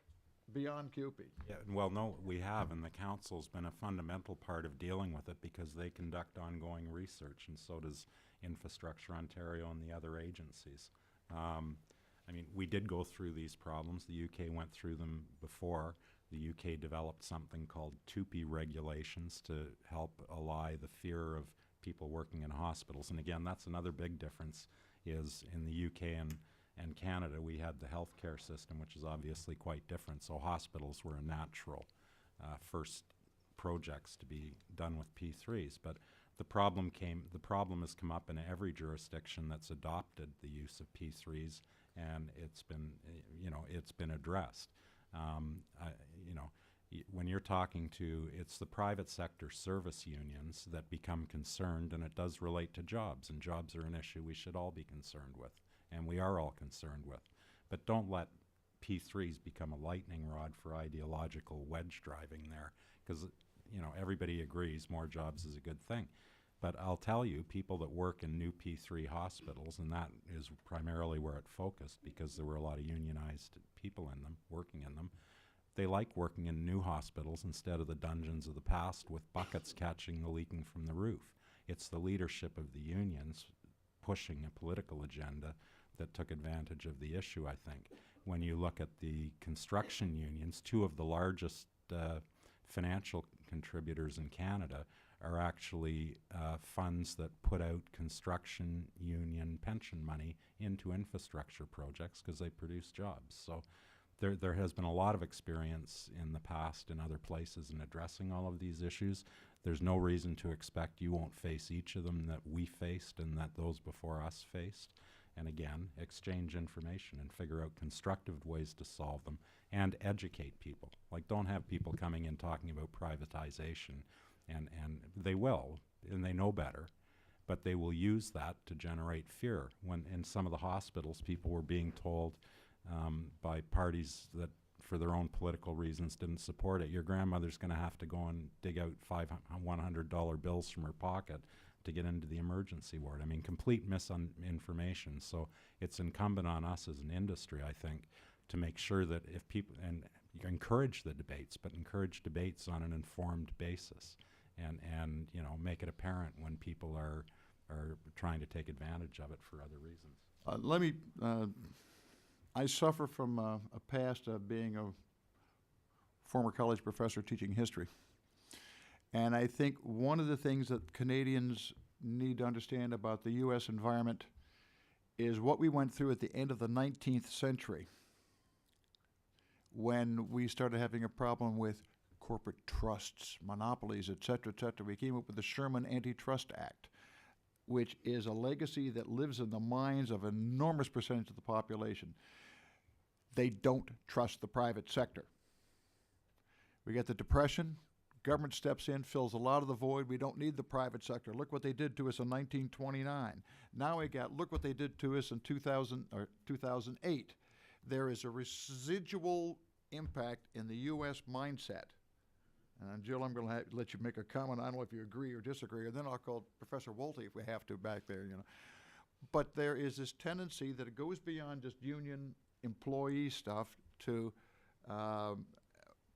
beyond CUPE? Yeah, well, no, we have, and the council's been a fundamental part of dealing with it because they conduct ongoing research, and so does Infrastructure Ontario and the other agencies. I mean, we did go through these problems. The UK went through them before. The UK developed something called TUPE regulations to help allay the fear of people working in hospitals. And again, that's another big difference, is in the UK and Canada, we had the healthcare system, which is obviously quite different. So hospitals were a natural first projects to be done with P3s. But the problem has come up in every jurisdiction that's adopted the use of P3s, and it's been, it's been addressed. When you're talking to, it's the private sector service unions that become concerned, and it does relate to jobs, and jobs are an issue we should all be concerned with, and we are all concerned with. But don't let P3s become a lightning rod for ideological wedge driving there, because everybody agrees more jobs is a good thing. But I'll tell you, people that work in new P3 hospitals, and that is primarily where it focused because there were a lot of unionized people in them, working in them, they like working in new hospitals instead of the dungeons of the past with buckets catching the leaking from the roof. It's the leadership of the unions pushing a political agenda that took advantage of the issue, I think. When you look at the construction unions, two of the largest financial contributors in Canada are actually funds that put out construction union pension money into infrastructure projects because they produce jobs. So there has been a lot of experience in the past in other places in addressing all of these issues. There's no reason to expect you won't face each of them that we faced and that those before us faced. And again, exchange information and figure out constructive ways to solve them and educate people. Like, don't have people coming in talking about privatization, and they will, and they know better. but they will use that to generate fear. When in some of the hospitals, people were being told by parties that for their own political reasons didn't support it, your grandmother's going to have to go and dig out $100 bills from her pocket to get into the emergency ward. I mean, complete misinformation. So it's incumbent on us as an industry, I think, to make sure that if people, and you encourage the debates, but encourage debates on an informed basis, and you know, make it apparent when people are trying to take advantage of it for other reasons. I suffer from a past of being a former college professor teaching history. And I think one of the things that Canadians need to understand about the U.S. environment is what we went through at the end of the 19th century when we started having a problem with corporate trusts, monopolies, et cetera, et cetera. We came up with the Sherman Antitrust Act, which is a legacy that lives in the minds of an enormous percentage of the population. They don't trust the private sector. We get the Depression. Government steps in, fills a lot of the void. We don't need the private sector. Look what they did to us in 1929. Now look what they did to us in 2008. There is a residual impact in the U.S. mindset. And Jill, I'm going to let you make a comment. I don't know if you agree or disagree, and then I'll call Professor Wolte if we have to back there, you know. But there is this tendency that it goes beyond just union employee stuff to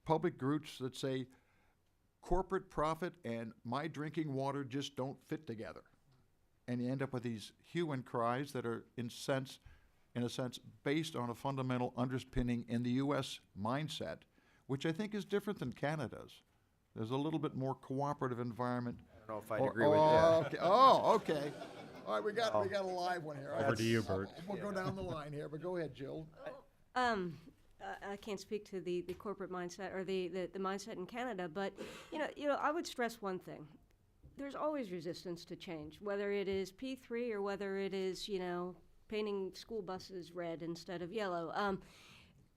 public groups that say corporate profit and my drinking water just don't fit together. And you end up with these hue and cries that are in a sense based on a fundamental underpinning in the U.S. mindset, which I think is different than Canada's. There's a little bit more cooperative environment. I don't know if I'd agree with that. Okay. Oh, okay. All right, we got a live one here. Over to you, Bert. We'll go down the line here, but go ahead, Jill. I can't speak to the corporate mindset or the mindset in Canada, but you know, I would stress one thing. There's always resistance to change, whether it is P3 or whether it is, you know, painting school buses red instead of yellow.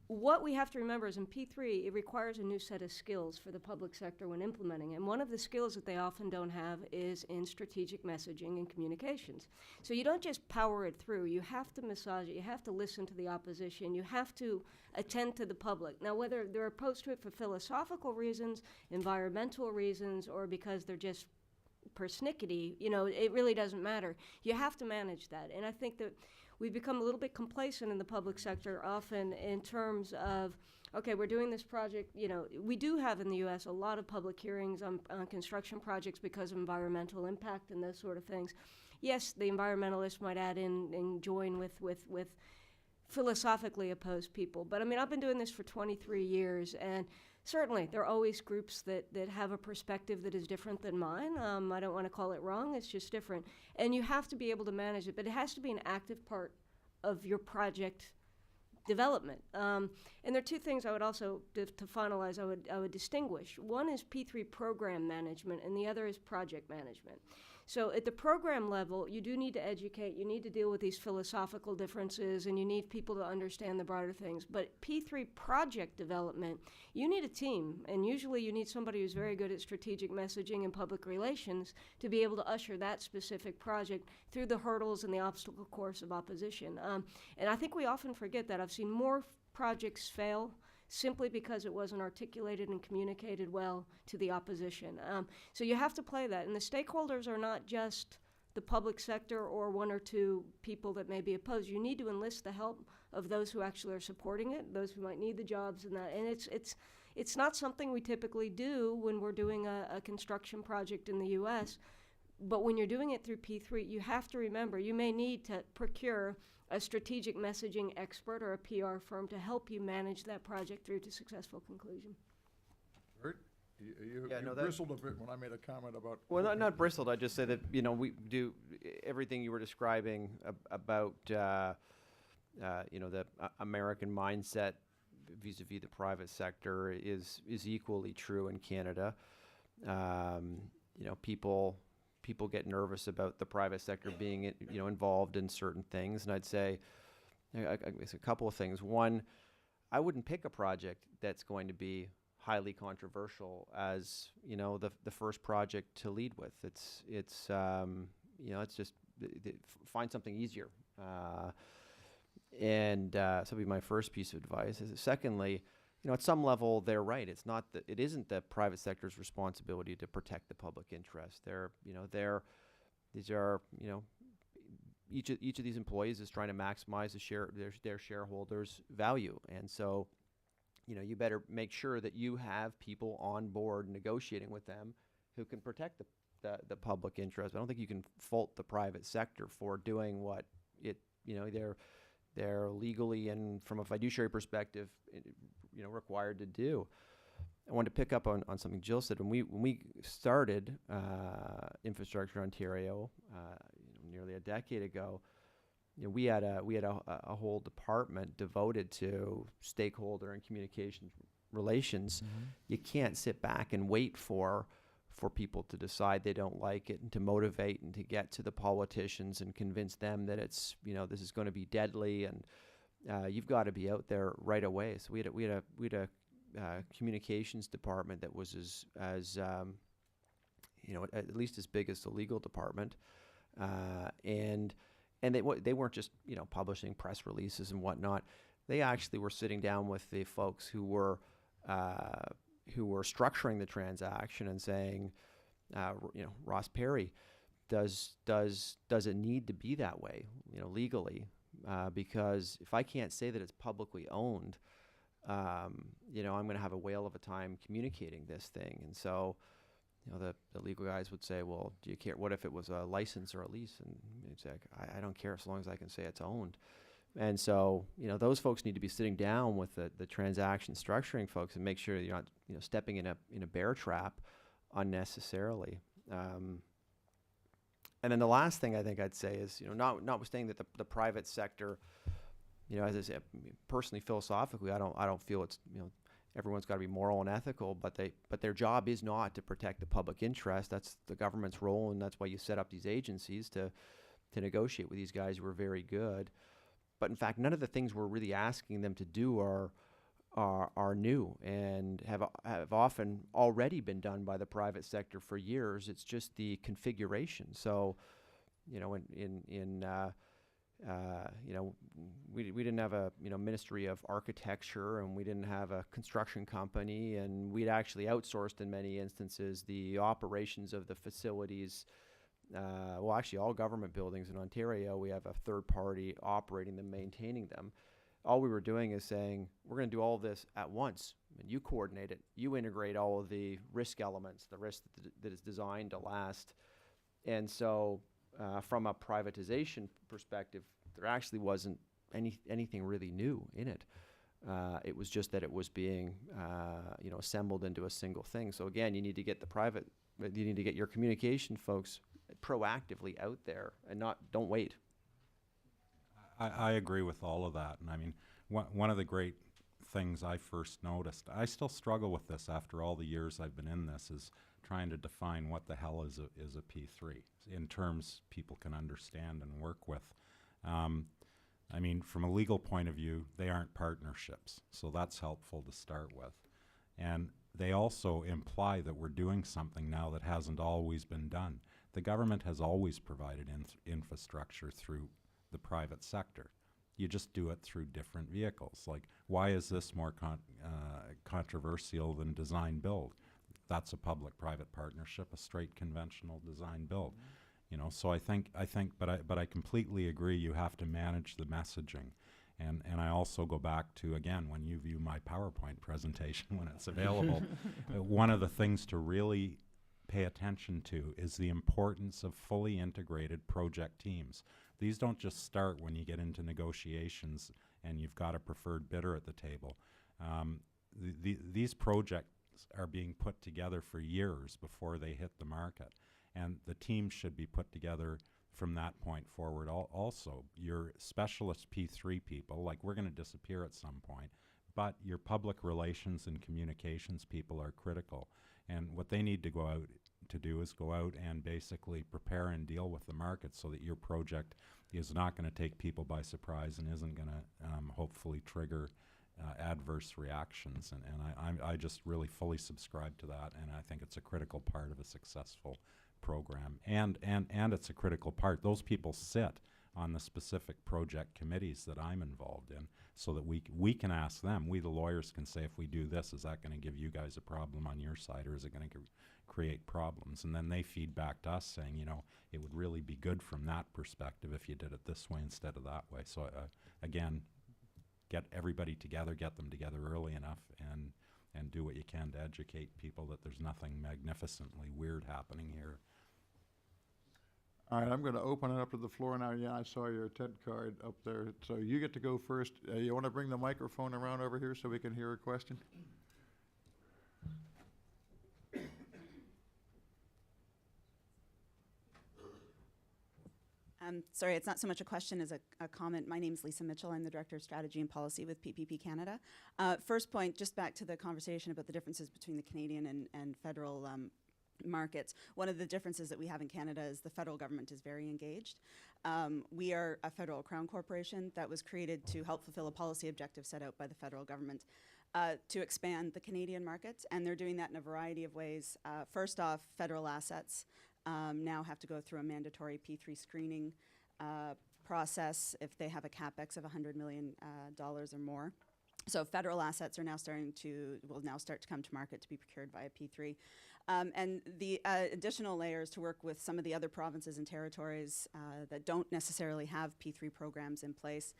What we have to remember is in P3, it requires a new set of skills for the public sector when implementing. And one of the skills that they often don't have is in strategic messaging and communications. So you don't just power it through. You have to massage it. You have to listen to the opposition. You have to attend to the public. Now, whether they're opposed to it for philosophical reasons, environmental reasons, or because they're just persnickety, you know, it really doesn't matter. You have to manage that. And I think that we've become a little bit complacent in the public sector often in terms of, okay, we're doing this project, you know, we do have in the U.S. a lot of public hearings on construction projects because of environmental impact and those sort of things. Yes, the environmentalists might add in and join with philosophically opposed people. But I mean, I've been doing this for 23 years, and certainly there are always groups that have a perspective that is different than mine. I don't want to call it wrong, it's just different. And you have to be able to manage it, but it has to be an active part of your project development. And there are two things I would also, to finalize, I would distinguish. One is P3 program management, and the other is project management. So at the program level, you do need to educate, you need to deal with these philosophical differences, and you need people to understand the broader things. But P3 project development, you need a team, and usually you need somebody who's very good at strategic messaging and public relations to be able to usher that specific project through the hurdles and the obstacle course of opposition. And I think we often forget that. I've seen more projects fail simply because it wasn't articulated and communicated well to the opposition. So you have to play that. And the stakeholders are not just the public sector or one or two people that may be opposed. You need to enlist the help of those who actually are supporting it, those who might need the jobs and that. And it's not something we typically do when we're doing a construction project in the U.S., but when you're doing it through P3, you have to remember you may need to procure a strategic messaging expert or a PR firm to help you manage that project through to successful conclusion. Bert, you that- bristled a bit when I made a comment about... Well, not bristled. I just say that, you know, we do everything you were describing about, you know, the American mindset vis-a-vis the private sector is equally true in Canada. You know, people get nervous about the private sector being, you know, involved in certain things, and I'd say, I guess a couple of things. One, I wouldn't pick a project that's going to be highly controversial as, you know, the first project to lead with. It's let's just find something easier. So that'd be my first piece of advice. Secondly, at some level, they're right. It isn't the private sector's responsibility to protect the public interest. Each of these employees is trying to maximize their shareholders' value, and so, you better make sure that you have people on board negotiating with them who can protect the public interest. I don't think you can fault the private sector for doing what they're legally and from a fiduciary perspective, required to do. I wanted to pick up on something Jill said. When we started Infrastructure Ontario nearly a decade ago, we had a whole department devoted to stakeholder and communications relations. You can't sit back and wait for people to decide they don't like it and to motivate and to get to the politicians and convince them that it's this is going to be deadly, and you've got to be out there right away. So we had a communications department that was as at least as big as the legal department, and they weren't just publishing press releases and whatnot. They actually were sitting down with the folks who were structuring the transaction and saying, Ross Perry, does it need to be that way, legally? Because if I can't say that it's publicly owned, I'm going to have a whale of a time communicating this thing. And so, the legal guys would say, well, do you care? What if it was a license or a lease? And it's like, I don't care as long as I can say it's owned. And so, those folks need to be sitting down with the transaction structuring folks and make sure you're not, stepping in a bear trap unnecessarily. And then the last thing I think I'd say is, notwithstanding that the private sector, as I said, personally, philosophically, I don't feel it's, everyone's got to be moral and ethical, but their job is not to protect the public interest. That's the government's role, and that's why you set up these agencies to negotiate with these guys who are very good. But in fact, none of the things we're really asking them to do are new and have often already been done by the private sector for years. It's just the configuration. So, we didn't have a Ministry of Architecture, and we didn't have a construction company, and we'd actually outsourced in many instances the operations of the facilities. Actually, all government buildings in Ontario, we have a third party operating them, maintaining them. All we were doing is saying, we're going to do all of this at once, and you coordinate it. You integrate all of the risk elements, the risk that is designed to last. And so, from a privatization perspective, there actually wasn't anything really new in it. It was just that it was being, assembled into a single thing. So again, you need to get your communication folks proactively out there and don't wait. I agree with all of that. And I mean, one of the great things I first noticed, I still struggle with this after all the years I've been in this, is trying to define what the hell is a P3 in terms people can understand and work with. I mean, from a legal point of view, they aren't partnerships, so that's helpful to start with. And they also imply that we're doing something now that hasn't always been done. The government has always provided infrastructure through the private sector. You just do it through different vehicles. Like, why is this more controversial than design build? That's a public-private partnership, a straight conventional design build. So I think, but I completely agree. You have to manage the messaging, and I also go back to, again, when you view my PowerPoint presentation when it's available, one of the things to really pay attention to is the importance of fully integrated project teams. These don't just start when you get into negotiations and you've got a preferred bidder at the table. These projects are being put together for years before they hit the market. And the team should be put together from that point forward. Also, your specialist P3 people, like, we're going to disappear at some point, but your public relations and communications people are critical. And what they need to go out to do is go out and basically prepare and deal with the market so that your project is not going to take people by surprise and isn't going to hopefully trigger adverse reactions. And I just really fully subscribe to that, and I think it's a critical part of a successful program, and it's a critical part. Those people sit on the specific project committees that I'm involved in, so that we can ask them. We, the lawyers, can say, if we do this, is that going to give you guys a problem on your side, or is it going to create problems? And then they feed back to us saying, you know, it would really be good from that perspective if you did it this way instead of that way. So again, get everybody together, get them together early enough, and do what you can to educate people that there's nothing magnificently weird happening here. All right, I'm going to open it up to the floor now. Yeah, I saw your TED card up there. So you get to go first. You want to bring the microphone around over here so we can hear a question? Sorry, it's not so much a question as a comment. My name is Lisa Mitchell. I'm the Director of Strategy and Policy with PPP Canada. First point, just back to the conversation about the differences between the Canadian and federal markets. One of the differences that we have in Canada is the federal government is very engaged. We are a federal crown corporation that was created to help fulfill a policy objective set out by the federal government to expand the Canadian market, and they're doing that in a variety of ways. First off, federal assets now have to go through a mandatory P3 screening process if they have a capex of $100 million or more. So federal assets are now will now start to come to market to be procured via P3. And the additional layers to work with some of the other provinces and territories that don't necessarily have P3 programs in place,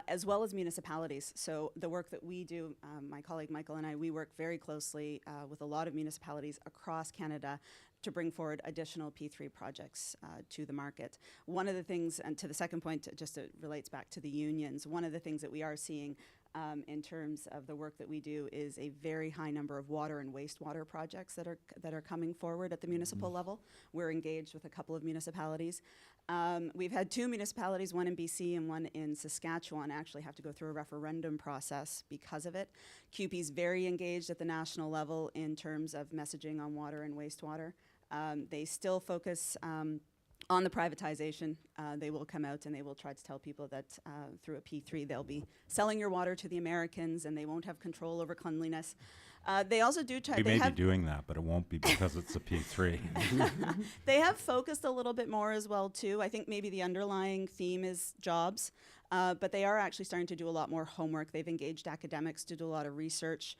as well as municipalities. So the work that we do, my colleague Michael and I, we work very closely with a lot of municipalities across Canada to bring forward additional P3 projects to the market. One of the things, and to the second point, just it relates back to the unions, one of the things that we are seeing in terms of the work that we do is a very high number of water and wastewater projects that are coming forward at the municipal level. We're engaged with a couple of municipalities. We've had two municipalities, one in BC and one in Saskatchewan, actually have to go through a referendum process because of it. CUPE's very engaged at the national level in terms of messaging on water and wastewater. They still focus on the privatization. They will come out and they will try to tell people that through a P3 they'll be selling your water to the Americans and they won't have control over cleanliness. They also do try. We may be doing that, but it won't be because it's a P3. They have focused a little bit more as well too. I think maybe the underlying theme is jobs, but they are actually starting to do a lot more homework. They've engaged academics to do a lot of research.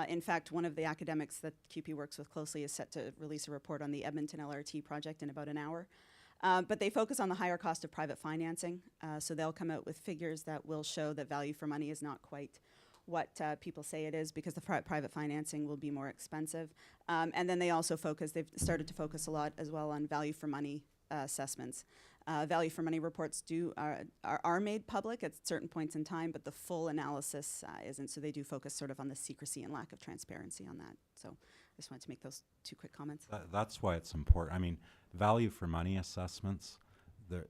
In fact, one of the academics that CUPE works with closely is set to release a report on the Edmonton LRT project in about an hour. But they focus on the higher cost of private financing. So they'll come out with figures that will show that value for money is not quite what people say it is, because the private financing will be more expensive. And then they also they've started to focus a lot as well on value for money assessments. Value for money reports are made public at certain points in time, but the full analysis isn't. So they do focus sort of on the secrecy and lack of transparency on that. So I just wanted to make those two quick comments. That's why it's important. I mean, value for money assessments,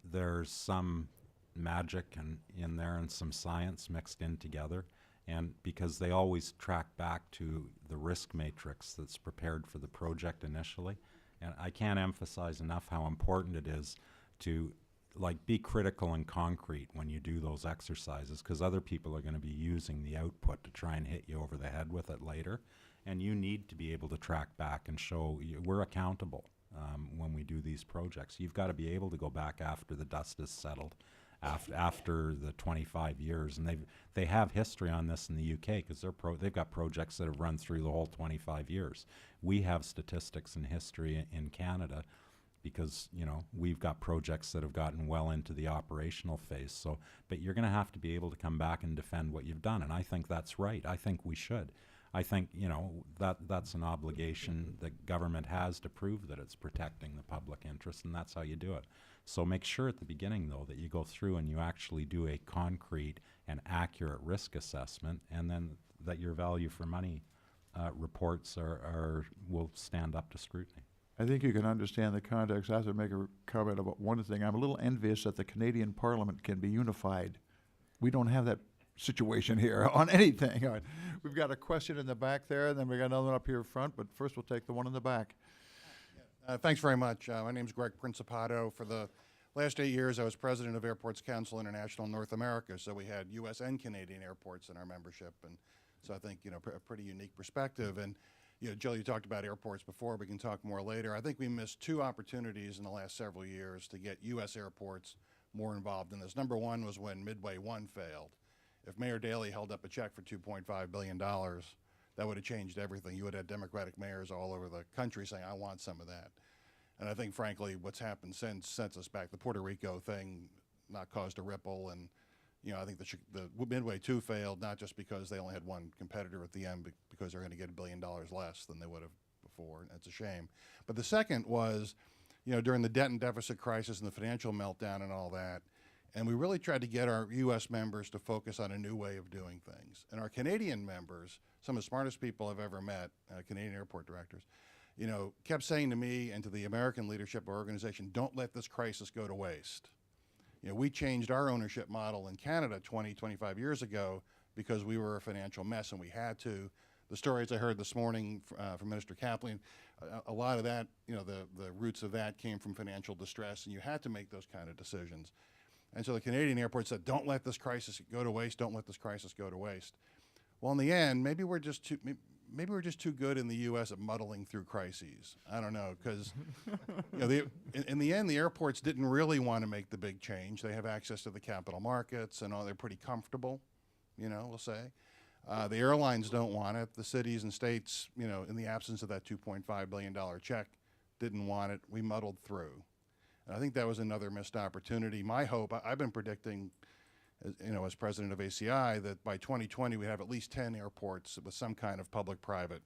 there's some magic in there and some science mixed in together. And because they always track back to the risk matrix that's prepared for the project initially. And I can't emphasize enough how important it is to be critical and concrete when you do those exercises, because other people are going to be using the output to try and hit you over the head with it later. And you need to be able to track back and show we're accountable when we do these projects. You've got to be able to go back after the dust is settled, after the 25 years. And they have history on this in the UK, because they've got projects that have run through the whole 25 years. We have statistics and history in Canada because, we've got projects that have gotten well into the operational phase. So, but you're going to have to be able to come back and defend what you've done. And I think that's right. I think we should. I think, that's an obligation that government has to prove that it's protecting the public interest, and that's how you do it. So make sure at the beginning, though, that you go through and you actually do a concrete and accurate risk assessment, and then that your value for money reports will stand up to scrutiny. I think you can understand the context. I have to make a comment about one thing. I'm a little envious that the Canadian Parliament can be unified. We don't have that situation here on anything. All right. We've got a question in the back there, and then we got another one up here front, but first we'll take the one in the back. Thanks very much. My name is Greg Principato. For the last 8 years, I was president of Airports Council International North America, so we had U.S. and Canadian airports in our membership, and so I think, a pretty unique perspective. And Jill, you talked about airports before. We can talk more later. I think we missed two opportunities in the last several years to get U.S. airports more involved in this. Number one was when Midway 1 failed. If Mayor Daley held up a check for $2.5 billion, that would have changed everything. You would have Democratic mayors all over the country saying, I want some of that. And I think, frankly, what's happened since census back, the Puerto Rico thing not caused a ripple. And, I think the Midway 2 failed, not just because they only had one competitor at the end, but because they're going to get $1 billion less than they would have before. And that's a shame. But the second was, during the debt and deficit crisis and the financial meltdown and all that, and we really tried to get our U.S. members to focus on a new way of doing things. And our Canadian members, some of the smartest people I've ever met, Canadian airport directors, kept saying to me and to the American leadership of our organization, don't let this crisis go to waste. We changed our ownership model in Canada 20, 25 years ago because we were a financial mess and we had to. The stories I heard this morning from Minister Kathleen, a lot of that, the roots of that came from financial distress, and you had to make those kind of decisions. And so the Canadian airport said, don't let this crisis go to waste, don't let this crisis go to waste. Well, in the end, maybe we're just too good in the U.S. at muddling through crises. I don't know, because in the end, the airports didn't really want to make the big change. They have access to the capital markets, and they're pretty comfortable, we'll say. The airlines don't want it. The cities and states, in the absence of that $2.5 billion check, didn't want it. We muddled through. And I think that was another missed opportunity. My hope, I've been predicting, as president of ACI, that by 2020 we have at least 10 airports with some kind of public-private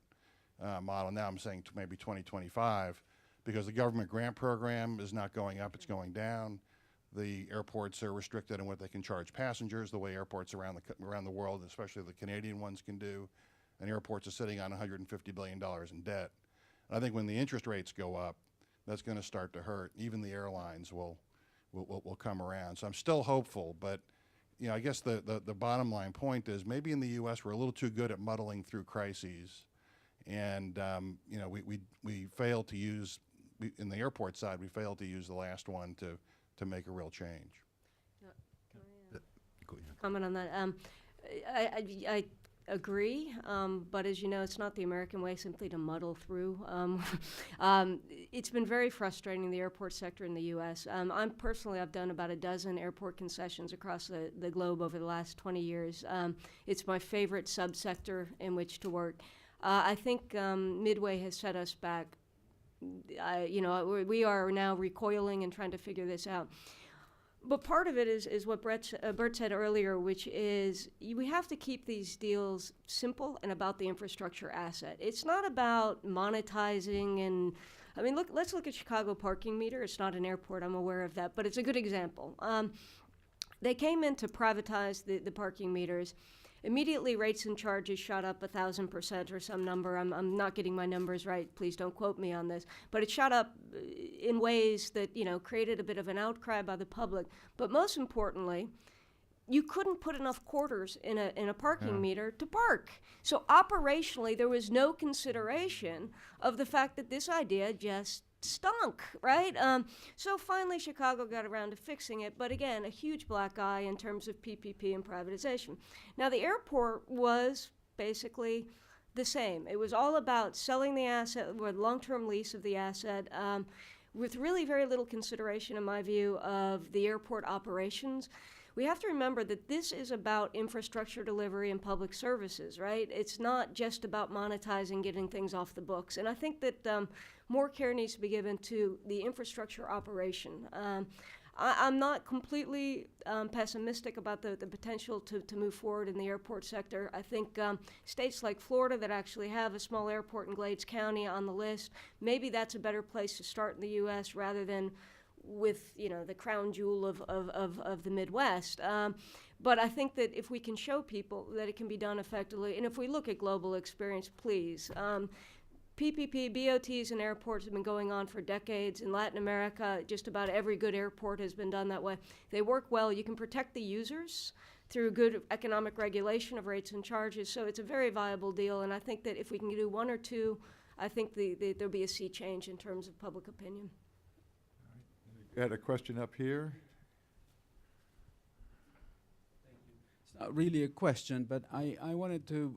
model. Now I'm saying maybe 2025, because the government grant program is not going up, it's going down. The airports are restricted in what they can charge passengers, the way airports around the world, especially the Canadian ones, can do. And airports are sitting on $150 billion in debt. And I think when the interest rates go up, that's going to start to hurt. Even the airlines will come around. So I'm still hopeful, but I guess the bottom line point is maybe in the U.S. we're a little too good at muddling through crises, and we failed to use, in the airport side, we failed to use the last one to make a real change. Comment on that. I agree, but as you know, it's not the American way simply to muddle through. It's been very frustrating in the airport sector in the U.S. I've done about a dozen airport concessions across the globe over the last 20 years. It's my favorite subsector in which to work. I think Midway has set us back. We are now recoiling and trying to figure this out. But part of it is what Bert said earlier, which is we have to keep these deals simple and about the infrastructure asset. It's not about monetizing and, let's look at Chicago parking meter. It's not an airport, I'm aware of that, but it's a good example. They came in to privatize the parking meters. Immediately, rates and charges shot up 1,000% or some number. I'm not getting my numbers right. Please don't quote me on this. But it shot up in ways that, created a bit of an outcry by the public. But most importantly, you couldn't put enough quarters in a parking meter to park. So operationally, there was no consideration of the fact that this idea just stunk, right? So finally, Chicago got around to fixing it, but again, a huge black eye in terms of PPP and privatization. Now, the airport was basically the same. It was all about selling the asset, or long-term lease of the asset, with really very little consideration, in my view, of the airport operations. We have to remember that this is about infrastructure delivery and public services, right? It's not just about monetizing, getting things off the books. And I think that more care needs to be given to the infrastructure operation. I'm not completely pessimistic about the potential to move forward in the airport sector. I think states like Florida that actually have a small airport in Glades County on the list, maybe that's a better place to start in the U.S. rather than with the crown jewel of the Midwest. But I think that if we can show people that it can be done effectively, and if we look at global experience, please. PPP, BOTs, and airports have been going on for decades. In Latin America, just about every good airport has been done that way. They work well. You can protect the users through good economic regulation of rates and charges. So it's a very viable deal. And I think that if we can do one or two, I think there'll be a sea change in terms of public opinion. Got a question up here. really a question, but I wanted to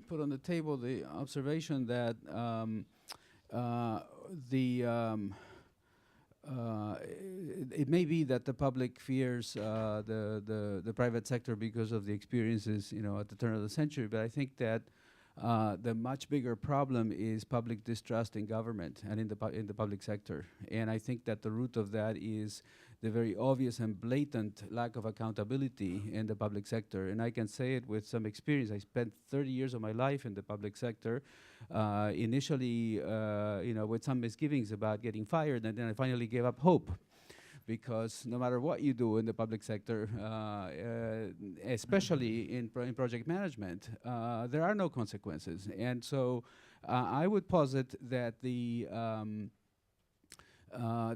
put on the table the observation that it may be that the public fears the private sector because of the experiences, at the turn of the century, but I think that the much bigger problem is public distrust in government and in the public sector. And I think that the root of that is the very obvious and blatant lack of accountability in the public sector. And I can say it with some experience. I spent 30 years of my life in the public sector, initially with some misgivings about getting fired, and then I finally gave up hope. Because no matter what you do in the public sector, especially in project management, there are no consequences. And so I would posit that the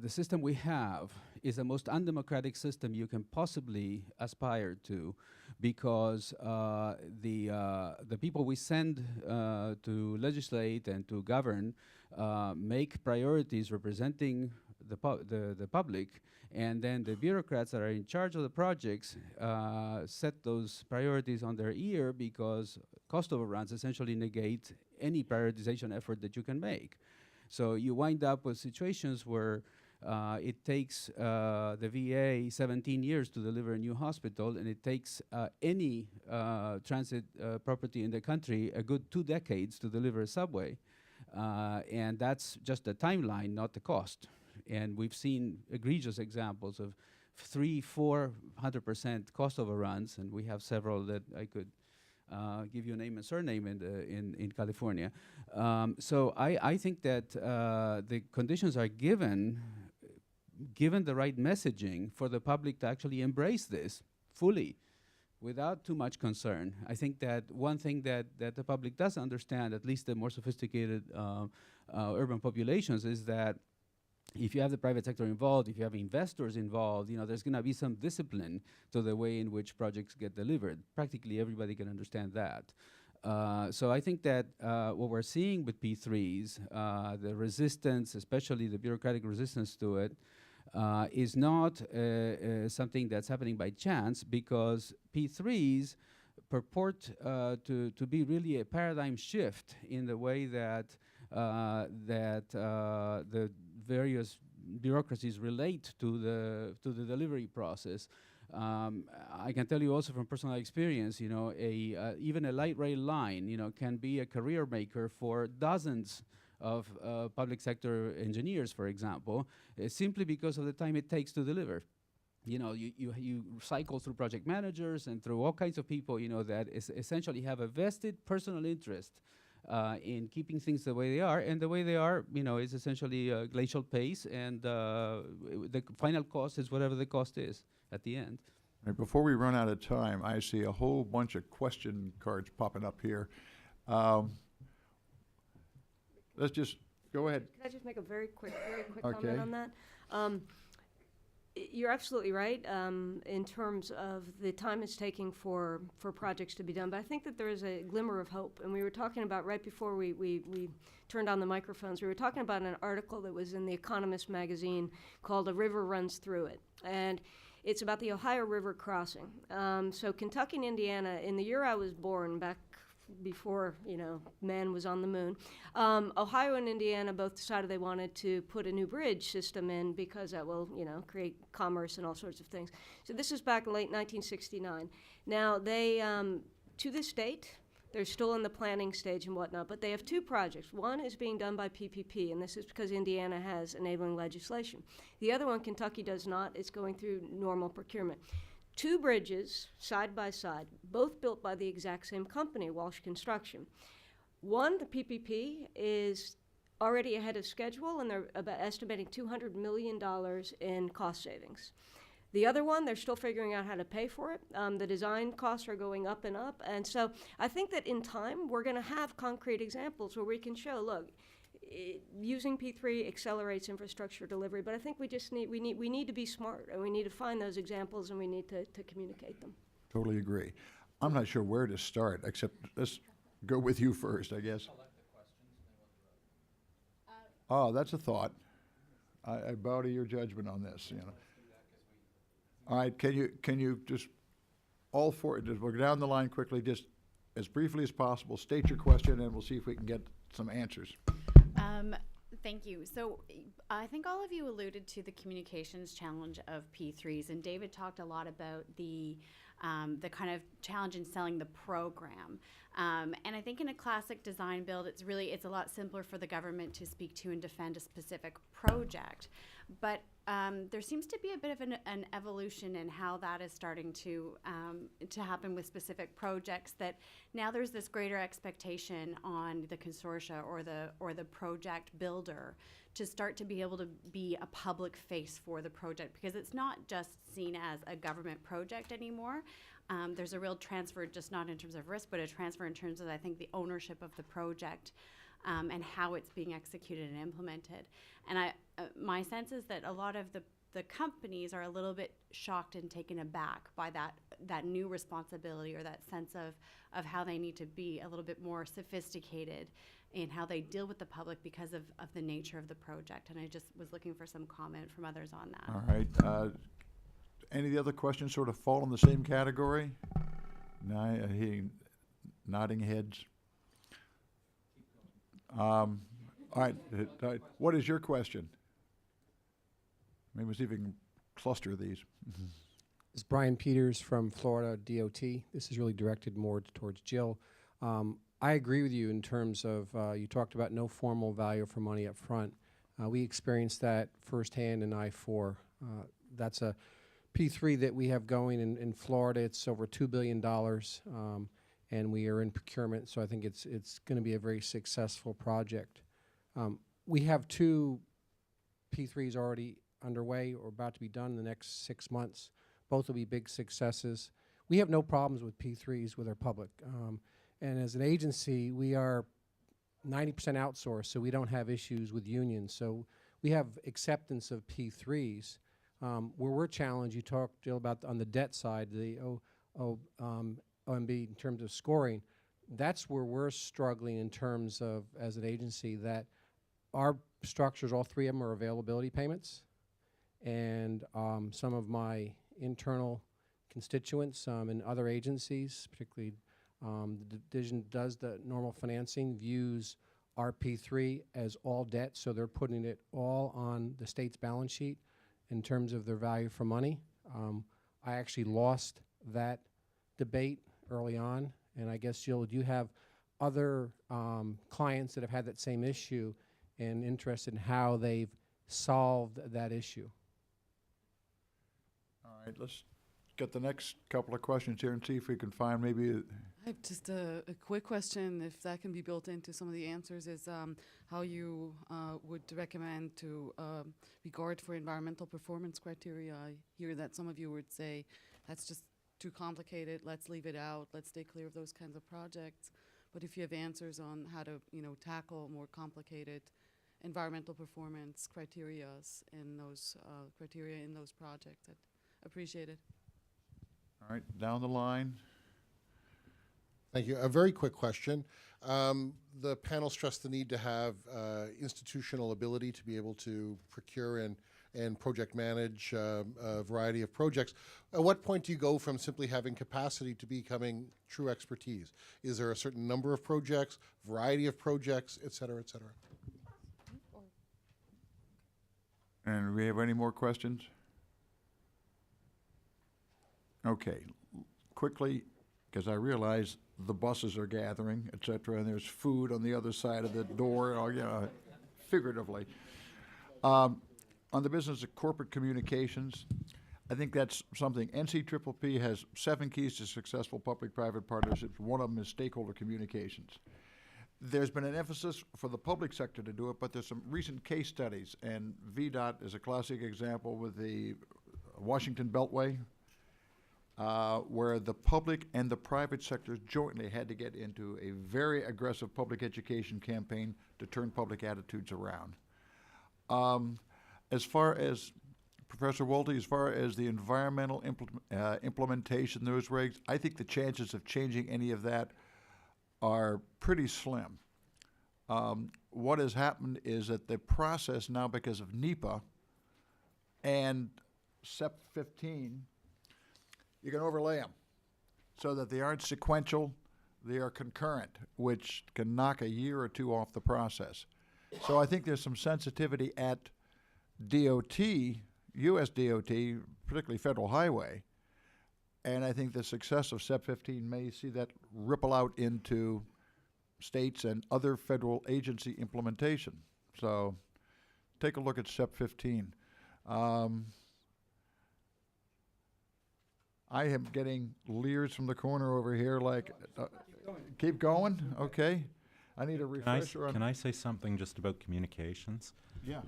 system we have is the most undemocratic system you can possibly aspire to, because the people we send to legislate and to govern make priorities representing the public, and then the bureaucrats that are in charge of the projects set those priorities on their ear, because cost overruns essentially negate any prioritization effort that you can make. So you wind up with situations where it takes the VA 17 years to deliver a new hospital, and it takes any transit property in the country a good 2 decades to deliver a subway. And that's just the timeline, not the cost. And we've seen egregious examples of 300-400% cost overruns, and we have several that I could give you a name and surname in California. So I think that the conditions are given the right messaging for the public to actually embrace this fully, without too much concern. I think that one thing that the public does understand, at least the more sophisticated urban populations, is that if you have the private sector involved, if you have investors involved, there's going to be some discipline to the way in which projects get delivered. Practically everybody can understand that. So I think that what we're seeing with P3s, the resistance, especially the bureaucratic resistance to it, is not something that's happening by chance, because P3s purport to be really a paradigm shift in the way that the various bureaucracies relate to the delivery process. I can tell you also from personal experience, even a light rail line, can be a career maker for dozens of public sector engineers, for example, simply because of the time it takes to deliver. You cycle through project managers and through all kinds of people, that essentially have a vested personal interest in keeping things the way they are, and the way they are, is essentially a glacial pace, and the final cost is whatever the cost is at the end. Right, before we run out of time, I see a whole bunch of question cards popping up here. Let's just go ahead. Can I just make a very quick Okay. comment on that? You're absolutely right in terms of the time it's taking for projects to be done, but I think that there is a glimmer of hope. And we were talking about, right before we turned on the microphones, we were talking about an article that was in The Economist magazine called "A River Runs Through It." And it's about the Ohio River crossing. So Kentucky and Indiana, in the year I was born, back before man was on the moon, Ohio and Indiana both decided they wanted to put a new bridge system in, because that will create commerce and all sorts of things. So this is back in late 1969. Now they to this date, they're still in the planning stage and whatnot, but they have 2 projects. One is being done by PPP, and this is because Indiana has enabling legislation. The other one, Kentucky does not. It's going through normal procurement. 2 bridges, side by side, both built by the exact same company, Walsh Construction. One, the PPP, is already ahead of schedule, and they're estimating $200 million in cost savings. The other one, they're still figuring out how to pay for it. The design costs are going up and up. And so I think that in time, we're going to have concrete examples where we can show, look, using P3 accelerates infrastructure delivery, but I think we need to be smart, and we need to find those examples, and we need to communicate them. Totally agree. I'm not sure where to start, except let's go with you first, I guess. Oh, that's a thought. I bow to your judgment on this. All right, can you just all four, just we'll go down the line quickly, just as briefly as possible. State your question, and we'll see if we can get some answers. Thank you. So I think all of you alluded to the communications challenge of P3s, and David talked a lot about the kind of challenge in selling the program. And I think in a classic design build, it's a lot simpler for the government to speak to and defend a specific project. But there seems to be a bit of an evolution in how that is starting to happen with specific projects, that now there's this greater expectation on the consortia or the project builder to start to be able to be a public face for the project, because it's not just seen as a government project anymore. There's a real transfer, just not in terms of risk, but a transfer in terms of, I think, the ownership of the project and how it's being executed and implemented. And my sense is that a lot of the companies are a little bit shocked and taken aback by that new responsibility, or that sense of how they need to be a little bit more sophisticated in how they deal with the public because of the nature of the project. And I just was looking for some comment from others on that. All right. Any of the other questions sort of fall in the same category? Nodding heads. All right. What is your question? Maybe we'll see if we can cluster these. This is Brian Peters from Florida DOT. This is really directed more towards Jill. I agree with you in terms of, you talked about no formal value for money up front. We experienced that firsthand in I-4. That's a P3 that we have going in Florida. It's over $2 billion, and we are in procurement, so I think it's going to be a very successful project. We have 2 P3s already underway or about to be done in the next 6 months. Both will be big successes. We have no problems with P3s with our public. And as an agency, we are 90% outsourced, so we don't have issues with unions. So we have acceptance of P3s. Where we're challenged, you talked, Jill, about on the debt side, the OMB in terms of scoring. That's where we're struggling in terms of, as an agency, that our structures, all 3 of them are availability payments. And some of my internal constituents in other agencies, particularly the division does the normal financing, views our P3 as all debt, so they're putting it all on the state's balance sheet in terms of their value for money. I actually lost that debate early on, and I guess, Jill, do you have other clients that have had that same issue and interested in how they've solved that issue? All right, let's get the next couple of questions here and see if we can find maybe. I have just a quick question, if that can be built into some of the answers, is how you would recommend to regard for environmental performance criteria. I hear that some of you would say that's just too complicated, let's leave it out, let's stay clear of those kinds of projects. But if you have answers on how to tackle more complicated environmental performance criteria in those projects, I'd appreciate it. All right, down the line. Thank you. A very quick question. The panel stressed the need to have institutional ability to be able to procure and project manage a variety of projects. At what point do you go from simply having capacity to becoming true expertise? Is there a certain number of projects, variety of projects, et cetera, et cetera? And do we have any more questions? Okay, quickly, because I realize the buses are gathering, et cetera, and there's food on the other side of the door, figuratively. On the business of corporate communications, I think that's something. NCPPP has 7 keys to successful public-private partnerships. One of them is stakeholder communications. There's been an emphasis for the public sector to do it, but there's some recent case studies, and VDOT is a classic example with the Washington Beltway, where the public and the private sectors jointly had to get into a very aggressive public education campaign to turn public attitudes around. As far as, Professor Wolty, as far as the environmental implementation of those regs, I think the chances of changing any of that are pretty slim. What has happened is that the process now, because of NEPA and SEP 15, you can overlay them. so that they aren't sequential, they are concurrent, which can knock a year or two off the process. So I think there's some sensitivity at DOT, U.S. DOT, particularly Federal Highway, and I think the success of SEP 15 may see that ripple out into states and other federal agency implementation. So take a look at SEP 15. I am getting leers from the corner over here like, keep going, okay? I need a refresher on. Can I say something just about communications? Yeah.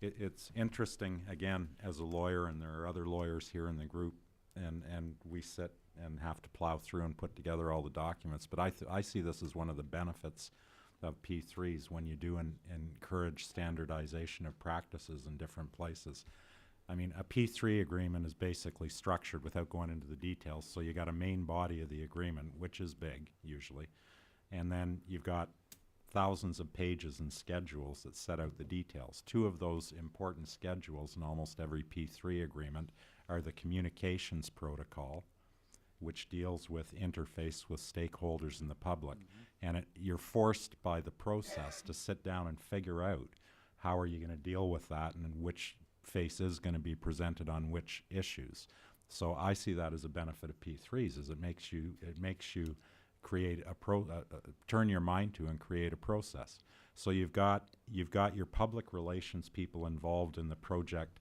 It's interesting, again, as a lawyer, and there are other lawyers here in the group, and we sit and have to plow through and put together all the documents. But I see this as one of the benefits of P3s when you do encourage standardization of practices in different places. I mean, a P3 agreement is basically structured without going into the details. So you got a main body of the agreement, which is big, usually. And then you've got thousands of pages and schedules that set out the details. Two of those important schedules in almost every P3 agreement are the communications protocol, which deals with interface with stakeholders in the public. And you're forced by the process to sit down and figure out how are you going to deal with that and which face is going to be presented on which issues. So I see that as a benefit of P3s, is it makes you create turn your mind to and create a process. So you've got your public relations people involved in the project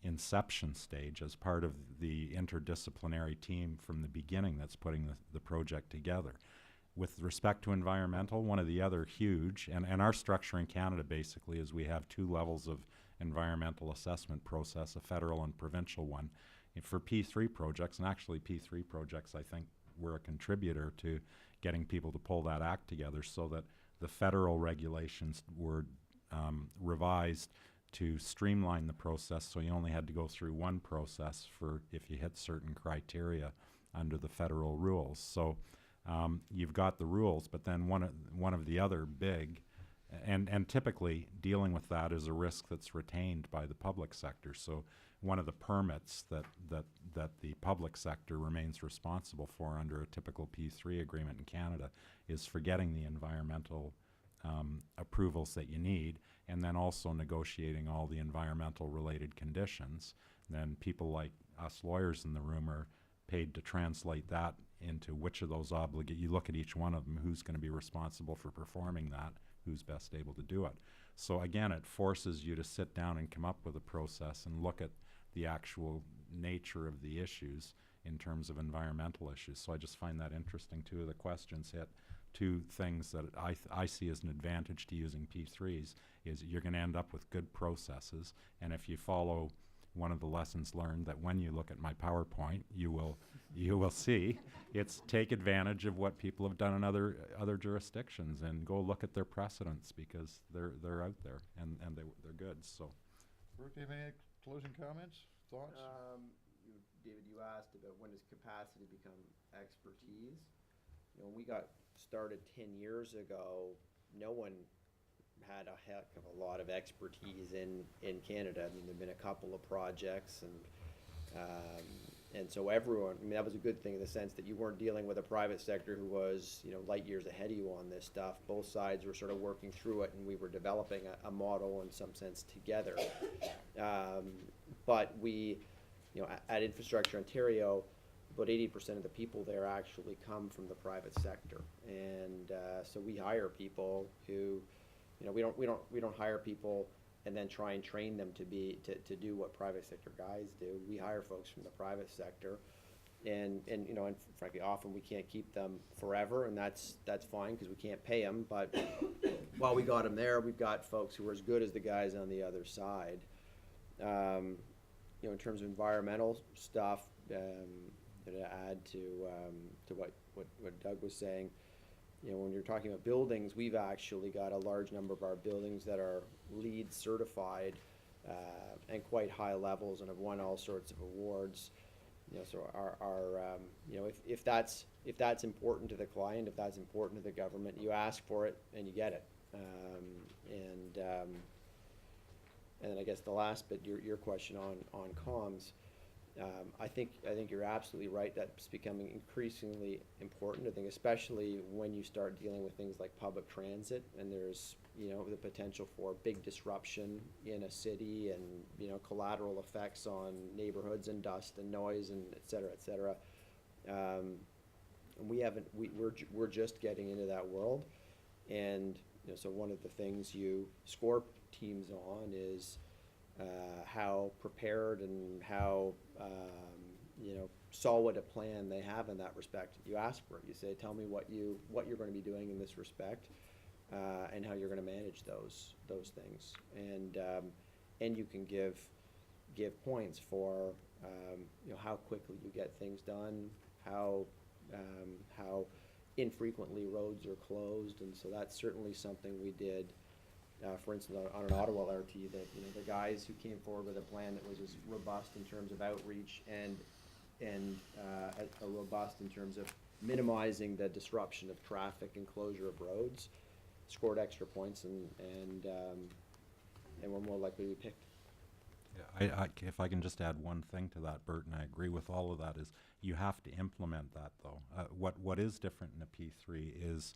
inception stage as part of the interdisciplinary team from the beginning that's putting the project together. With respect to environmental, one of the other huge, and our structure in Canada basically is we have two levels of environmental assessment process, a federal and provincial one. And for P3 projects, and actually P3 projects I think were a contributor to getting people to pull that act together so that the federal regulations were revised to streamline the process, so you only had to go through one process for if you hit certain criteria under the federal rules. So you've got the rules, but then one of the other big, and typically dealing with that is a risk that's retained by the public sector. So one of the permits that the public sector remains responsible for under a typical P3 agreement in Canada is for getting the environmental approvals that you need, and then also negotiating all the environmental related conditions. Then people like us lawyers in the room are paid to translate that into which of those you look at each one of them, who's going to be responsible for performing that, who's best able to do it. So again, it forces you to sit down and come up with a process and look at the actual nature of the issues in terms of environmental issues. So I just find that interesting. Two of the questions hit two things that I see as an advantage to using P3s is you're going to end up with good processes, and if you follow one of the lessons learned that when you look at my PowerPoint, you will see it's take advantage of what people have done in other jurisdictions and go look at their precedents because they're out there and they're good. So, Brooke, do you have any closing comments, thoughts? David, you asked about when does capacity become expertise. When we got started 10 years ago, no one had a heck of a lot of expertise in Canada. I mean, there've been a couple of projects, and so everyone. I mean, that was a good thing in the sense that you weren't dealing with a private sector who was, light years ahead of you on this stuff. Both sides were sort of working through it, and we were developing a model in some sense together. But we, at Infrastructure Ontario, about 80% of the people there actually come from the private sector, and so we hire people who. We don't hire people and then try and train them to do what private sector guys do. We hire folks from the private sector, and frankly, often we can't keep them forever, and that's fine because we can't pay them. But while we got them there, we've got folks who are as good as the guys on the other side. In terms of environmental stuff, to add to what Doug was saying. When you're talking about buildings, we've actually got a large number of our buildings that are LEED certified and quite high levels and have won all sorts of awards. So if that's important to the client, if that's important to the government, you ask for it and you get it. And then I guess the last bit, your question on comms. I think you're absolutely right. That's becoming increasingly important. I think especially when you start dealing with things like public transit, and there's the potential for big disruption in a city, and collateral effects on neighborhoods and dust and noise and et cetera, et cetera. And we're just getting into that world, and so one of the things you score teams on is how prepared and how solid a plan they have in that respect. You ask for it. You say, tell me what you're going to be doing in this respect, and how you're going to manage those things. And you can give points for how quickly you get things done, how infrequently roads are closed, and so that's certainly something we did. For instance, on an Ottawa LRT, that the guys who came forward with a plan that was as robust in terms of outreach and a robust in terms of minimizing the disruption of traffic and closure of roads, scored extra points, and were more likely to be picked. Yeah, if I can just add one thing to that, Bert, and I agree with all of that, is you have to implement that, though. What is different in a P3 is,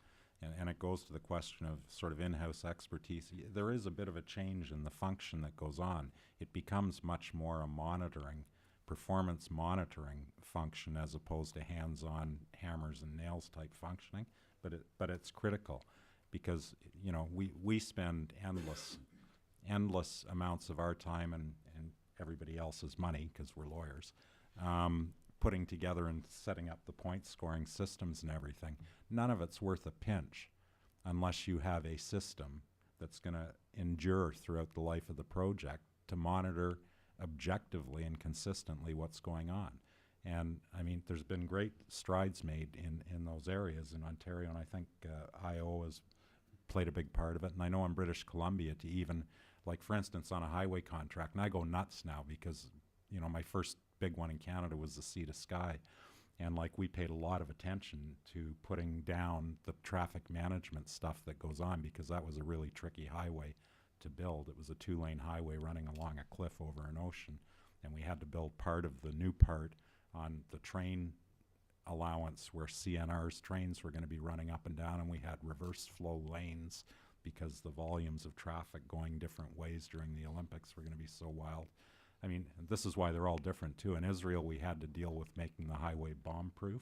and it goes to the question of sort of in-house expertise, there is a bit of a change in the function that goes on. It becomes much more a monitoring, performance monitoring function as opposed to hands-on hammers and nails type functioning, but it's critical because, we spend endless amounts of our time and everybody else's money, because we're lawyers, putting together and setting up the point scoring systems and everything. None of it's worth a pinch unless you have a system that's going to endure throughout the life of the project to monitor objectively and consistently what's going on. And I mean, there's been great strides made in those areas in Ontario, and I think IO has played a big part of it. And I know in British Columbia, to even, like for instance, on a highway contract, and I go nuts now because, my first big one in Canada was the Sea to Sky. And like we paid a lot of attention to putting down the traffic management stuff that goes on, because that was a really tricky highway to build. It was a 2-lane highway running along a cliff over an ocean. And we had to build part of the new part on the train allowance where CNR's trains were going to be running up and down, and we had reverse flow lanes because the volumes of traffic going different ways during the Olympics were going to be so wild. I mean, this is why they're all different too. In Israel, we had to deal with making the highway bomb-proof.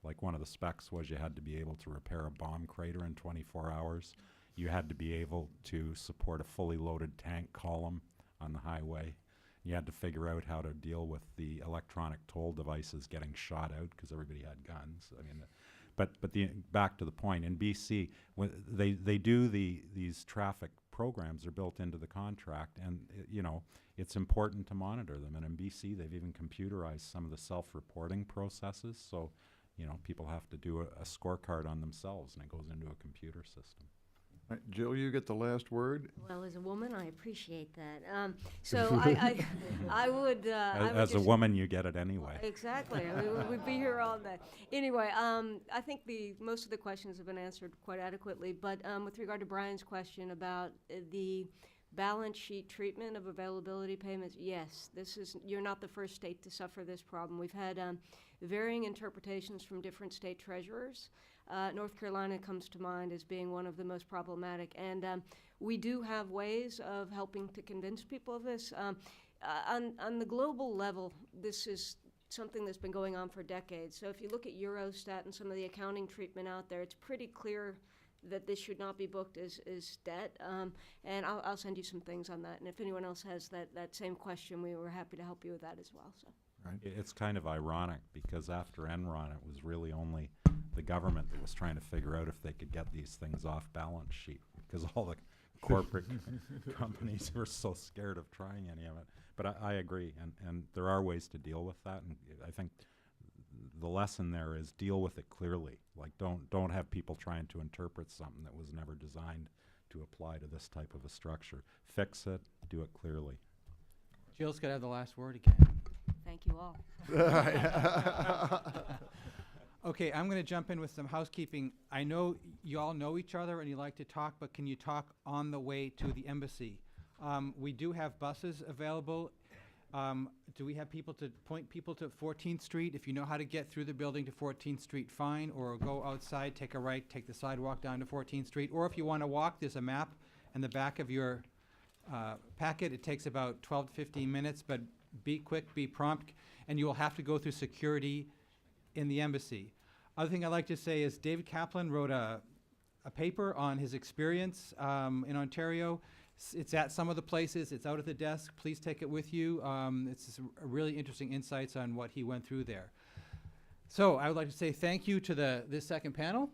Like one of the specs was you had to be able to repair a bomb crater in 24 hours. You had to be able to support a fully loaded tank column on the highway. You had to figure out how to deal with the electronic toll devices getting shot out because everybody had guns. I mean, but back to the point, in BC, when they do these traffic programs are built into the contract, and it's important to monitor them. And in BC, they've even computerized some of the self-reporting processes, so people have to do a scorecard on themselves, and it goes into a computer system. Right, Jill, you get the last word. Well, as a woman, I appreciate that. So I would. As a woman, you get it anyway. Exactly. We'd be here all day. Anyway, I think most of the questions have been answered quite adequately. But with regard to Brian's question about the balance sheet treatment of availability payments, yes, you're not the first state to suffer this problem. We've had varying interpretations from different state treasurers. North Carolina comes to mind as being one of the most problematic, and we do have ways of helping to convince people of this. On the global level, this is something that's been going on for decades. So if you look at Eurostat and some of the accounting treatment out there, it's pretty clear that this should not be booked as debt. And I'll send you some things on that. And if anyone else has that same question, we were happy to help you with that as well. So. Right. It's kind of ironic because after Enron, it was really only the government that was trying to figure out if they could get these things off balance sheet, because all the corporate companies were so scared of trying any of it. But I agree, and there are ways to deal with that, and I think the lesson there is deal with it clearly. Like don't have people trying to interpret something that was never designed to apply to this type of a structure. Fix it, do it clearly. Jill's got to have the last word again. Thank you all. Okay, I'm going to jump in with some housekeeping. I know you all know each other and you like to talk, but can you talk on the way to the embassy? We do have buses available. Do we have people to point people to 14th Street? If you know how to get through the building to 14th Street, fine, or go outside, take a right, take the sidewalk down to 14th Street. Or if you want to walk, there's a map in the back of your packet. It takes about 12 to 15 minutes, but be quick, be prompt, and you will have to go through security in the embassy. Other thing I'd like to say is David Kaplan wrote a paper on his experience in Ontario. It's at some of the places. It's out at the desk. Please take it with you. It's just a really interesting insights on what he went through there. So I would like to say thank you to this second panel.